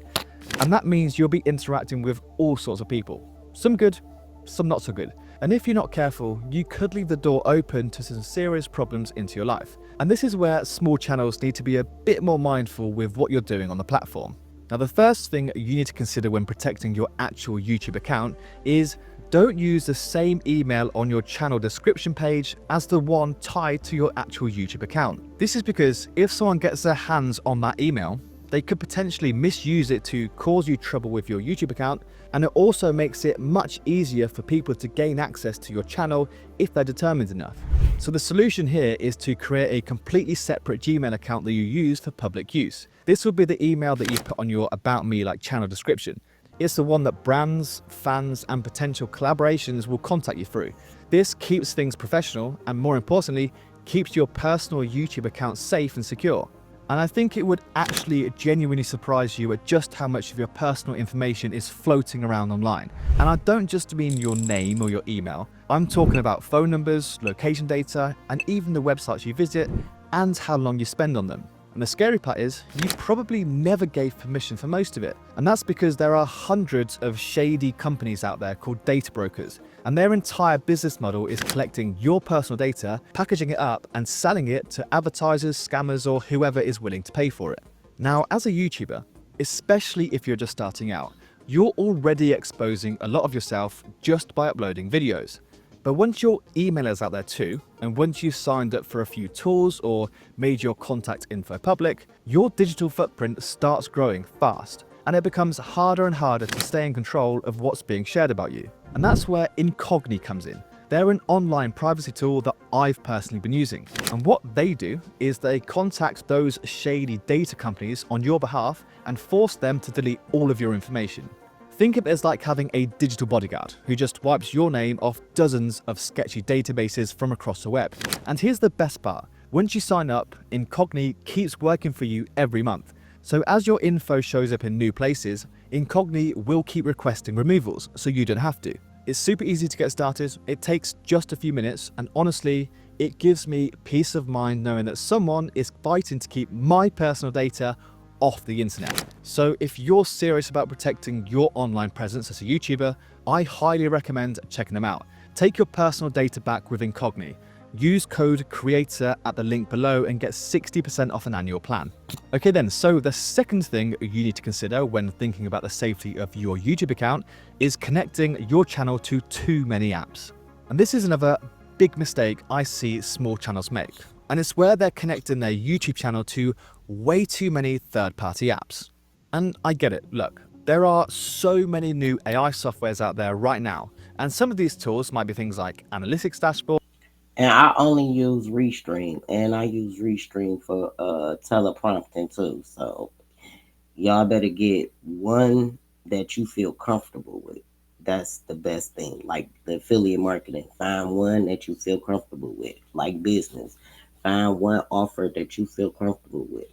And that means you'll be interacting with all sorts of people. Some good, some not so good. And if you're not careful, you could leave the door open to some serious problems into your life. And this is where small channels need to be a bit more mindful with what you're doing on the platform. Now, the first thing you need to consider when protecting your actual YouTube account is don't use the same email on your channel description page as the one tied to your actual YouTube account. This is because if someone gets their hands on that email, they could potentially misuse it to cause you trouble with your YouTube account, and it also makes it much easier for people to gain access to your channel if they're determined enough. So the solution here is to create a completely separate Gmail account that you use for public use. This will be the email that you put on your About Me like channel description. It's the one that brands, fans, and potential collaborations will contact you through. This keeps things professional and, more importantly, keeps your personal YouTube account safe and secure. And I think it would actually genuinely surprise you at just how much of your personal information is floating around online. And I don't just mean your name or your email. I'm talking about phone numbers, location data, and even the websites you visit and how long you spend on them. And the scary part is, you probably never gave permission for most of it. And that's because there are hundreds of shady companies out there called data brokers. And their entire business model is collecting your personal data, packaging it up, and selling it to advertisers, scammers, or whoever is willing to pay for it. Now, as a YouTuber, especially if you're just starting out, you're already exposing a lot of yourself just by uploading videos. But once your email is out there too, and once you've signed up for a few tours or made your contact info public, your digital footprint starts growing fast, and it becomes harder and harder to stay in control of what's being shared about you. And that's where Incogni comes in. They're an online privacy tool that I've personally been using. And what they do is they contact those shady data companies on your behalf and force them to delete all of your information. Think of it as like having a digital bodyguard who just wipes your name off dozens of sketchy databases from across the web. And here's the best part. Once you sign up, Incogni keeps working for you every month. So as your info shows up in new places, Incogni will keep requesting removals, so you don't have to. It's super easy to get started, it takes just a few minutes, and honestly, it gives me peace of mind knowing that someone is fighting to keep my personal data off the internet. So if you're serious about protecting your online presence as a YouTuber, I highly recommend checking them out. Take your personal data back with Incogni. Use code CREATOR at the link below and get 60% off an annual plan. Okay then, so the second thing you need to consider when thinking about the safety of your YouTube account is connecting your channel to too many apps. And this is another big mistake I see small channels make. And it's where they're connecting their YouTube channel to way too many third-party apps. And I get it, look, there are so many new AI softwares out there right now, and some of these tools might be things like Analytics Dashboard. And I only use Restream, and I use Restream for teleprompting too. So y'all better get one that you feel comfortable with. That's the best thing. Like the affiliate marketing, find one that you feel comfortable with. Like business, find one offer that you feel comfortable with.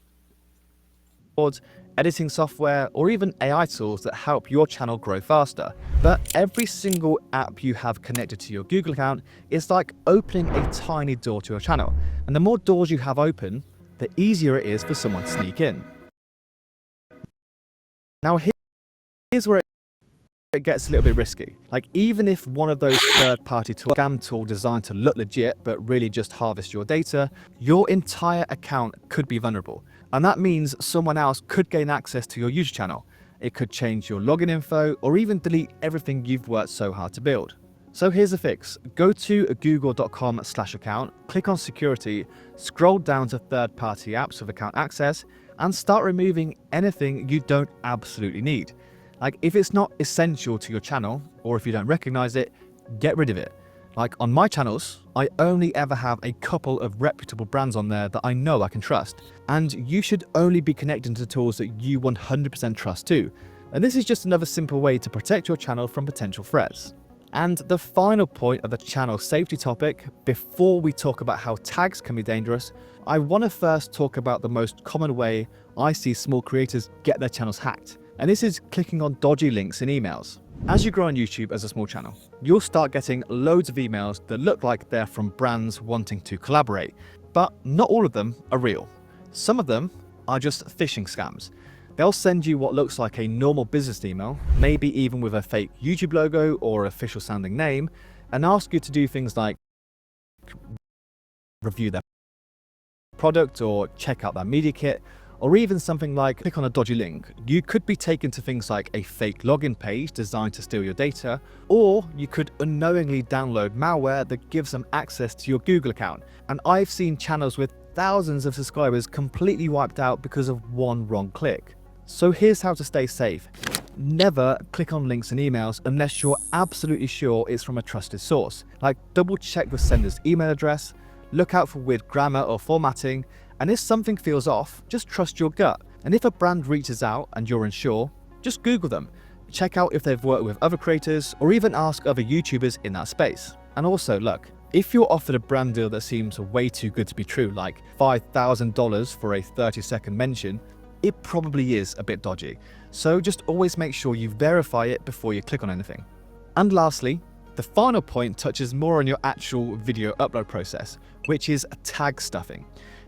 editing software, or even AI tools that help your channel grow faster. But every single app you have connected to your Google account is like opening a tiny door to your channel. And the more doors you have open, the easier it is for someone to sneak in. Now here's where it gets a little bit risky. Like, even if one of those third-party scam tools designed to look legit but really just harvest your data, your entire account could be vulnerable. And that means someone else could gain access to your YouTube channel. It could change your login info or even delete everything you've worked so hard to build. So here's the fix. Go to google.com/account, click on security, scroll down to third-party apps with account access, and start removing anything you don't absolutely need. Like, if it's not essential to your channel, or if you don't recognize it, get rid of it. Like, on my channels, I only ever have a couple of reputable brands on there that I know I can trust. And you should only be connecting to tools that you 100% trust too. And this is just another simple way to protect your channel from potential threats. And the final point of the channel safety topic, before we talk about how tags can be dangerous, I want to first talk about the most common way I see small creators get their channels hacked. And this is clicking on dodgy links in emails. As you grow on YouTube as a small channel, you'll start getting loads of emails that look like they're from brands wanting to collaborate, but not all of them are real. Some of them are just phishing scams. They'll send you what looks like a normal business email, maybe even with a fake YouTube logo or official sounding name, and ask you to do things like review their product or check out their media kit, or even something like click on a dodgy link. You could be taken to things like a fake login page designed to steal your data, or you could unknowingly download malware that gives them access to your Google account. And I've seen channels with thousands of subscribers completely wiped out because of one wrong click. So here's how to stay safe. Never click on links in emails unless you're absolutely sure it's from a trusted source. Like, double check the sender's email address, look out for weird grammar or formatting, and if something feels off, just trust your gut. And if a brand reaches out and you're unsure, just Google them. Check out if they've worked with other creators, or even ask other YouTubers in that space. And also, look, if you're offered a brand deal that seems way too good to be true, like $5,000 for a 30-second mention, it probably is a bit dodgy. So just always make sure you verify it before you click on anything. And lastly, the final point touches more on your actual video upload process, which is tag stuffing.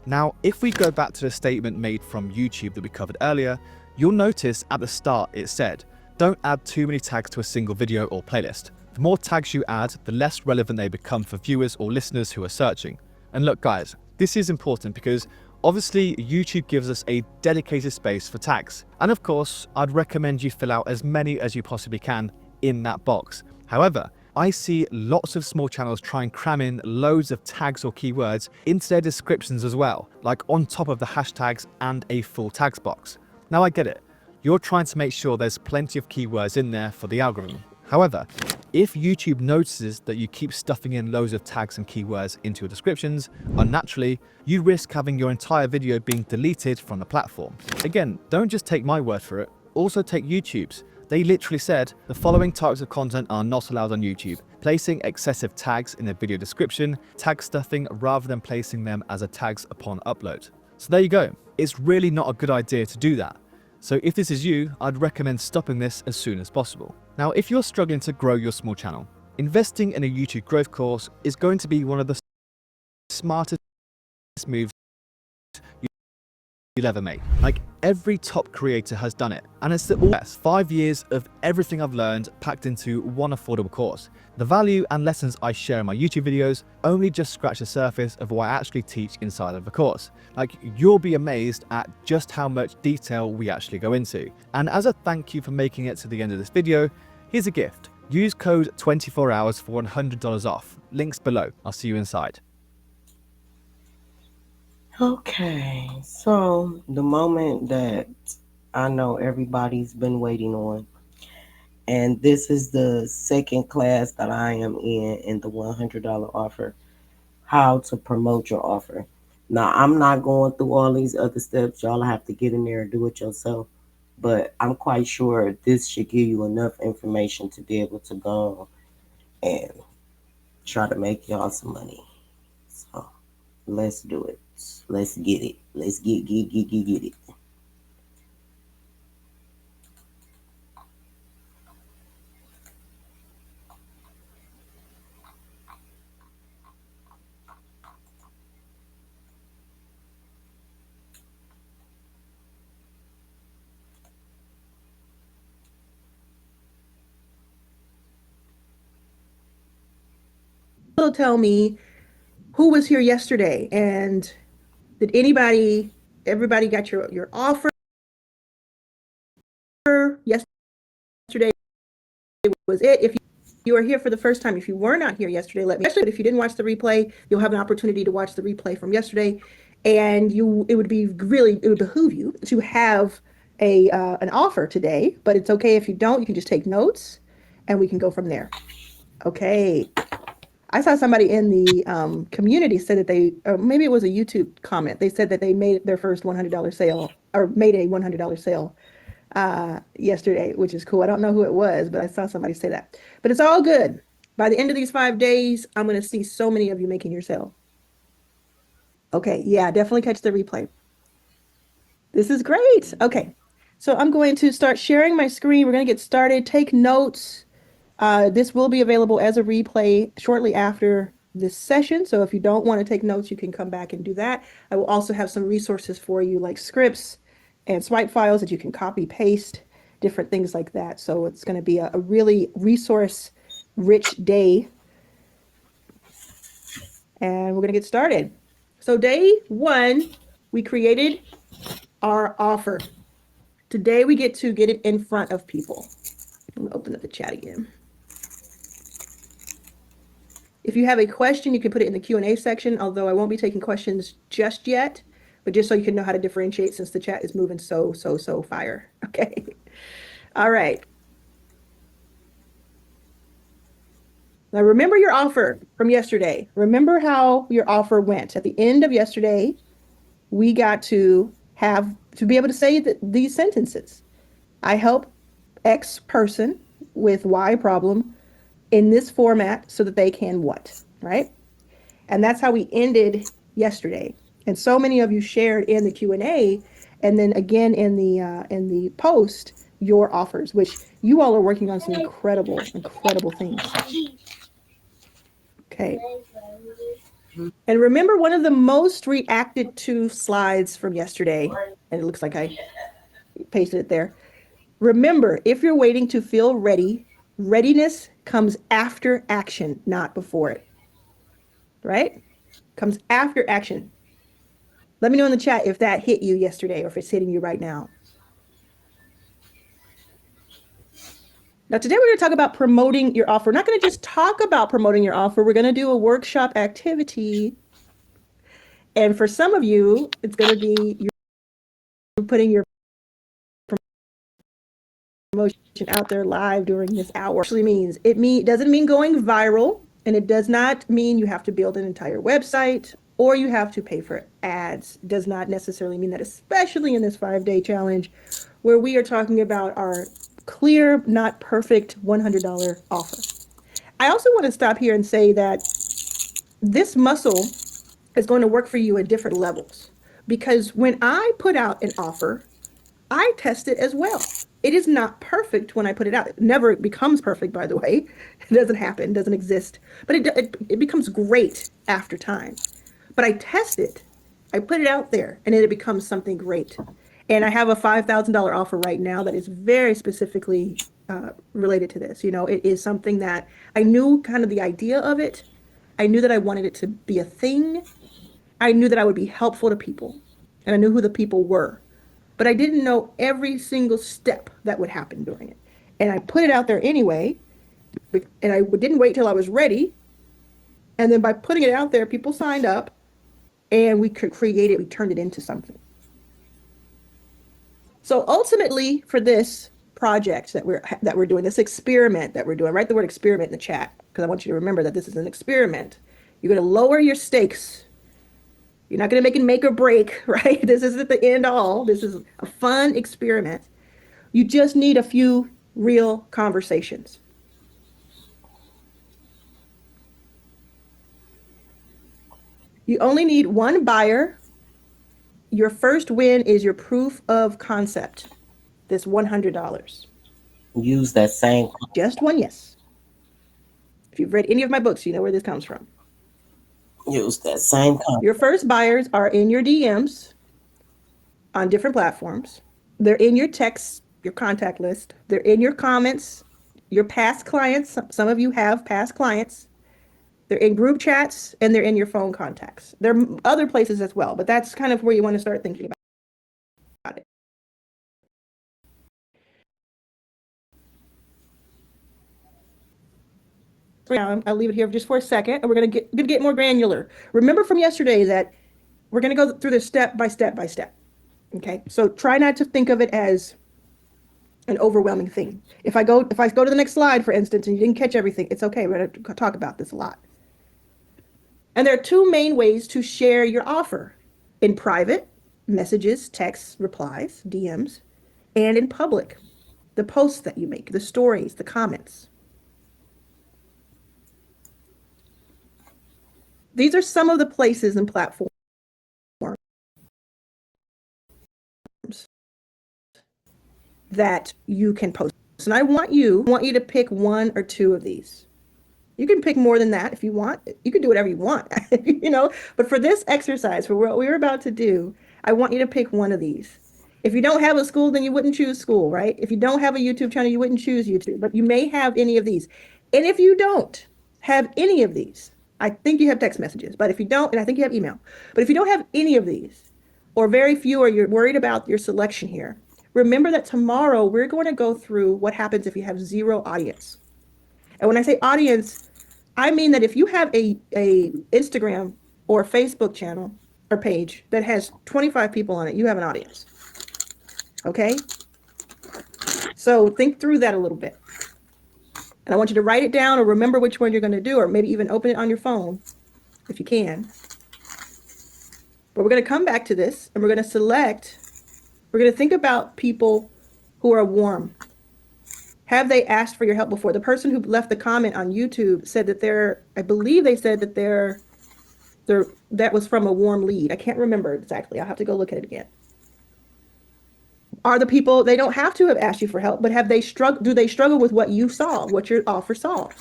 Now, if we go back to the statement made from YouTube that we covered earlier, you'll notice at the start it said, don't add too many tags to a single video or playlist. The more tags you add, the less relevant they become for viewers or listeners who are searching. And look guys, this is important because obviously YouTube gives us a dedicated space for tags. And of course, I'd recommend you fill out as many as you possibly can in that box. However, I see lots of small channels try and cram in loads of tags or keywords into their descriptions as well, like on top of the hashtags and a full tags box. Now I get it, you're trying to make sure there's plenty of keywords in there for the algorithm. However, if YouTube notices that you keep stuffing in loads of tags and keywords into your descriptions, unnaturally, you risk having your entire video being deleted from the platform. Again, don't just take my word for it, also take YouTube's. They literally said the following types of content are not allowed on YouTube: placing excessive tags in a video description, tag stuffing rather than placing them as a tags upon upload. So there you go. It's really not a good idea to do that. So if this is you, I'd recommend stopping this as soon as possible. Now, if you're struggling to grow your small channel, investing in a YouTube growth course is going to be one of the smartest moves you'll ever make. Like, every top creator has done it, and it's the best 5 years of everything I've learned packed into one affordable course. The value and lessons I share in my YouTube videos only just scratch the surface of what I actually teach inside of the course. Like, you'll be amazed at just how much detail we actually go into. And as a thank you for making it to the end of this video, here's a gift. Use code 24hours for $100 off. Links below. I'll see you inside. Okay, so the moment that I know everybody's been waiting on, and this is the second class that I am in the $100 offer, how to promote your offer. Now, I'm not going through all these other steps. Y'all have to get in there and do it yourself, but I'm quite sure this should give you enough information to be able to go and try to make y'all some money. So let's do it. Let's get it. Let's get it. also tell me who was here yesterday, and did everybody got your offer yesterday? Was it? If you are here for the first time, if you were not here yesterday, let me know. But if you didn't watch the replay, you'll have an opportunity to watch the replay from yesterday, and it would behoove you to have an offer today. But it's okay if you don't. You can just take notes, and we can go from there. Okay. I saw somebody in the community said that maybe it was a YouTube comment. They said that they made their first $100 sale, or made a $100 sale yesterday, which is cool. I don't know who it was, but I saw somebody say that. But it's all good. By the end of these 5 days, I'm going to see so many of you making your sale. Okay, yeah, definitely catch the replay. This is great. Okay, so I'm going to start sharing my screen. We're going to get started. Take notes. This will be available as a replay shortly after this session. So if you don't want to take notes, you can come back and do that. I will also have some resources for you, like scripts and swipe files that you can copy, paste, different things like that. So it's going to be a really resource rich day. And we're going to get started. So day 1, we created our offer. Today we get to get it in front of people. Let me open up the chat again. If you have a question, you can put it in the Q&A section, although I won't be taking questions just yet, but just so you can know how to differentiate since the chat is moving so fire. Okay. All right. Now remember your offer from yesterday. Remember how your offer went. At the end of yesterday, we got to be able to say these sentences. I help X person with Y problem in this format so that they can what, right? And that's how we ended yesterday. And so many of you shared in the Q&A, and then again in the post, your offers, which you all are working on some incredible things. Okay. And remember, one of the most reacted to slides from yesterday, and it looks like I pasted it there. Remember, if you're waiting to feel ready, readiness comes after action, not before it. Right? Comes after action. Let me know in the chat if that hit you yesterday or if it's hitting you right now. Now, today we're going to talk about promoting your offer. We're not going to just talk about promoting your offer. We're going to do a workshop activity. And for some of you, it's going to be you're putting your promotion out there live during this hour. It doesn't mean going viral, and it does not mean you have to build an entire website or you have to pay for ads. It does not necessarily mean that, especially in this 5-day challenge where we are talking about our clear, not perfect $100 offer. I also want to stop here and say that this muscle is going to work for you at different levels, because when I put out an offer, I test it as well. It is not perfect when I put it out. It never becomes perfect, by the way. It doesn't happen, doesn't exist, but it becomes great after time. But I test it, I put it out there, and then it becomes something great. And I have a $5,000 offer right now that is very specifically related to this. You know, it is something that I knew kind of the idea of it. I knew that I wanted it to be a thing. I knew that I would be helpful to people, and I knew who the people were. But I didn't know every single step that would happen during it. And I put it out there anyway, and I didn't wait till I was ready. And then by putting it out there, people signed up, and we could create it, we turned it into something. So ultimately, for this project that we're doing, this experiment that we're doing, write the word experiment in the chat, because I want you to remember that this is an experiment. You're going to lower your stakes. You're not going to make or break, right? This isn't the end all. This is a fun experiment. You just need a few real conversations. You only need one buyer. Your first win is your proof of concept, this $100. Use that same. Just one yes. If you've read any of my books, you know where this comes from. Use that same. Your first buyers are in your DMs on different platforms. They're in your texts, your contact list. They're in your comments, your past clients. Some of you have past clients. They're in group chats and they're in your phone contacts. There are other places as well, but that's kind of where you want to start thinking about it. I'll leave it here just for a second, and we're gonna get more granular. Remember from yesterday that we're gonna go through this step by step by step. Okay, so try not to think of it as an overwhelming thing. If I go to the next slide, for instance, and you didn't catch everything, it's okay. We're gonna talk about this a lot. And there are two main ways to share your offer: in private, messages, texts, replies, DMs, and in public, the posts that you make, the stories, the comments. These are some of the places and platforms that you can post. And I want you to pick one or two of these. You can pick more than that if you want. You can do whatever you want, but for this exercise, for what we're about to do, I want you to pick one of these. If you don't have a school, then you wouldn't choose school, right? If you don't have a YouTube channel, you wouldn't choose YouTube, but you may have any of these. And if you don't have any of these, I think you have text messages, but if you don't, and I think you have email, but if you don't have any of these, or very few, or you're worried about your selection here, remember that tomorrow we're going to go through what happens if you have zero audience. And when I say audience, I mean that if you have a Instagram or Facebook channel or page that has 25 people on it, you have an audience. Okay? So think through that a little bit. And I want you to write it down or remember which one you're going to do, or maybe even open it on your phone if you can. But we're going to come back to this and we're going to think about people who are warm. Have they asked for your help before? The person who left the comment on YouTube said that I believe they said that that was from a warm lead. I can't remember exactly. I'll have to go look at it again. Are the people, they don't have to have asked you for help, but do they struggle with what you solve, what your offer solves?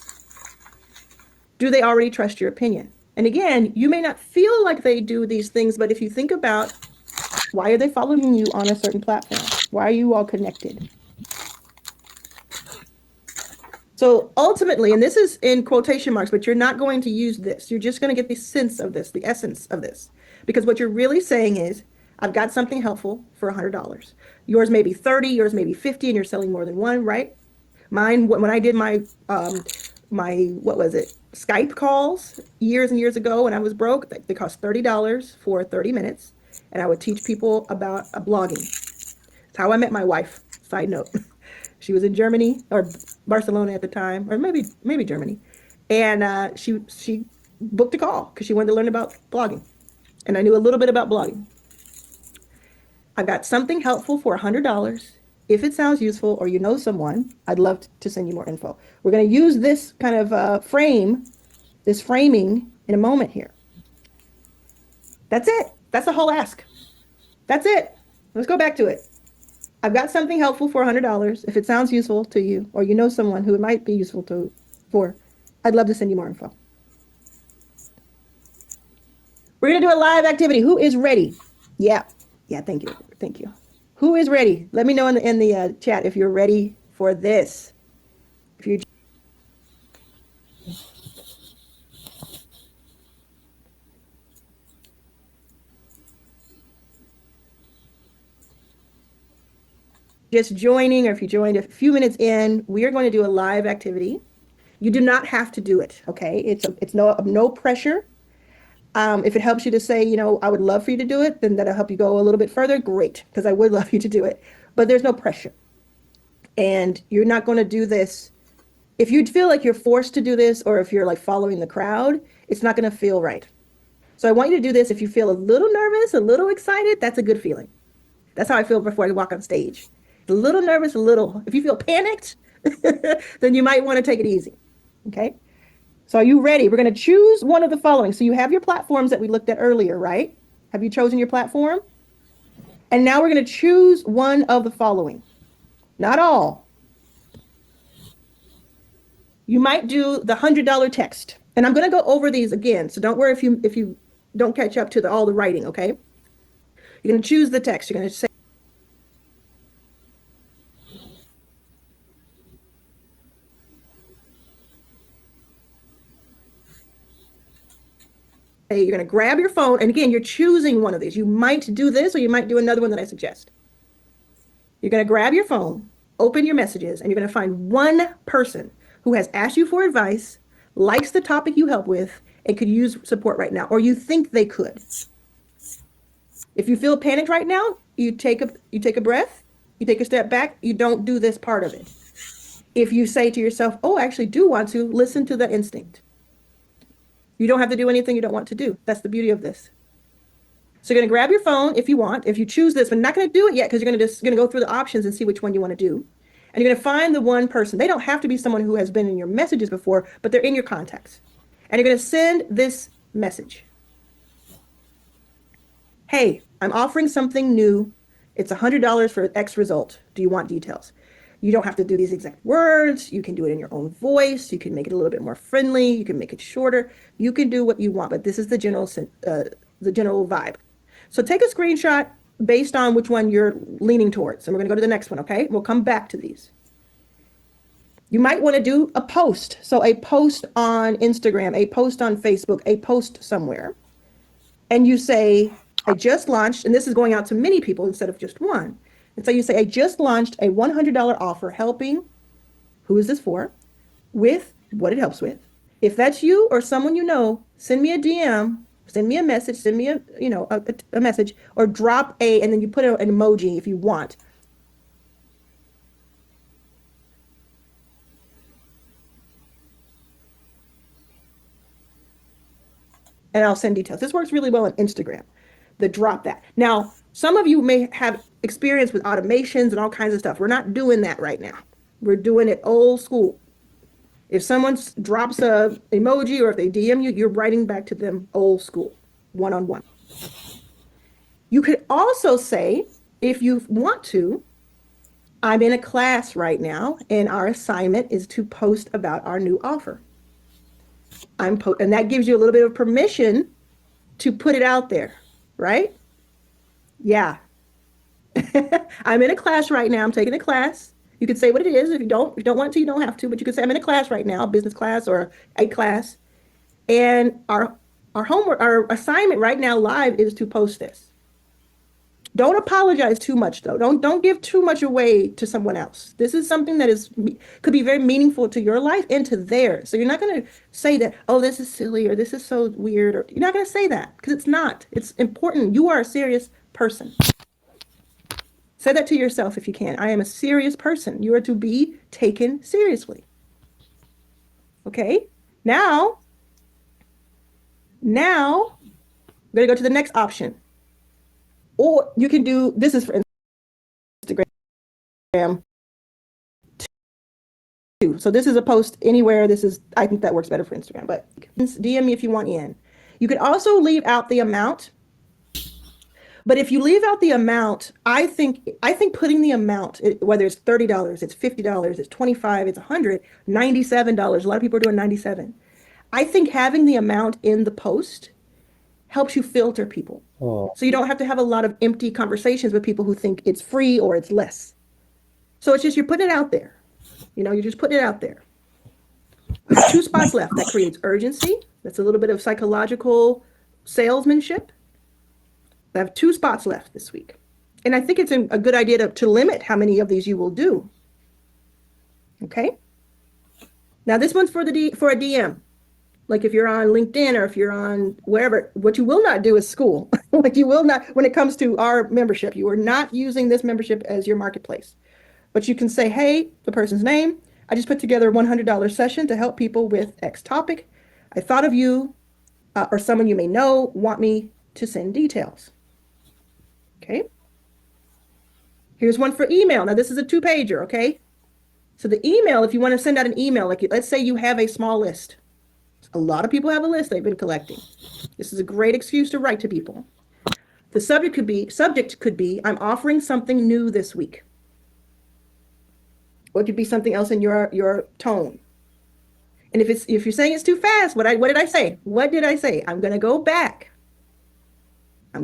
Do they already trust your opinion? And again, you may not feel like they do these things, but if you think about, why are they following you on a certain platform? Why are you all connected? So ultimately, and this is in quotation marks, but you're not going to use this. You're just going to get the sense of this, the essence of this. Because what you're really saying is, I've got something helpful for $100. Yours may be 30, yours may be 50, and you're selling more than one, right? Mine, when I did my Skype calls years and years ago when I was broke, they cost $30 for 30 minutes. And I would teach people about blogging. It's how I met my wife, side note. She was in Germany or Barcelona at the time, or maybe Germany. And she booked a call because she wanted to learn about blogging. And I knew a little bit about blogging. I've got something helpful for $100. If it sounds useful or you know someone, I'd love to send you more info. We're going to use this kind of framing in a moment here. That's it. That's the whole ask. That's it. Let's go back to it. I've got something helpful for $100. If it sounds useful to you or you know someone who it might be useful for, I'd love to send you more info. We're going to do a live activity. Who is ready? Yeah, thank you. Who is ready? Let me know in the chat if you're ready for this. If you just joining, or if you joined a few minutes in, we are going to do a live activity. You do not have to do it, okay? It's no pressure. If it helps you to say, I would love for you to do it, then that'll help you go a little bit further. Great, because I would love you to do it. But there's no pressure. And you're not going to do this. If you feel like you're forced to do this, or if you're like following the crowd, it's not going to feel right. So I want you to do this if you feel a little nervous, a little excited. That's a good feeling. That's how I feel before I walk on stage. A little nervous, a little. If you feel panicked, then you might want to take it easy. Okay? So are you ready? We're going to choose one of the following. So you have your platforms that we looked at earlier, right? Have you chosen your platform? And now we're going to choose one of the following. Not all. You might do the $100 text. And I'm going to go over these again. So don't worry if you don't catch up to all the writing, okay? You're going to choose the text. You're going to say, Hey, you're going to grab your phone. And again, you're choosing one of these. You might do this or you might do another one that I suggest. You're going to grab your phone, open your messages, and you're going to find one person who has asked you for advice, likes the topic you help with, and could use support right now, or you think they could. If you feel panicked right now, you take a breath, you take a step back, you don't do this part of it. If you say to yourself, oh, I actually do want to, listen to that instinct. You don't have to do anything you don't want to do. That's the beauty of this. So you're going to grab your phone if you want, if you choose this, but not going to do it yet because you're going to go through the options and see which one you want to do. And you're going to find the one person. They don't have to be someone who has been in your messages before, but they're in your contacts. And you're going to send this message. Hey, I'm offering something new. It's $100 for X result. Do you want details? You don't have to do these exact words. You can do it in your own voice. You can make it a little bit more friendly. You can make it shorter. You can do what you want, but this is the general vibe. So take a screenshot based on which one you're leaning towards. And we're going to go to the next one, okay? We'll come back to these. You might want to do a post. So a post on Instagram, a post on Facebook, a post somewhere. And you say, I just launched, and this is going out to many people instead of just one. And so you say, I just launched a $100 offer helping, who is this for, with what it helps with. If that's you or someone you know, send me a DM, send me a message, send me a message, or drop and then you put an emoji if you want. And I'll send details. This works really well on Instagram. Drop that. Now, some of you may have experience with automations and all kinds of stuff. We're not doing that right now. We're doing it old school. If someone drops a emoji or if they DM you, you're writing back to them old school, one-on-one. You could also say, if you want to, I'm in a class right now and our assignment is to post about our new offer. And that gives you a little bit of permission to put it out there, right? Yeah. I'm in a class right now. I'm taking a class. You can say what it is. If you don't want to, you don't have to, but you can say I'm in a class right now, business class or a class. And our homework, our assignment right now live is to post this. Don't apologize too much though. Don't give too much away to someone else. This is something that could be very meaningful to your life and to theirs. So you're not going to say that, oh, this is silly or this is so weird, or you're not going to say that because it's not. It's important. You are a serious person. Say that to yourself if you can. I am a serious person. You are to be taken seriously. Okay? Now, I'm going to go to the next option. Or you can do, this is for Instagram too. So this is a post anywhere. I think that works better for Instagram, but DM me if you want in. You could also leave out the amount. But if you leave out the amount, I think putting the amount, whether it's $30, it's $50, it's $25, it's $100, $97. A lot of people are doing $97. I think having the amount in the post helps you filter people. Oh. So you don't have to have a lot of empty conversations with people who think it's free or it's less. So it's just, you're putting it out there. You're just putting it out there. There's 2 spots left. That creates urgency. That's a little bit of psychological salesmanship. I have 2 spots left this week. And I think it's a good idea to limit how many of these you will do. Okay. Now this one's for a DM. Like if you're on LinkedIn or if you're on wherever, what you will not do is school. Like you will not, when it comes to our membership, you are not using this membership as your marketplace. But you can say, hey, the person's name, I just put together a $100 session to help people with X topic. I thought of you or someone you may know, want me to send details. Okay. Here's one for email. Now this is a 2-pager, okay? So the email, if you want to send out an email, like let's say you have a small list. A lot of people have a list they've been collecting. This is a great excuse to write to people. The subject could be, I'm offering something new this week. Or it could be something else in your tone. And if you're saying it's too fast, what did I say? What did I say? I'm going to go back. I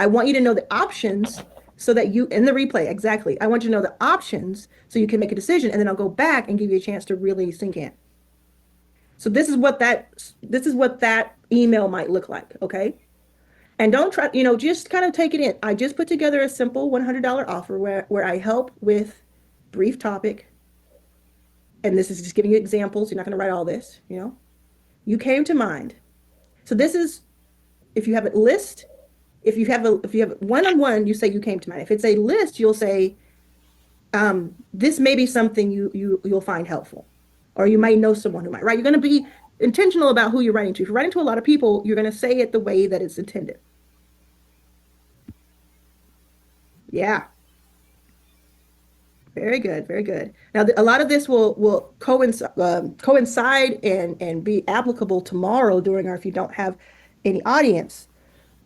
want you to know the options so that in the replay, exactly. I want you to know the options so you can make a decision, and then I'll go back and give you a chance to really sink in. So this is what that email might look like, okay? And don't try, just kind of take it in. I just put together a simple $100 offer where I help with brief topic. And this is just giving you examples. You're not going to write all this, You came to mind. So this is, if you have a list, if you have one-on-one, you say you came to mind. If it's a list, you'll say, this may be something you'll find helpful, or you might know someone who might, right? You're going to be intentional about who you're writing to. If you're writing to a lot of people, you're going to say it the way that it's intended. Yeah. Very good. Very good. Now, a lot of this will coincide and be applicable tomorrow if you don't have any audience.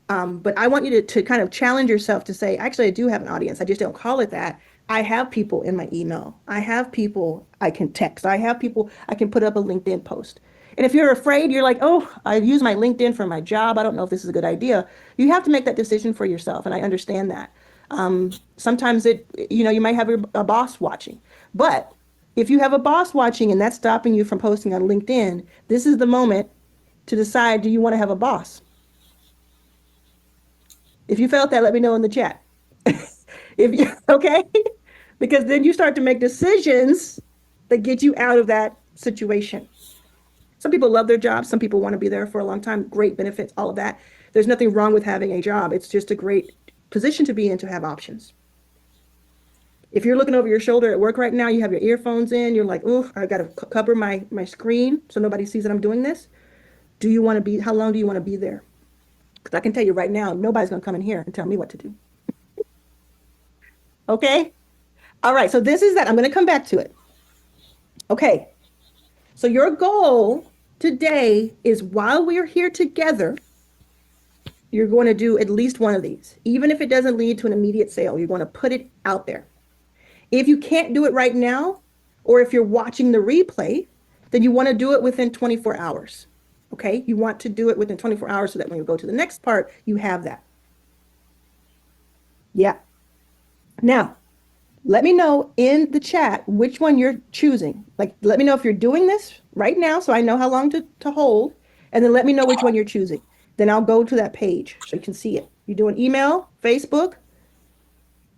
But I want you to kind of challenge yourself to say, actually, I do have an audience. I just don't call it that. I have people in my email. I have people I can text. I have people I can put up a LinkedIn post. And if you're afraid, you're like, oh, I use my LinkedIn for my job. I don't know if this is a good idea. You have to make that decision for yourself. And I understand that. Sometimes you might have a boss watching. But if you have a boss watching and that's stopping you from posting on LinkedIn, this is the moment to decide, do you want to have a boss? If you felt that, let me know in the chat. Okay? Because then you start to make decisions that get you out of that situation. Some people love their job. Some people want to be there for a long time. Great benefits, all of that. There's nothing wrong with having a job. It's just a great position to be in to have options. If you're looking over your shoulder at work right now, you have your earphones in, you're like, oh, I got to cover my screen so nobody sees that I'm doing this. How long do you want to be there? Because I can tell you right now, nobody's going to come in here and tell me what to do. Okay? All right, so this is that. I'm going to come back to it. Okay. So your goal today is, while we're here together, you're going to do at least one of these. Even if it doesn't lead to an immediate sale, you're going to put it out there. If you can't do it right now, or if you're watching the replay, then you want to do it within 24 hours. Okay? You want to do it within 24 hours so that when you go to the next part, you have that. Yeah. Now, let me know in the chat which one you're choosing. Like, let me know if you're doing this right now so I know how long to hold. And then let me know which one you're choosing. Then I'll go to that page so you can see it. You're doing email, Facebook,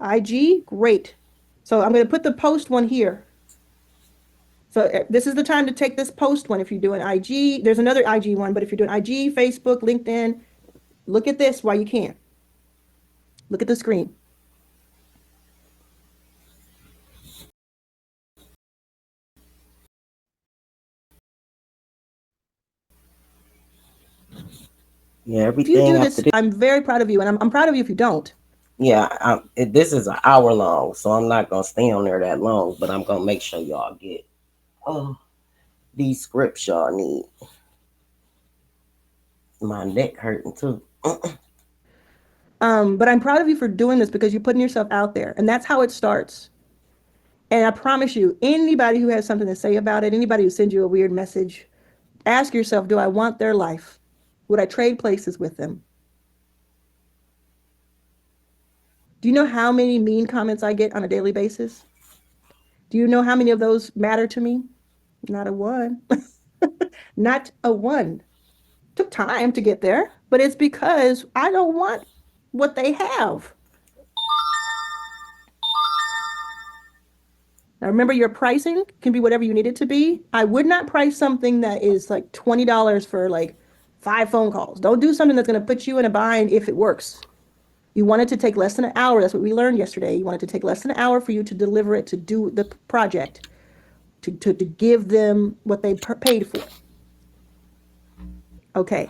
IG, great. So I'm going to put the post one here. So this is the time to take this post one. If you're doing IG, there's another IG one, but if you're doing IG, Facebook, LinkedIn, look at this while you can. Look at the screen. Yeah, If everything. you do this, I'm very proud of you, and I'm proud of you if you don't. Yeah, this is an hour long, so I'm not gonna stay on there that long, but I'm gonna make sure y'all get these scripts y'all need. My neck hurting too. But I'm proud of you for doing this because you're putting yourself out there, and that's how it starts. And I promise you, anybody who has something to say about it, anybody who sends you a weird message, ask yourself, do I want their life? Would I trade places with them? Do you know how many mean comments I get on a daily basis? Do you know how many of those matter to me? Not a one. Not a one. Took time to get there, but it's because I don't want what they have. Now remember, your pricing can be whatever you need it to be. I would not price something that is like $20 for like 5 phone calls. Don't do something that's going to put you in a bind if it works. You want it to take less than an hour. That's what we learned yesterday. You want it to take less than an hour for you to deliver it, to do the project, to give them what they paid for. Okay.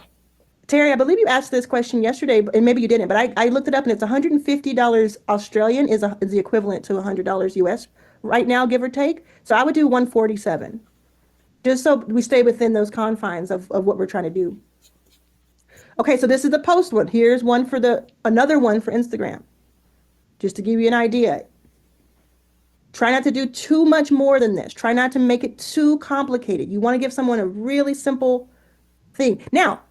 Terry, I believe you asked this question yesterday, and maybe you didn't, but I looked it up, and it's $150 Australian is the equivalent to $100 US right now, give or take. So I would do 147, just so we stay within those confines of what we're trying to do. Okay, so this is the post one. Here's one for another one for Instagram, just to give you an idea. Try not to do too much more than this. Try not to make it too complicated. You want to give someone a really simple thing. Now,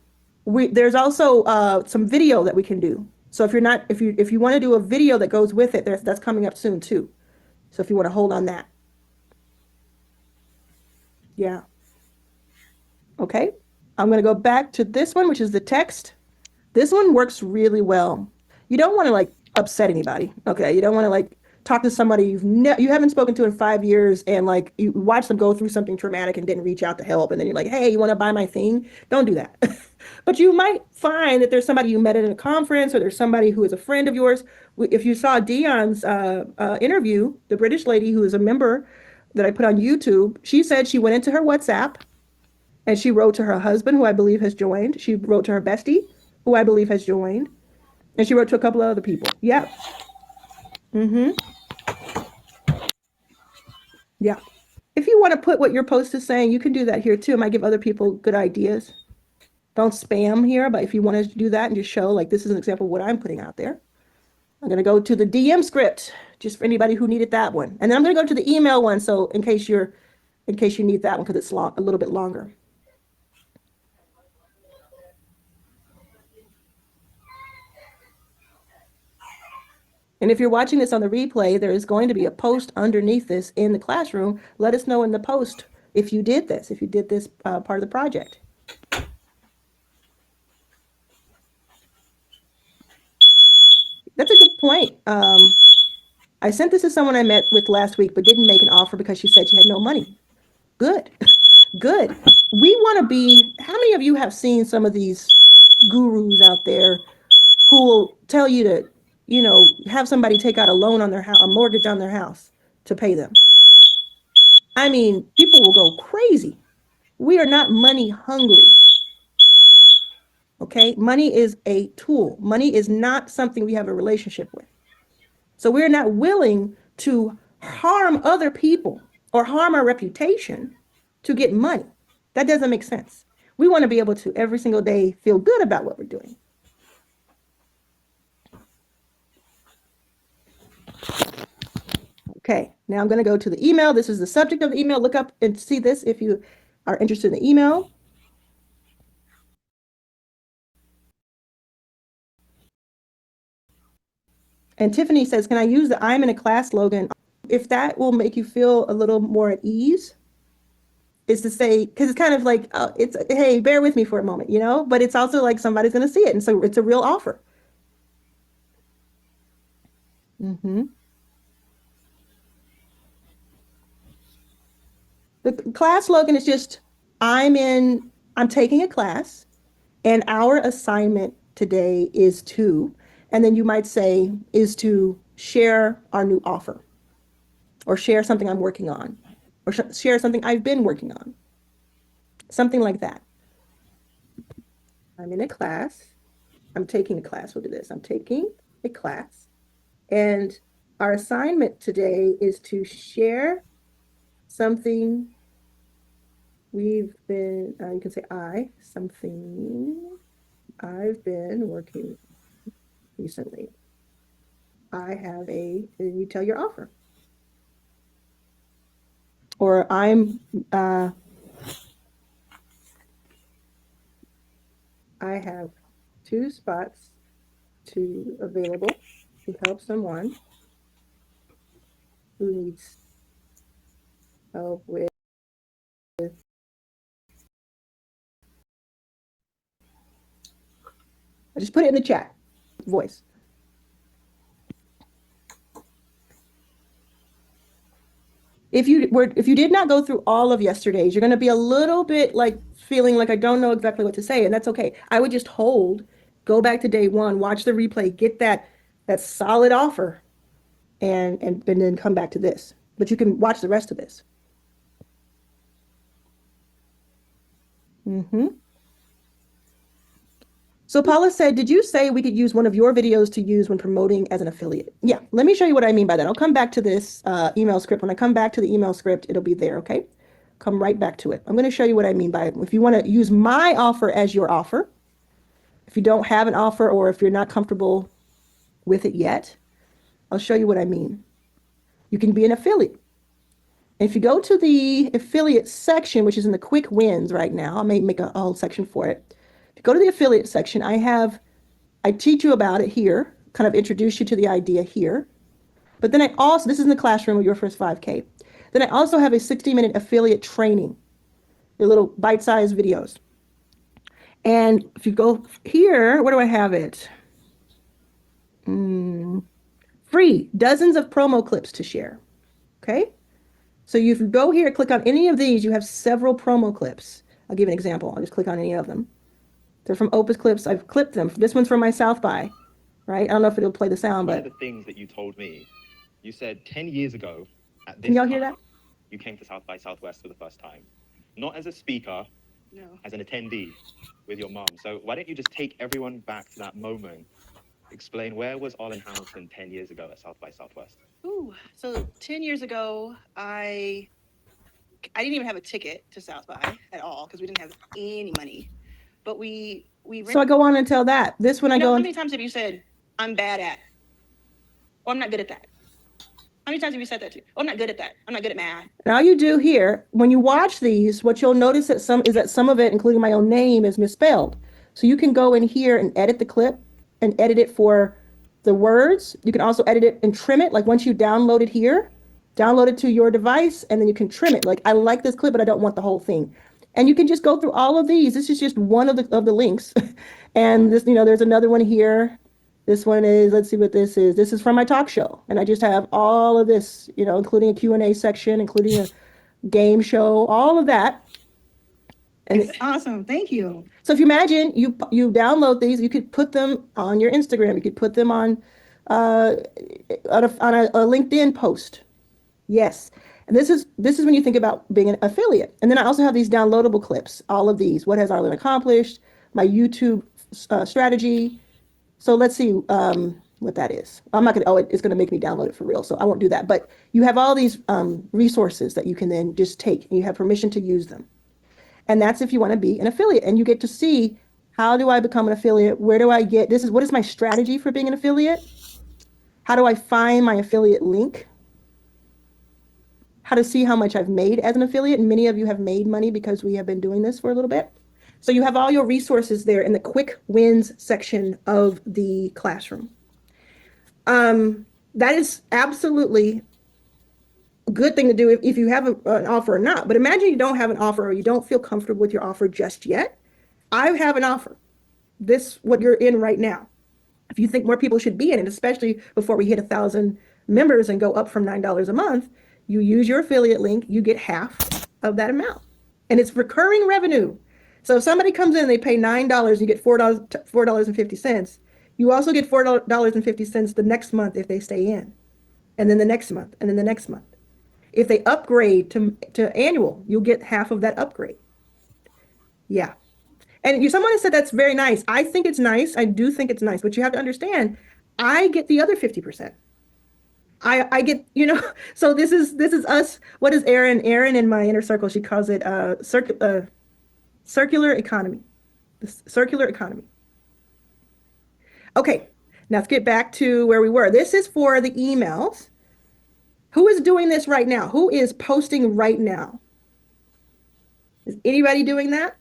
there's also some video that we can do. So if you want to do a video that goes with it, that's coming up soon too. So if you want to hold on that. Yeah. Okay. I'm going to go back to this one, which is the text. This one works really well. You don't want to like upset anybody. Okay. You don't want to like talk to somebody you haven't spoken to in 5 years and like you watch them go through something traumatic and didn't reach out to help. And then you're like, hey, you want to buy my thing? Don't do that. But you might find that there's somebody you met at a conference or there's somebody who is a friend of yours. If you saw Dion's interview, the British lady who is a member that I put on YouTube, she said she went into her WhatsApp and she wrote to her husband, who I believe has joined. She wrote to her bestie, who I believe has joined. And she wrote to a couple of other people. Yeah. Mm-hmm. Yeah. If you want to put what your post is saying, you can do that here too. It might give other people good ideas. Don't spam here, but if you want to do that and just show, like, this is an example of what I'm putting out there. I'm going to go to the DM script, just for anybody who needed that one. And then I'm going to go to the email one, so in case you need that one, because it's a little bit longer. And if you're watching this on the replay, there is going to be a post underneath this in the classroom. Let us know in the post if you did this part of the project. That's a good point. I sent this to someone I met with last week, but didn't make an offer because she said she had no money. Good. Good. We want to be, how many of you have seen some of these gurus out there who will tell you to, have somebody take out a loan on their house, a mortgage on their house to pay them? I mean, people will go crazy. We are not money hungry. Okay. Money is a tool. Money is not something we have a relationship with. So we're not willing to harm other people or harm our reputation to get money. That doesn't make sense. We want to be able to every single day feel good about what we're doing. Okay, now I'm going to go to the email. This is the subject of the email. Look up and see this if you are interested in the email. And Tiffany says, can I use the I'm in a class slogan? If that will make you feel a little more at ease, is to say, because it's kind of like, it's, hey, bear with me for a moment, but it's also like somebody's going to see it. And so it's a real offer. Mm-hmm. The class slogan is just, I'm taking a class and our assignment today is to, and then you might say, is to share our new offer or share something I'm working on or share something I've been working on. Something like that. I'm in a class. I'm taking a class. We'll do this. I'm taking a class and our assignment today is to share something we've been, you can say something I've been working recently. I have and you tell your offer. Or I have 2 spots available to help someone who needs help with I just put it in the chat voice. If you did not go through all of yesterday's, you're going to be a little bit like feeling like I don't know exactly what to say, and that's okay. I would just go back to day 1, watch the replay, get that solid offer, and then come back to this. But you can watch the rest of this. Mm-hmm. So Paula said, did you say we could use one of your videos to use when promoting as an affiliate? Yeah, let me show you what I mean by that. I'll come back to this email script. When I come back to the email script, it'll be there, okay? Come right back to it. I'm going to show you what I mean by it. If you want to use my offer as your offer, if you don't have an offer or if you're not comfortable with it yet, I'll show you what I mean. You can be an affiliate. If you go to the affiliate section, which is in the quick wins right now, I may make a whole section for it. Go to the affiliate section. I teach you about it here, kind of introduce you to the idea here. But then this is in the classroom of Your First 5K. Then I also have a 60-minute affiliate training. They're little bite-sized videos. And if you go here, where do I have it? Free, dozens of promo clips to share. Okay. So if you go here, click on any of these, you have several promo clips. I'll give you an example. I'll just click on any of them. They're from Opus Clips. I've clipped them. This one's from my South by, right? I don't know if it'll play the sound, One but of the things that you told me, you said 10 years ago at this can y'all hear time, that? you came to South by Southwest for the first time. Not as a speaker, No. as an attendee with your mom. So why don't you just take everyone back to that moment? Explain, where was Arlen Hamilton 10 years ago at South by Southwest? Ooh, so 10 years ago, I didn't even have a ticket to South by at all because we didn't have any money. But we So I go on and tell that. This one I you know, go how on. many times have you said, I'm bad at, or I'm not good at that? How many times have you said that to? Oh, I'm not good at that. I'm not good at math. And all you do here, when you watch these, what you'll notice that some of it, including my own name, is misspelled. So you can go in here and edit the clip and edit it for the words. You can also edit it and trim it. Like once you download it here, download it to your device, and then you can trim it. Like I like this clip, but I don't want the whole thing. And you can just go through all of these. This is just one of the links. And this, there's another one here. This one is, let's see what this is. This is from my talk show. And I just have all of this, including a Q&A section, including a game show, all of that. And It's awesome. Thank you. so if you imagine you download these, you could put them on your Instagram. You could put them on a LinkedIn post. Yes. And this is when you think about being an affiliate. And then I also have these downloadable clips, all of these. What has Arlen accomplished? My YouTube strategy. So let's see what that is. I'm not going to, it's going to make me download it for real. So I won't do that. But you have all these resources that you can then just take, and you have permission to use them. And that's if you want to be an affiliate, and you get to see, how do I become an affiliate? Where do I get, what is my strategy for being an affiliate? How do I find my affiliate link? How to see how much I've made as an affiliate. And many of you have made money because we have been doing this for a little bit. So you have all your resources there in the quick wins section of the classroom. That is absolutely a good thing to do if you have an offer or not. But imagine you don't have an offer, or you don't feel comfortable with your offer just yet. I have an offer. This, what you're in right now. If you think more people should be in it, especially before we hit 1,000 members and go up from $9 a month, you use your affiliate link, you get half of that amount. And it's recurring revenue. So if somebody comes in and they pay $9, you get $4.50. You also get $4.50 the next month if they stay in, and then the next month, and then the next month. If they upgrade to annual, you'll get half of that upgrade. Yeah. And someone has said that's very nice. I think it's nice. I do think it's nice, but you have to understand, I get the other 50%. I get, so this is us. What is Erin? Erin in my inner circle, she calls it circular economy. The circular economy. Okay, now let's get back to where we were. This is for the emails. Who is doing this right now? Who is posting right now? Is anybody doing that?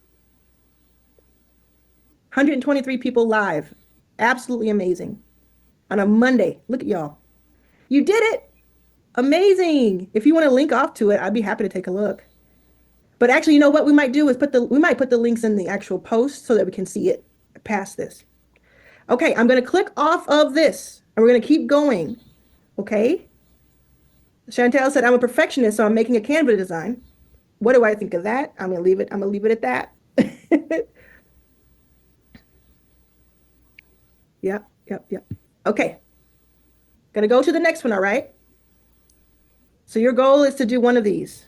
123 people live. Absolutely amazing. On a Monday. Look at y'all. You did it. Amazing. If you want to link off to it, I'd be happy to take a look. But actually, you know what we might do is we might put the links in the actual post so that we can see it past this. Okay, I'm going to click off of this, and we're going to keep going. Okay. Chantel said, I'm a perfectionist, so I'm making a Canva design. What do I think of that? I'm going to leave it at that. Yep. Okay. Going to go to the next one, all right? So your goal is to do one of these.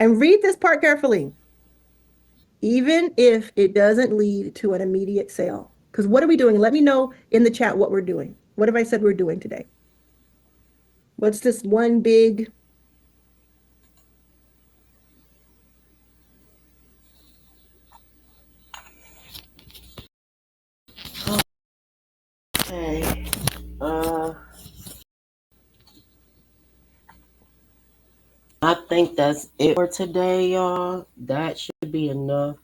And read this part carefully, even if it doesn't lead to an immediate sale. Because what are we doing? Let me know in the chat what we're doing. What have I said we're doing today? What's this one big? Okay. I think that's it for today, y'all. That should be enough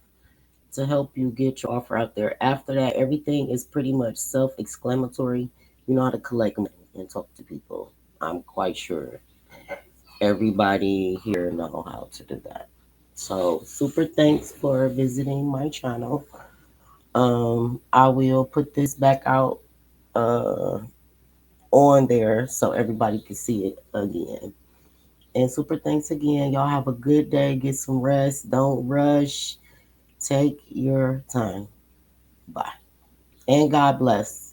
to help you get your offer out there. After that, everything is pretty much self-explanatory. You know how to collect money and talk to people. I'm quite sure. everybody here know how to do that. So super thanks for visiting my channel. I will put this back out on there so everybody can see it again. And super thanks again. Y'all have a good day. Get some rest. Don't rush. Take your time. Bye. And God bless.